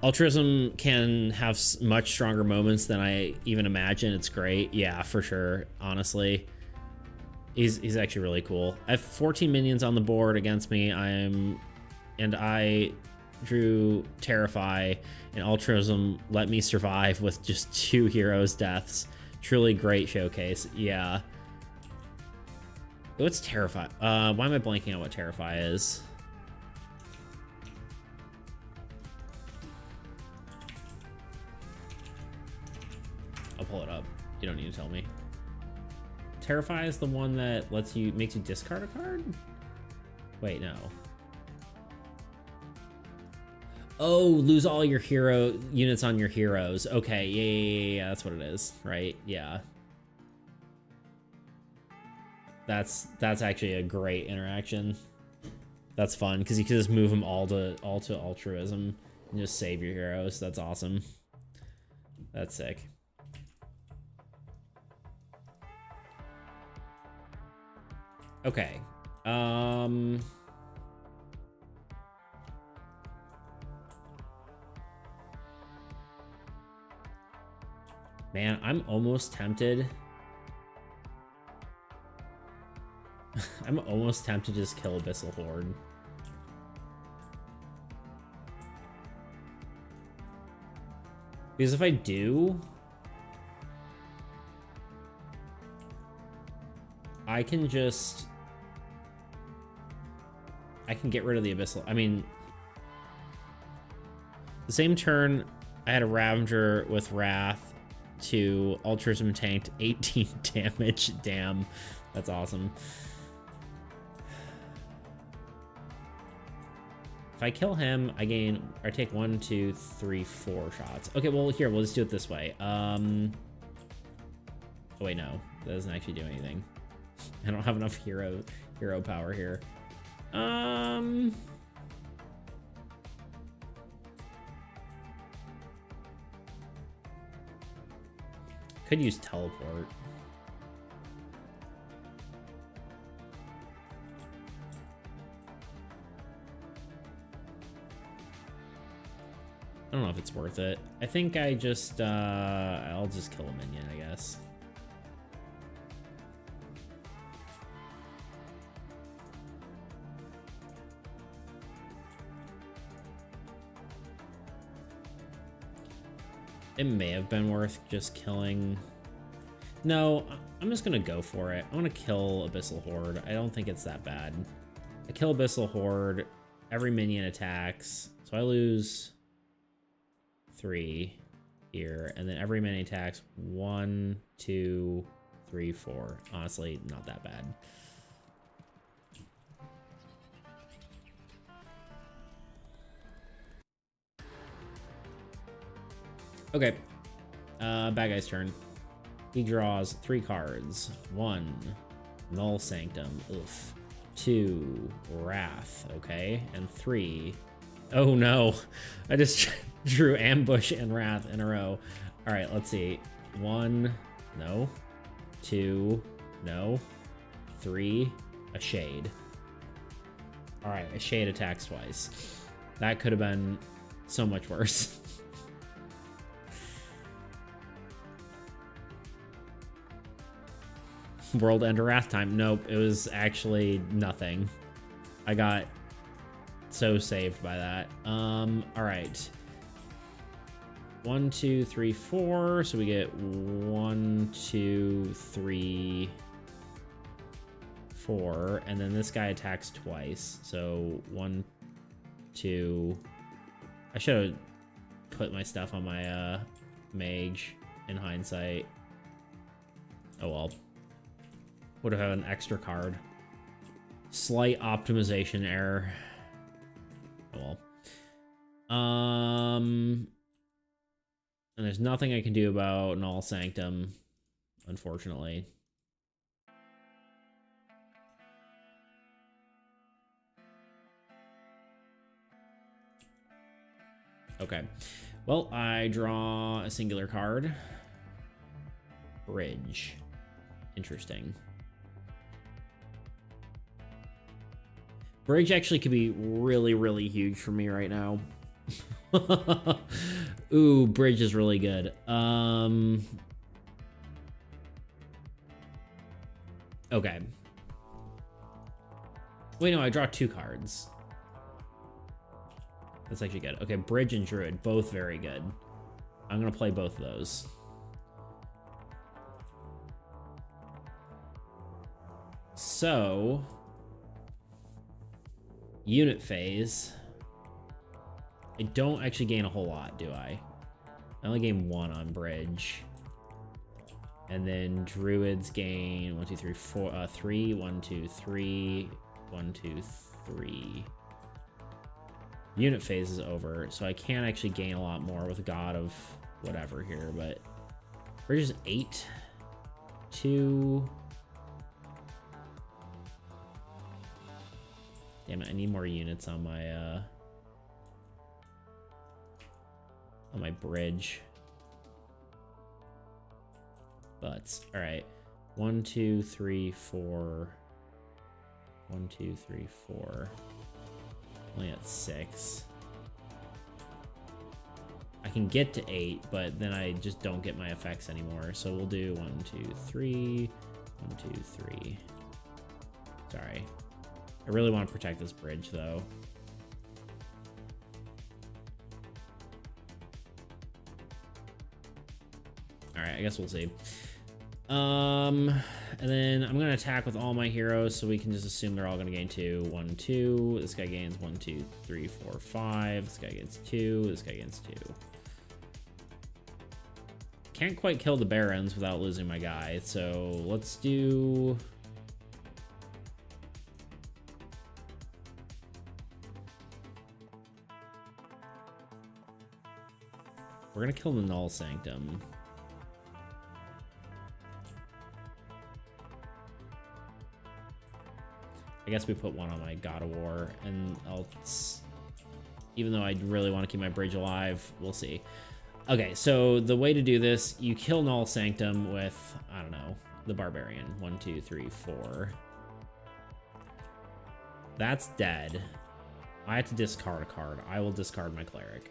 Altruism can have much stronger moments than I even imagine. It's great. Yeah, for sure, honestly. He's actually really cool. I have 14 minions on the board against me. I drew Terrify, and Altruism let me survive with just 2 heroes' deaths. Truly great showcase. Yeah. What's Terrify? Why am I blanking on what Terrify is? I'll pull it up. You don't need to tell me. Terrify is the one that makes you discard a card? Wait, no. Oh, lose all your hero units on your heroes. Okay, yeah, that's what it is, right? Yeah. That's actually a great interaction. That's fun because you can just move them all to altruism and just save your heroes. That's awesome. That's sick. Okay. Man, I'm almost tempted. I'm almost tempted to just kill Abyssal Horde. Because if I do, I can get rid of the Abyssal. I mean, the same turn, I had a Ravager with Wrath to Altruism tanked 18 damage. Damn, that's awesome. If I kill him, I take 1, 2, 3, 4 shots. Okay, well here, we'll just do it this way. Oh wait, no, that doesn't actually do anything. I don't have enough hero power here. Could use teleport. I don't know if it's worth it. I think I'll just kill a minion, I guess. It may have been worth just killing. No, I'm just gonna go for it. I want to kill Abyssal Horde. I don't think it's that bad. I kill Abyssal Horde, every minion attacks, so I lose 3 here, and then every minion attacks 1, 2, 3, 4. Honestly, not that bad. Okay, bad guy's turn. He draws 3 cards. 1, Null Sanctum. Oof. 2, Wrath. Okay, and 3. Oh no, I just drew Ambush and Wrath in a row. All right, let's see. 1, no. 2, no. 3, a Shade. All right, a Shade attacks twice. That could have been so much worse. World Ender Wrath time. Nope, it was actually nothing. I got so saved by that. All right. 1, 2, 3, 4. So we get 1, 2, 3, 4, and then this guy attacks twice. So 1, 2. I should have put my stuff on my mage in hindsight. Oh well. Would have had an extra card. Slight optimization error. Oh well. And there's nothing I can do about Null Sanctum, unfortunately. Okay. Well, I draw a singular card. Bridge. Interesting. Bridge actually could be really, really huge for me right now. Ooh, Bridge is really good. Okay. Wait, no, I draw 2 cards. That's actually good. Okay, Bridge and Druid, both very good. I'm gonna play both of those. So, unit phase. I don't actually gain a whole lot, do I? I only gain 1 on Bridge. And then Druids gain 1, 2, 3, 4, 3, 1, 2, 3, 1, 2, 3. Unit phase is over, so I can't actually gain a lot more with God of whatever here, but Bridge is 8. 2. Damn it, I need more units on my bridge. But all right, 1, 2, 3, 4. 1, 2, 3, 4. Only at 6. I can get to 8, but then I just don't get my effects anymore. So we'll do 1, 2, 3. 1, 2, 3. Sorry. I really want to protect this bridge, though. Alright, I guess we'll see. And then I'm going to attack with all my heroes, so we can just assume they're all going to gain 2. 1, 2. This guy gains 1, 2, 3, 4, 5. This guy gains 2. This guy gains 2. Can't quite kill the Barons without losing my guy, so let's do... We're gonna kill the Null Sanctum. I guess we put 1 on my God of War, and I'll... Even though I really want to keep my bridge alive, we'll see. Okay, so the way to do this, you kill Null Sanctum with, I don't know, the Barbarian. 1, 2, 3, 4. That's dead. I have to discard a card. I will discard my Cleric.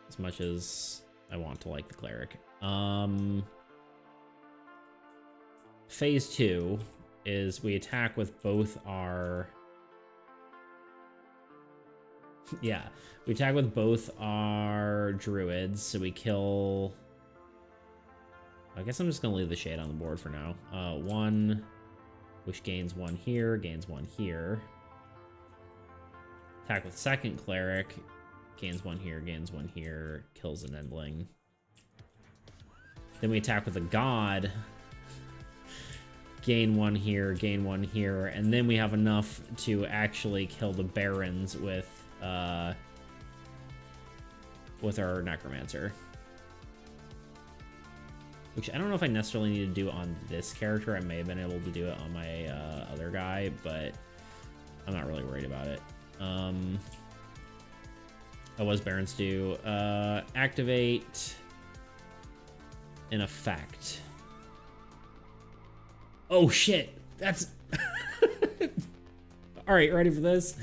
As much as I want to like the Cleric. Phase 2 is we attack with both our... Yeah, we attack with both our Druids, so we kill... I guess I'm just going to leave the Shade on the board for now. 1, which gains 1 here, gains 1 here. Attack with second Cleric, gains 1 here, gains 1 here, kills an Endling. Then we attack with a God, gain 1 here, gain 1 here, and then we have enough to actually kill the Barons with our Necromancer. Which I don't know if I necessarily need to do on this character. I may have been able to do it on my other guy, but I'm not really worried about it. Oh, what does Barons do? Activate an effect. Oh shit, that's... All right, ready for this?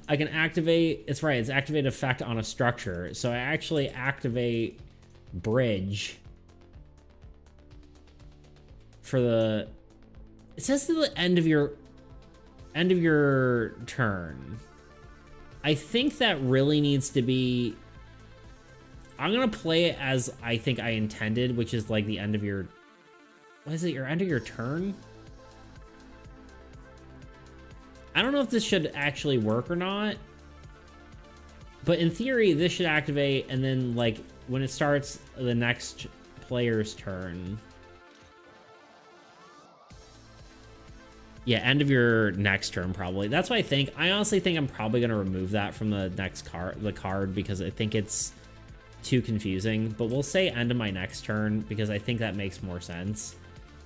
I can activate, it's right, it's activate effect on a structure. So I actually activate Bridge for the, it says to the end of your turn. I think that really needs to be, I'm gonna play it as I think I intended, which is like the end of your, what is it, your end of your turn? I don't know if this should actually work or not, but in theory, this should activate, and then, like, when it starts the next player's turn... Yeah, end of your next turn, probably. That's what I think. I honestly think I'm probably going to remove that from the next card, because I think it's too confusing. But we'll say end of my next turn, because I think that makes more sense.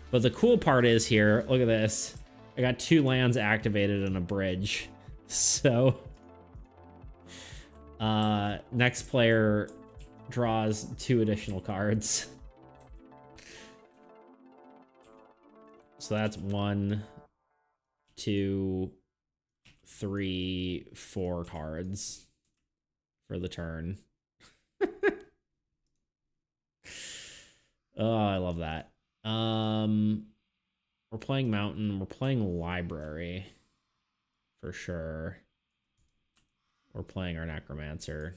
But the cool part is here, look at this. I got 2 lands activated and a bridge. So, next player draws 2 additional cards. So that's 1, 2, 3, 4 cards for the turn. Oh, I love that. We're playing Mountain. We're playing Library. for sure. We're playing our Necromancer.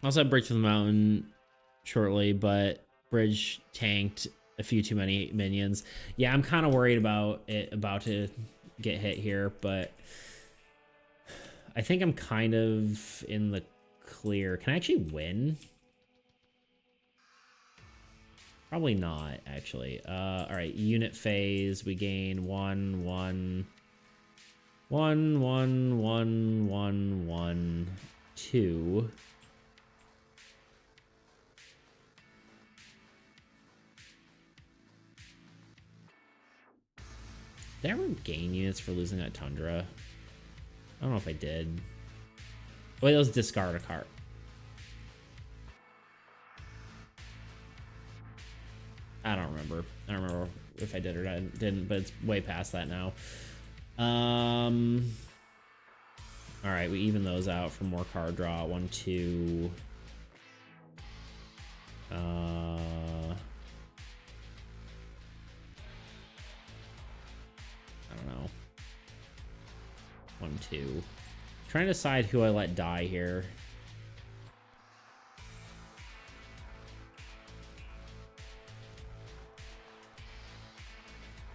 Also have Bridge to the Mountain shortly, but Bridge tanked a few too many minions. Yeah, I'm kind of worried about it about to get hit here, but I think I'm kind of in the clear. Can I actually win? Probably not, actually. All right, unit phase. We gain 1, 1, 1, 1, 1, 1, 1, 2. Did I ever gain units for losing that Tundra? I don't know if I did. Wait, that was discard a card. I don't remember. I don't remember if I did or didn't, but it's way past that now. All right, we even those out for more card draw. 1, 2. I don't know. 1, 2. Trying to decide who I let die here.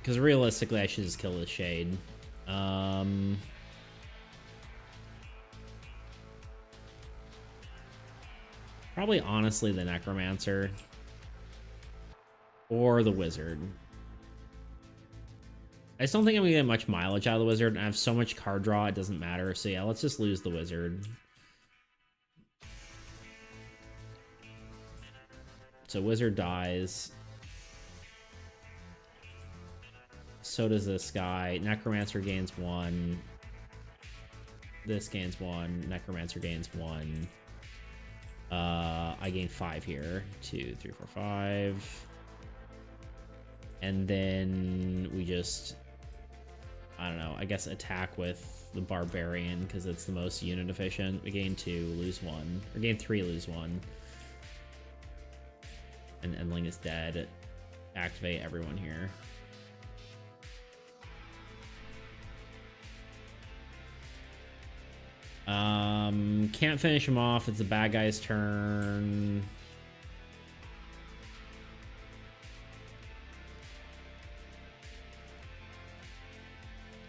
Because realistically, I should just kill the Shade. Probably, honestly, the Necromancer. Or the Wizard. I just don't think I'm going to get much mileage out of the Wizard, and I have so much card draw, it doesn't matter. So yeah, let's just lose the Wizard. So Wizard dies. So does this guy. Necromancer gains 1. This gains 1. Necromancer gains 1. I gain 5 here. 2, 3, 4, 5. And then we just, I don't know, I guess attack with the Barbarian because it's the most unit efficient. We gain 2, lose 1. Or gain 3, lose 1. And Endling is dead. Activate everyone here. Can't finish him off. It's the bad guy's turn.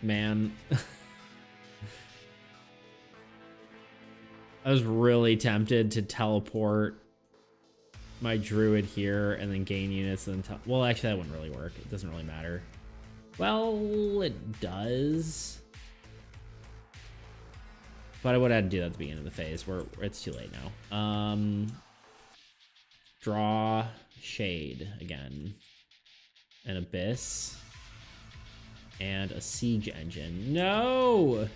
Man. I was really tempted to teleport my druid here and then gain units and then well, actually that wouldn't really work. It doesn't really matter. Well, it does. But I would have to do that at the beginning of the phase where it's too late now. Draw Shade again. An Abyss. And a Siege Engine. No!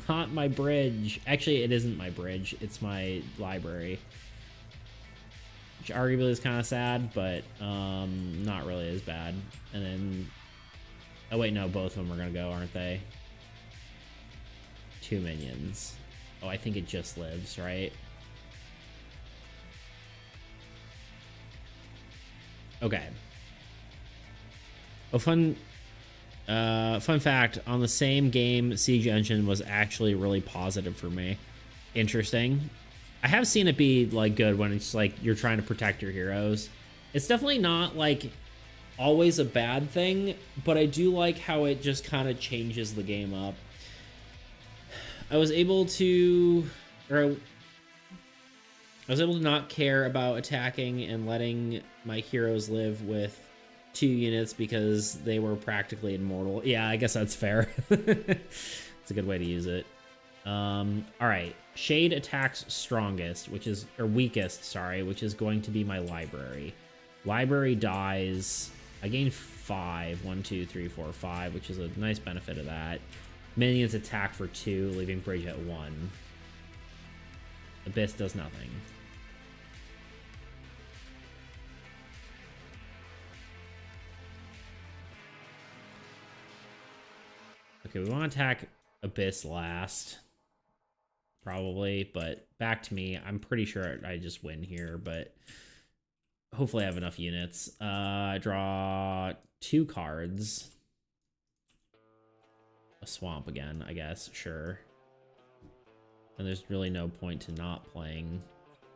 Not my bridge. Actually, it isn't my bridge. It's my library. Which arguably is kind of sad, but not really as bad. And then... Oh, wait, no, both of them are going to go, aren't they? 2 minions. Oh, I think it just lives, right? Okay. Oh, fun fact, on the same game, Siege Engine was actually really positive for me. Interesting. I have seen it be, like, good when it's, like, you're trying to protect your heroes. It's definitely not, like... always a bad thing, but I do like how it just kind of changes the game up. I was able to not care about attacking and letting my heroes live with 2 units because they were practically immortal. Yeah, I guess that's fair. It's a good way to use it. All right, Shade attacks strongest, weakest, sorry, which is going to be my library. Library dies. I gain 5. 1, 2, 3, 4, 5, which is a nice benefit of that. Minions attack for 2, leaving Bridge at 1. Abyss does nothing. Okay, we want to attack Abyss last. probably, but back to me. I'm pretty sure I just win here, but hopefully I have enough units. I draw 2 cards. A swamp again, I guess, sure. And there's really no point to not playing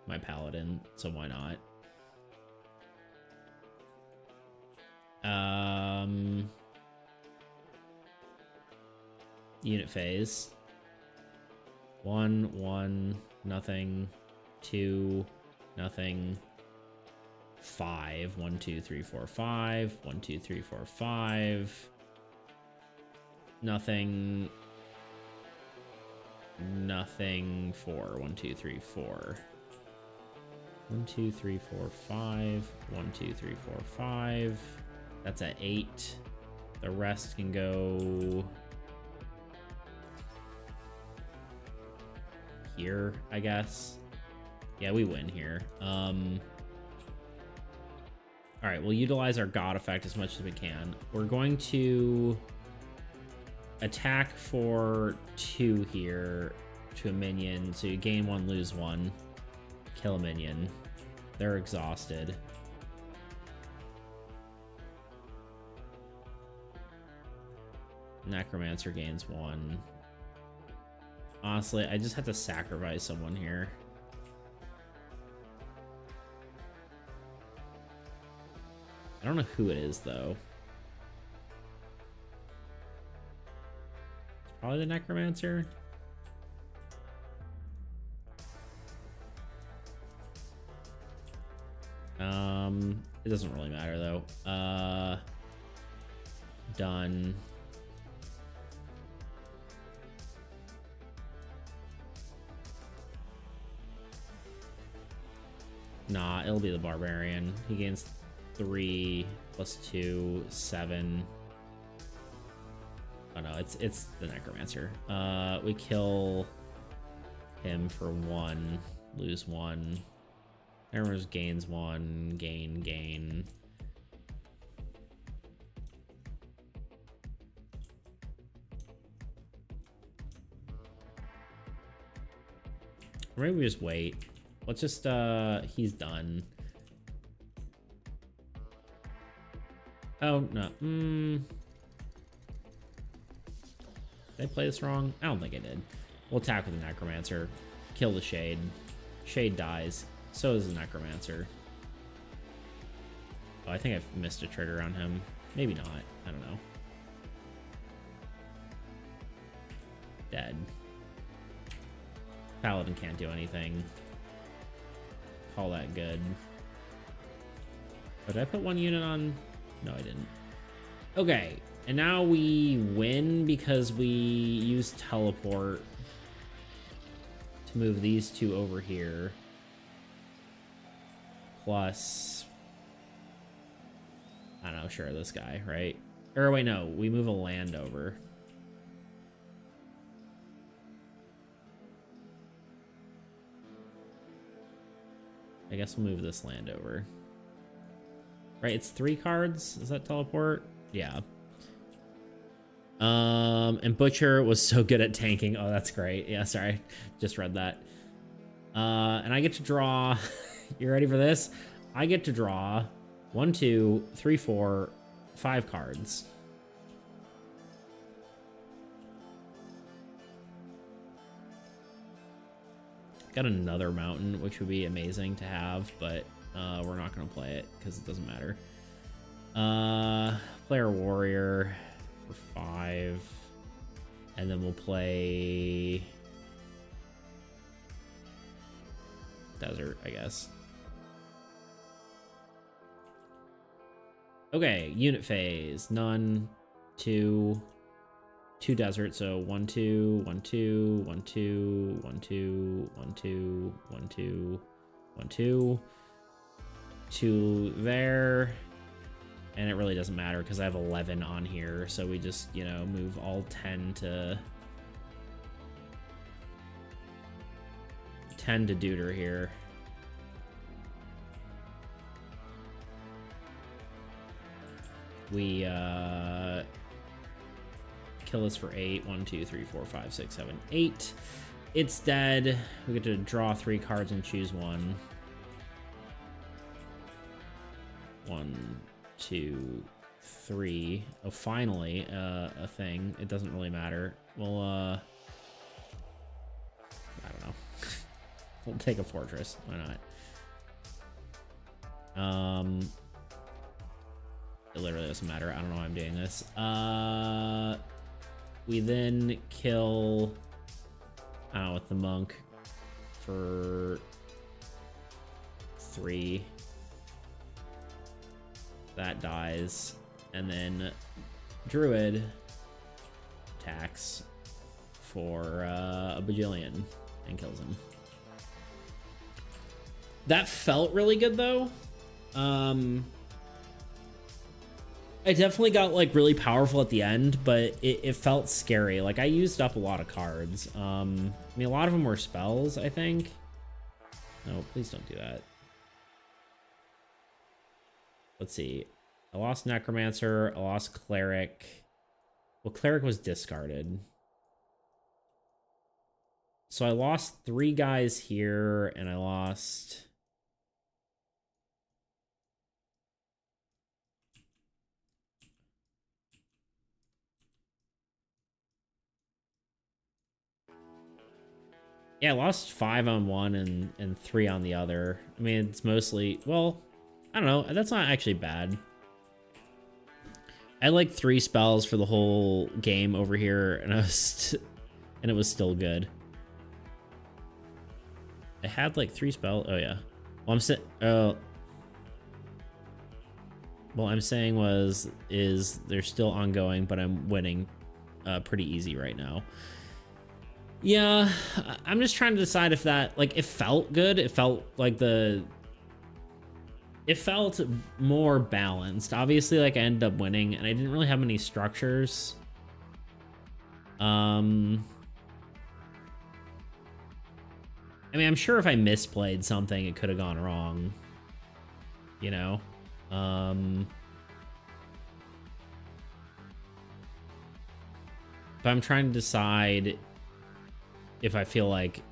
my paladin, so why not? Unit phase. 1, 1, nothing. 2, nothing. 5. 1, 2, 3, 4, 5. 1, 2, 3, 4, 5. Nothing. Nothing. 4. 1, 2, 3, 4. 1, 2, 3, 4, 5. 1, 2, 3, 4, 5. That's at 8. The rest can go here, I guess. Yeah, we win here. All right, we'll utilize our God effect as much as we can. We're going to attack for 2 here to a minion. So you gain 1, lose 1. Kill a minion. They're exhausted. Necromancer gains 1. Honestly, I just have to sacrifice someone here. I don't know who it is, though. It's probably the Necromancer. It doesn't really matter, though. Done. Nah, it'll be the Barbarian. He gains 3 plus 2, 7. Oh no, it's the Necromancer. We kill him for 1, lose 1. Everyone's gains 1, gain. Or maybe we just wait. Let's just, he's done. Oh, no. Did I play this wrong? I don't think I did. We'll attack with the Necromancer. Kill the Shade. Shade dies. So does the Necromancer. Oh, I think I've missed a trigger on him. Maybe not. I don't know. Dead. Paladin can't do anything. Call that good. Oh, did I put 1 unit on? No, I didn't. Okay, and now we win because we use teleport to move these 2 over here. Plus, I don't know, sure, this guy, right? Or wait, no, we move a land over. I guess we'll move this land over. Right, it's 3 cards. Is that teleport? Yeah. And Butcher was so good at tanking. Oh, that's great. Yeah, sorry. Just read that. And I get to draw... You ready for this? I get to draw 1, 2, 3, 4, 5 cards. Got another mountain, which would be amazing to have, but we're not going to play it because it doesn't matter. Player warrior for 5. And then we'll play desert, I guess. Okay, unit phase. None. 2. 2 desert, so 1, 2, 1, 2, 1, 2, 1, 2, 1, 2, 1, 2, 1, 2. 2 there. And it really doesn't matter because I have 11 on here, so we just, you know, move all 10 to Deuter here. We kill this for 8. 1, 2, 3, 4, 5, 6, 7, 8. It's dead. We get to draw 3 cards and choose one. 1, 2, 3. Oh, finally, a thing. It doesn't really matter. Well, I don't know. We'll take a fortress. Why not? It literally doesn't matter. I don't know why I'm doing this. We then kill, I don't know, with the monk for 3. That dies. And then druid attacks for a bajillion and kills him. That felt really good though. I definitely got like really powerful at the end, but it felt scary. Like I used up a lot of cards. I mean, a lot of them were spells, I think. No, please don't do that. Let's see. I lost Necromancer. I lost Cleric. Well, Cleric was discarded. So I lost 3 guys here, and I lost... Yeah, I lost 5 on one and 3 on the other. I mean, it's mostly... Well, I don't know. That's not actually bad. I had like 3 spells for the whole game over here, and and it was still good. I had like 3 spells. Oh yeah. Well, I'm saying is they're still ongoing, but I'm winning pretty easy right now. Yeah, I'm just trying to decide if that, like, it felt good. It felt like it felt more balanced. Obviously, like, I ended up winning, and I didn't really have many structures. I mean, I'm sure if I misplayed something, it could have gone wrong. You know? But I'm trying to decide if I feel like...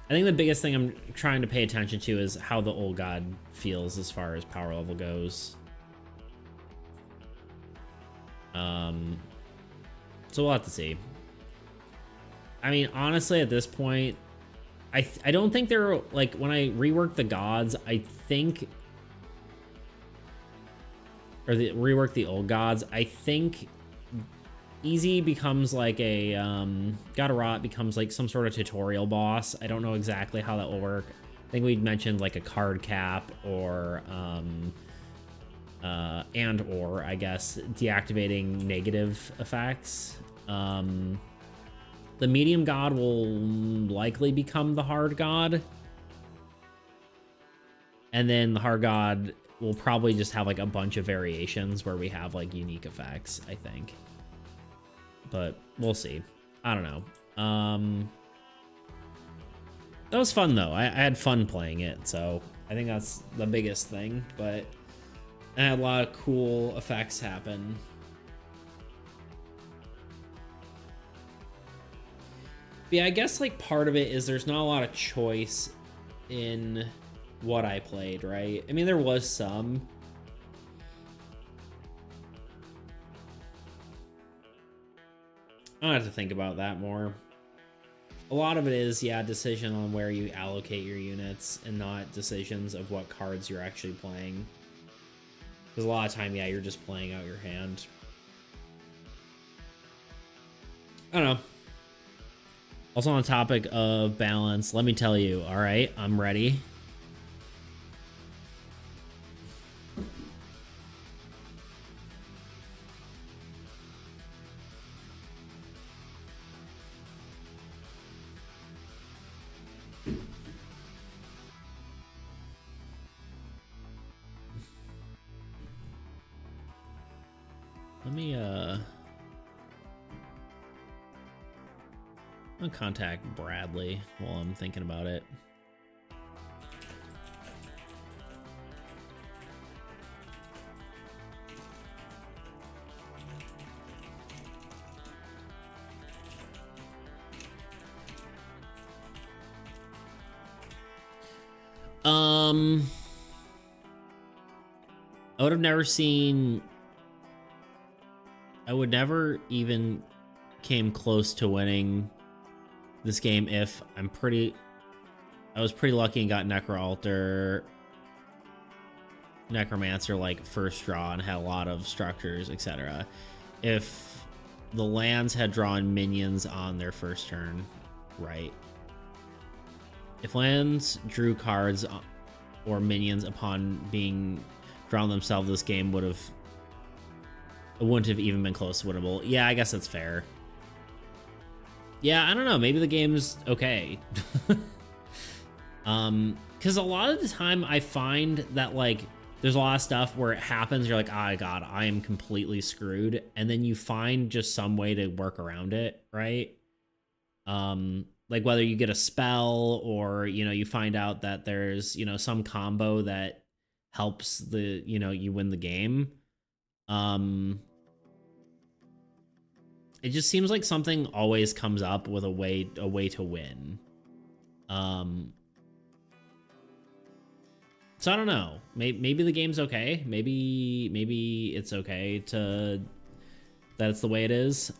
I think the biggest thing I'm trying to pay attention to is how the old god feels as far as power level goes. So we'll have to see. I mean, honestly, at this point, I don't think they're, like, when I rework the gods, I think... Or rework the old gods, I think... Easy becomes like a, God of Rot becomes like some sort of tutorial boss. I don't know exactly how that will work. I think we'd mentioned like a card cap or, or, I guess, deactivating negative effects. The medium god will likely become the hard god. And then the hard god will probably just have like a bunch of variations where we have like unique effects, I think. But we'll see. I don't know. That was fun, though. I had fun playing it, so I think that's the biggest thing. But I had a lot of cool effects happen. But yeah, I guess like part of it is there's not a lot of choice in what I played, right? I mean, there was some. I'll have to think about that more. A lot of it is, yeah, decision on where you allocate your units and not decisions of what cards you're actually playing. Because a lot of time, yeah, you're just playing out your hand. I don't know. Also on the topic of balance, let me tell you, all right, I'm ready. Let me, I'll contact Bradley while I'm thinking about it. I would have never seen. I would never even came close to winning this game if I was pretty lucky and got Necromancer like first draw and had a lot of structures, etc. If the lands had drawn minions on their first turn, right? If lands drew cards or minions upon being drawn themselves, this game wouldn't have even been close to winnable. Yeah, I guess that's fair. Yeah, I don't know. Maybe the game's okay. Because a lot of the time I find that like there's a lot of stuff where it happens, you're like, oh god, I am completely screwed, and then you find just some way to work around it, right? Like whether you get a spell or, you know, you find out that there's, you know, some combo that helps the, you know, you win the game. It just seems like something always comes up with a way to win. So I don't know. Maybe the game's okay. Maybe it's okay that it's the way it is.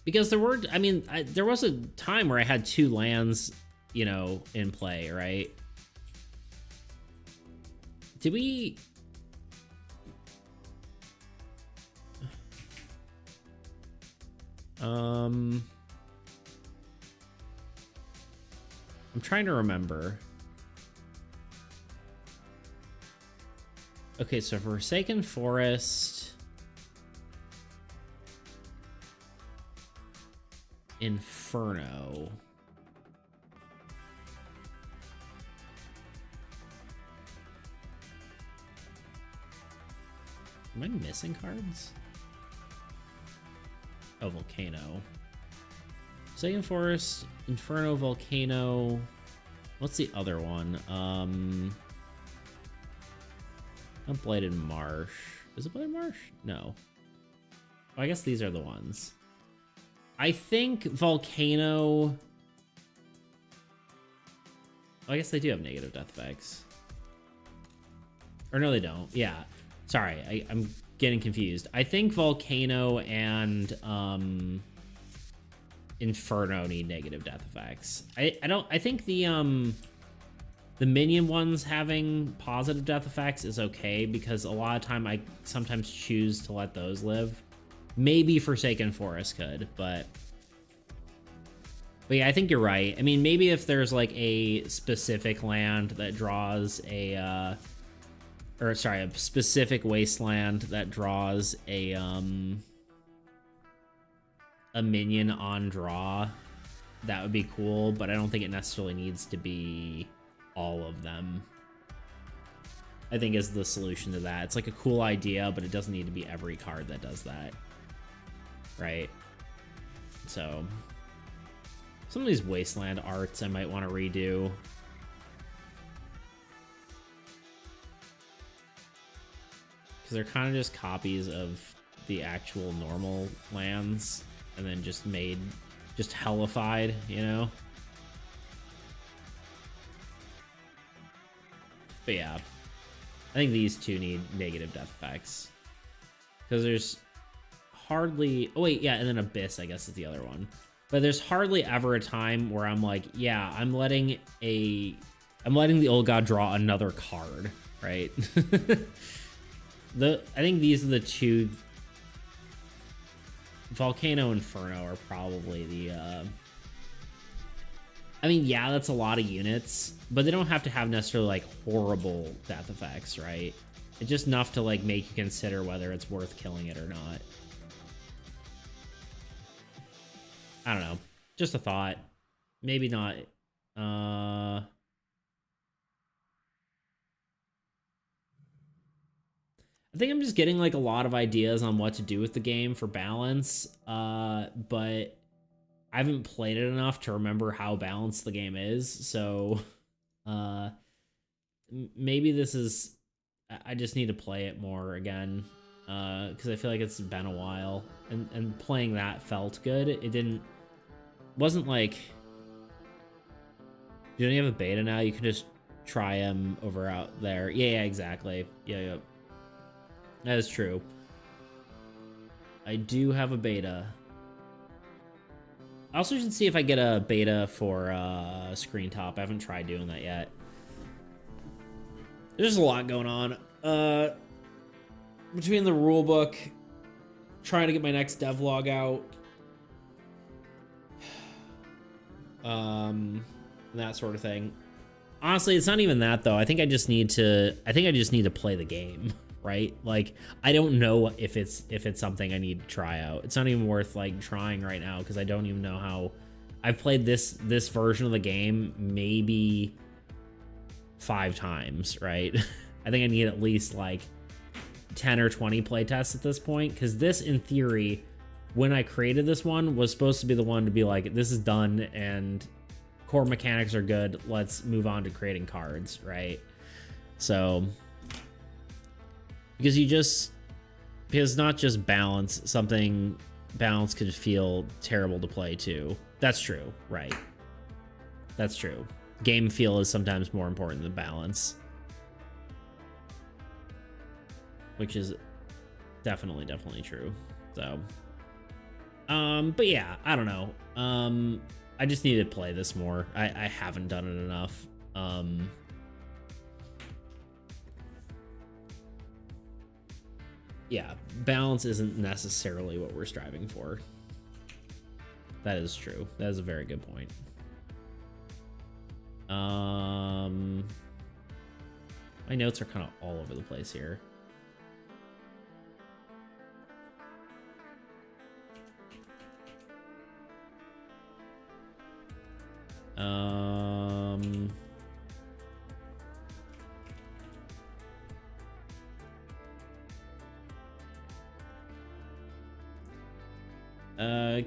Because there was a time where I had 2 lands, you know, in play, right? Did we? I'm trying to remember. Okay, so Forsaken Forest, Inferno. Am I missing cards? Oh, Volcano. Forsaken Forest, Inferno, Volcano. What's the other one? Not Blighted Marsh. Is it Blighted Marsh? No. Oh, I guess these are the ones. I think Volcano. Oh, I guess they do have negative death effects. Or no, they don't. Yeah. Sorry, I'm getting confused. I think Volcano and Inferno need negative death effects. I think the minion ones having positive death effects is okay, because a lot of time I sometimes choose to let those live. Maybe Forsaken Forest could, but yeah, I think you're right. I mean, maybe if there's like a specific land that draws a specific wasteland that draws a minion on draw, that would be cool, but I don't think it necessarily needs to be all of them. I think is the solution to that. It's like a cool idea, but it doesn't need to be every card that does that. Right? So some of these wasteland arts I might want to redo. Because they're kind of just copies of the actual normal lands and then just hellified, you know? But yeah, I think these two need negative death effects. Because there's hardly... Oh wait, yeah, and then Abyss, I guess, is the other one. But there's hardly ever a time where I'm like, yeah, I'm letting the old god draw another card, right? I think these are the two. Volcano, Inferno are probably the I mean, yeah, that's a lot of units, but they don't have to have necessarily like horrible death effects, right? It's just enough to like make you consider whether it's worth killing it or not. I don't know. Just a thought. Maybe not. I think I'm just getting like a lot of ideas on what to do with the game for balance, but I haven't played it enough to remember how balanced the game is. So maybe this is... I just need to play it more again, because I feel like it's been a while, and playing that felt good. It didn't wasn't like, you don't have a beta now. You can just try them over out there. Yeah, exactly. Yeah. That is true. I do have a beta. I also should see if I get a beta for Screen Top. I haven't tried doing that yet. There's a lot going on. Between the rulebook, trying to get my next devlog out, that sort of thing. Honestly, it's not even that though. I think I just need to play the game, right? Like, I don't know if it's something I need to try out. It's not even worth like trying right now because I don't even know how. I've played this version of the game maybe 5 times, right? I think I need at least like 10 or 20 playtests at this point, because this, in theory, when I created this one, was supposed to be the one to be like, this is done and core mechanics are good, let's move on to creating cards, right? So, because it's not just balance, balance could feel terrible to play too. That's true, right? That's true. Game feel is sometimes more important than balance, which is definitely true. So, but yeah, I don't know. I just need to play this more. I haven't done it enough. Yeah, balance isn't necessarily what we're striving for. That is true. That is a very good point. My notes are kind of all over the place here.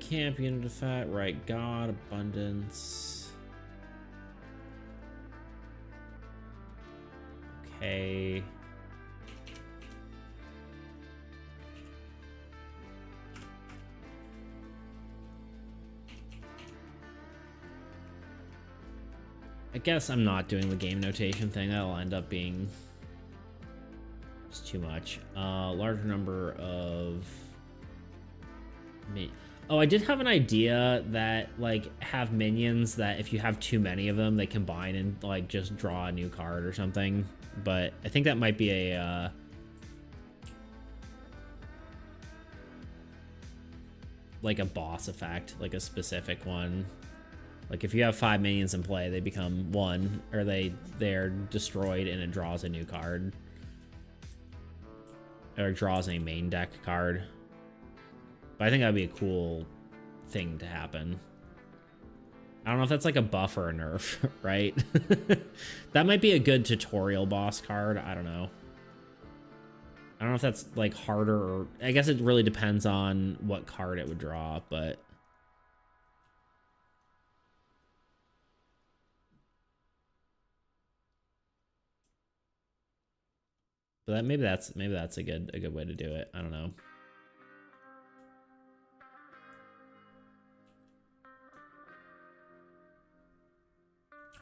Camp, unit of fat, right? God, abundance. Okay. I guess I'm not doing the game notation thing. That'll end up being just too much. Larger number of Oh, I did have an idea that like have minions that if you have too many of them, they combine and like just draw a new card or something. But I think that might be a like a boss effect, like a specific one. Like if you have 5 minions in play, they become 1, or they're destroyed and it draws a new card, or it draws a main deck card. But I think that'd be a cool thing to happen. I don't know if that's like a buff or a nerf, right? That might be a good tutorial boss card. I don't know. I don't know if that's like harder, or I guess it really depends on what card it would draw, but maybe that's a good way to do it. I don't know.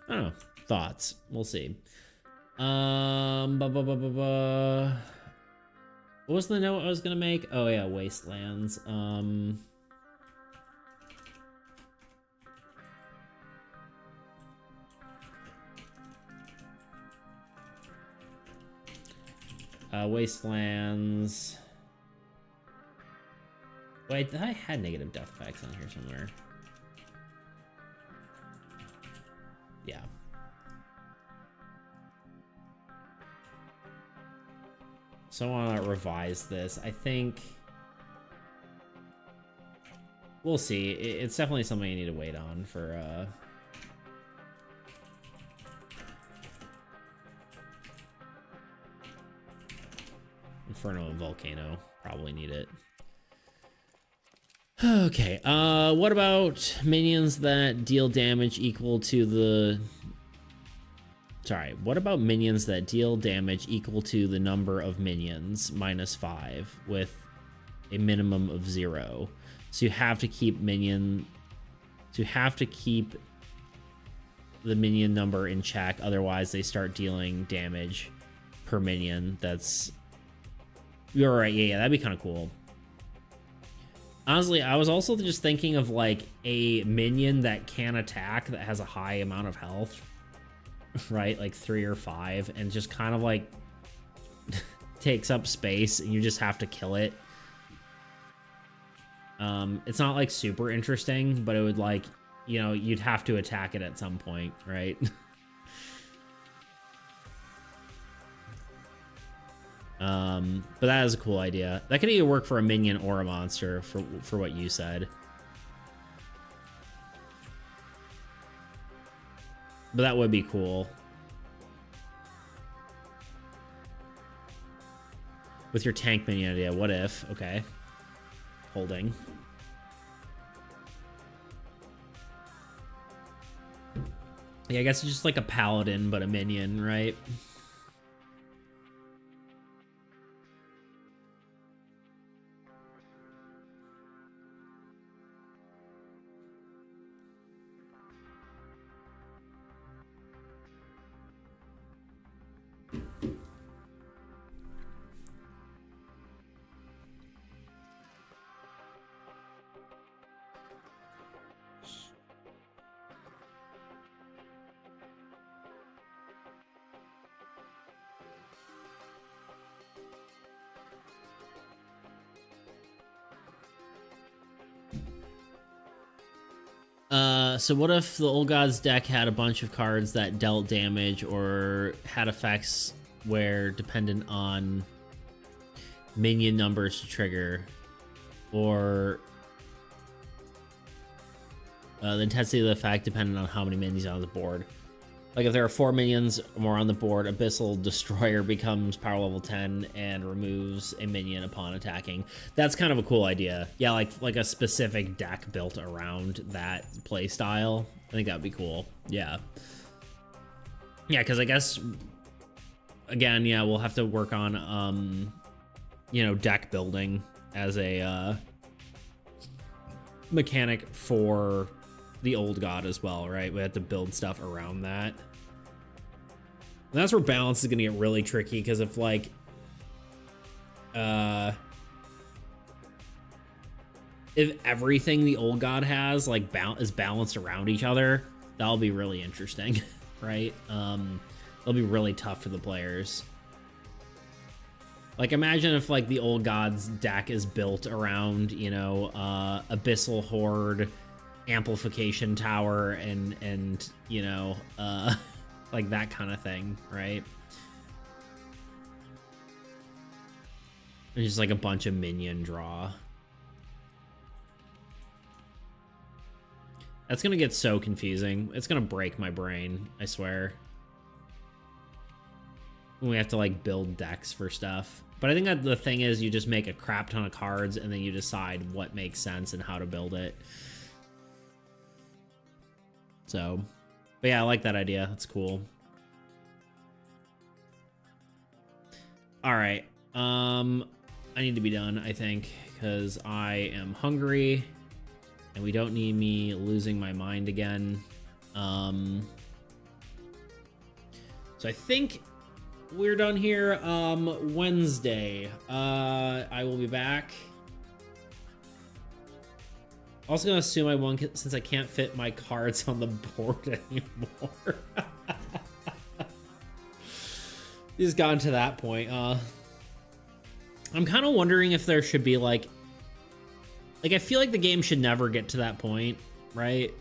I don't know. Thoughts. We'll see. What was the note I was gonna make? Oh yeah, Wastelands. Wastelands. Wait, I had negative death effects on here somewhere. Yeah. So I want to revise this. I think we'll see. It's definitely something you need to wait on for Inferno and Volcano. Probably need it. Okay, what about minions that deal damage equal to the... Sorry, what about minions that deal damage equal to the number of minions, -5, with a minimum of 0? So you have to keep minion So you have to keep the minion number in check, otherwise they start dealing damage per minion. That's... You're right, yeah, that'd be kind of cool. Honestly, I was also just thinking of like a minion that can attack that has a high amount of health, right? Like 3 or 5, and just kind of like takes up space and you just have to kill it. It's not like super interesting, but it would like, you know, you'd have to attack it at some point, right? But that is a cool idea. That could either work for a minion or a monster for what you said. But that would be cool. With your tank minion idea, what if? Okay. Holding. Yeah, I guess it's just like a paladin, but a minion, right? So what if the Old Gods deck had a bunch of cards that dealt damage or had effects where dependent on minion numbers to trigger, or the intensity of the effect dependent on how many minions are on the board? Like if there are 4 minions or more on the board, Abyssal Destroyer becomes power level 10 and removes a minion upon attacking. That's kind of a cool idea. Yeah, like a specific deck built around that play style. I think that would be cool. Yeah. Yeah, because I guess, again, yeah, we'll have to work on, you know, deck building as a mechanic for the Old God as well, right? We have to build stuff around that. And that's where balance is gonna get really tricky, because if like if everything the Old God has like is balanced around each other, that'll be really interesting. Right? It'll be really tough for the players. Like imagine if like the Old God's deck is built around, you know, Abyssal Horde, Amplification Tower, and you know, like that kind of thing, right? And just like a bunch of minion draw. That's gonna get so confusing. It's gonna break my brain, I swear. We have to like build decks for stuff. But I think that the thing is you just make a crap ton of cards and then you decide what makes sense and how to build it. So, but yeah, I like that idea. That's cool. All right. I need to be done, I think, because I am hungry and we don't need me losing my mind again. So I think we're done here. Wednesday, I will be back. Also gonna assume I won since I can't fit my cards on the board anymore. Just gotten to that point. I'm kind of wondering if there should be like I feel like the game should never get to that point, right?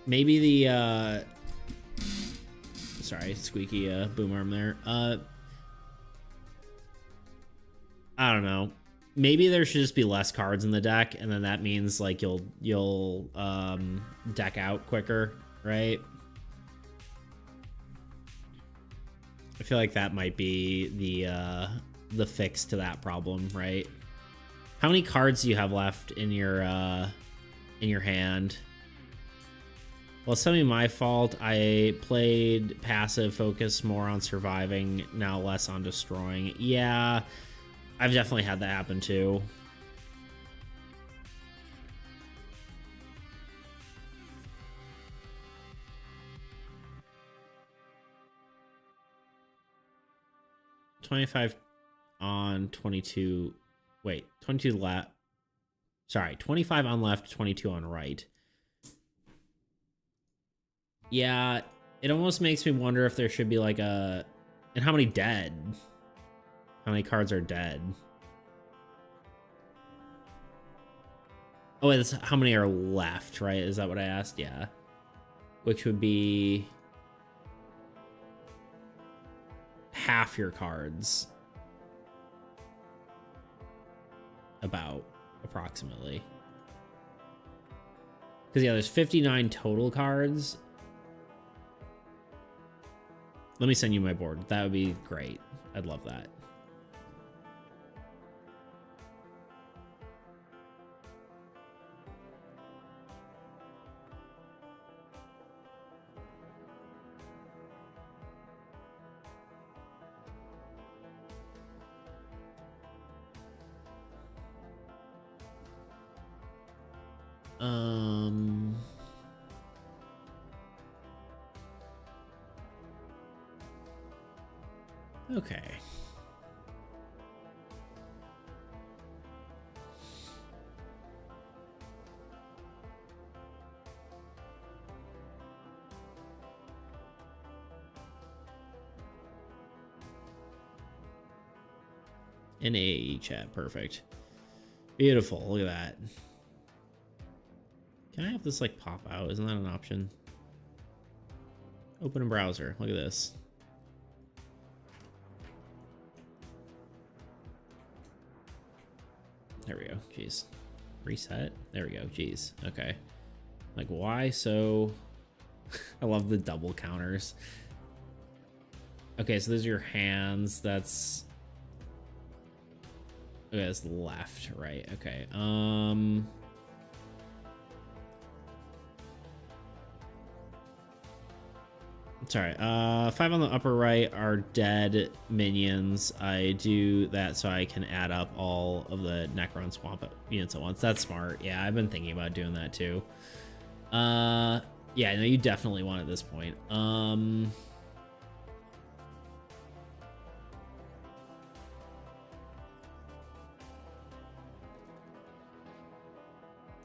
Maybe the sorry, squeaky boom arm there. I don't know. Maybe there should just be less cards in the deck, and then that means like you'll deck out quicker, right? I feel like that might be the fix to that problem, right? How many cards do you have left in your hand? Well, it's certainly my fault. I played passive, focus more on surviving, now less on destroying. Yeah, I've definitely had that happen too. 25 on, 22. Wait, 22 left. Sorry, 25 on left, 22 on right. Yeah, it almost makes me wonder if there should be like a... And how many dead? How many cards are dead? Oh, it's how many are left, right? Is that what I asked? Yeah. Which would be half your cards. About, approximately. Because, yeah, there's 59 total cards. Let me send you my board. That would be great. I'd love that. Okay. An AAE chat, perfect. Beautiful, look at that. Can I have this like pop out? Isn't that an option? Open a browser, look at this. There we go, jeez. Reset, there we go, jeez, okay. Like why so, I love the double counters. Okay, so those are your hands, that's, okay, that's left, right, okay. Sorry, 5 on the upper right are dead minions. I do that so I can add up all of the Necron Swamp units at once. That's smart. Yeah, I've been thinking about doing that too. Yeah, no, you definitely want at this point.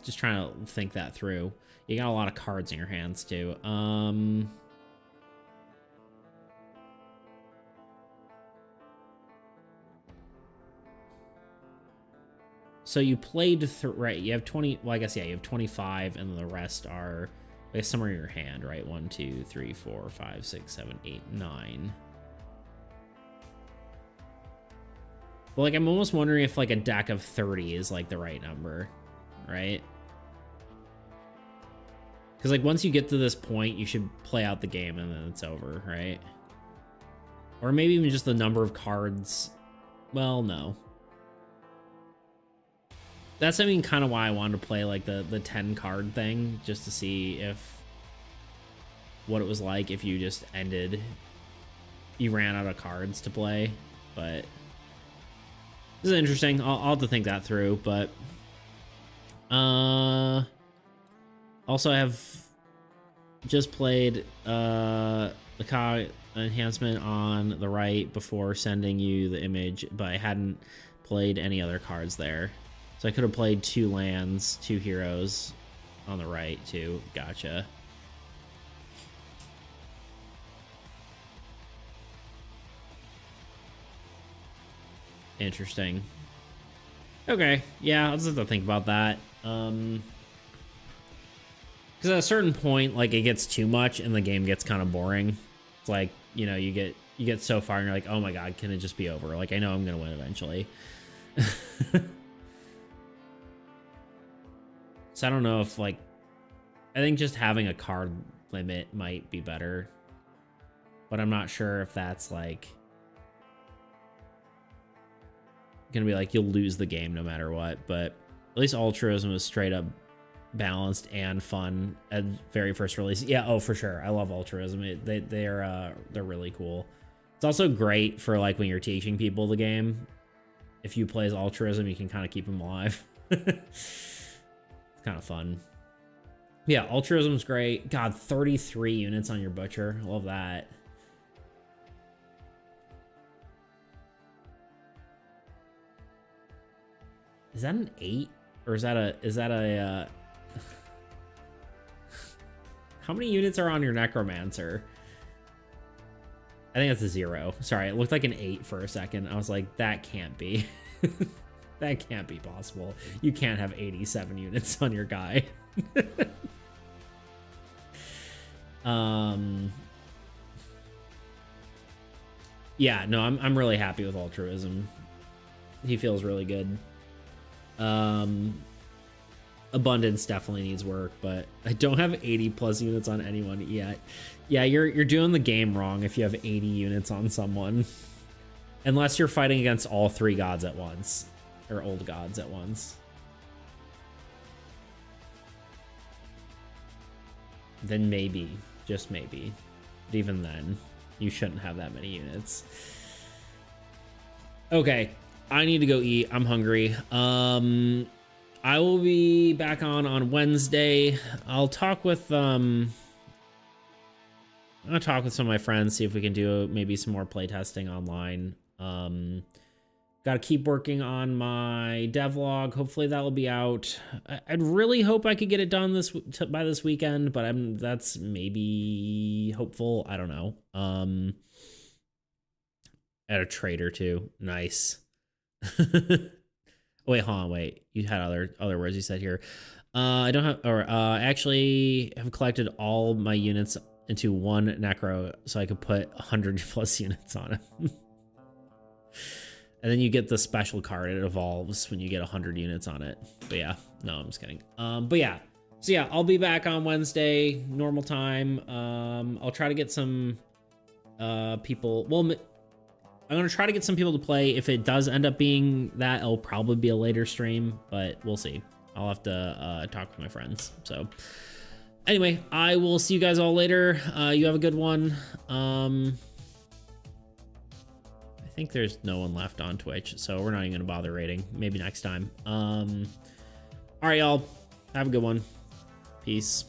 Just trying to think that through. You got a lot of cards in your hands too. So you played right, you have 20, well I guess yeah, you have 25 and the rest are, I guess somewhere in your hand, right? 1 2 3 4 5 6 7 8 9. But like I'm almost wondering if like a deck of 30 is like the right number, right? Because like once you get to this point you should play out the game and then it's over, right? Or maybe even just the number of cards. Well, no. That's, I mean, kind of why I wanted to play like the 10 card thing, just to see if what it was like if you just ended, you ran out of cards to play. But this is interesting. I'll have to think that through. But also I have just played the cog enhancement on the right before sending you the image, but I hadn't played any other cards there. So I could have played 2 lands, 2 heroes on the right too. Gotcha. Interesting. Okay, yeah, I'll just have to think about that. Because at a certain point, like it gets too much and the game gets kind of boring. It's like, you know, you get so far and you're like, oh my god, can it just be over? Like I know I'm gonna win eventually. So I don't know if like, I think just having a card limit might be better, but I'm not sure if that's like gonna be like you'll lose the game no matter what. But at least Altruism was straight up balanced and fun at very first release. Yeah, oh for sure, I love Altruism. They're really cool. It's also great for like when you're teaching people the game. If you play as Altruism, you can kind of keep them alive. Kind of fun. Yeah, Altruism's great. God, 33 units on your Butcher. Love that. Is that an 8? Or is that a how many units are on your Necromancer? I think that's a 0. Sorry, it looked like an 8 for a second. I was like, that can't be. That can't be possible. You can't have 87 units on your guy. Yeah, no, I'm really happy with Altruism. He feels really good. Abundance definitely needs work, but I don't have 80 plus units on anyone yet. Yeah, you're doing the game wrong if you have 80 units on someone. Unless you're fighting against all 3 gods at once. Or old gods at once. Then maybe, just maybe. But even then, you shouldn't have that many units. Okay, I need to go eat. I'm hungry. I will be back on Wednesday. I'll talk with I'm gonna talk with some of my friends, see if we can do maybe some more playtesting online. Got to keep working on my devlog. Hopefully that will be out. I'd really hope I could get it done by this weekend, but that's maybe hopeful. I don't know. At a trade or two. Nice. Wait, hold on, wait. You had other words you said here. I don't have, or I actually have collected all my units into one necro, so I could put 100 plus units on it. And then you get the special card. It evolves when you get 100 units on it. But yeah, no, I'm just kidding. But yeah, so yeah, I'll be back on Wednesday, normal time. I'll try to get some people. Well, I'm gonna try to get some people to play. If it does end up being that, it'll probably be a later stream, but we'll see. I'll have to talk with my friends. So anyway, I will see you guys all later. You have a good one. I think there's no one left on Twitch, so we're not even gonna bother rating. Maybe next time. All right, y'all. Have a good one. Peace.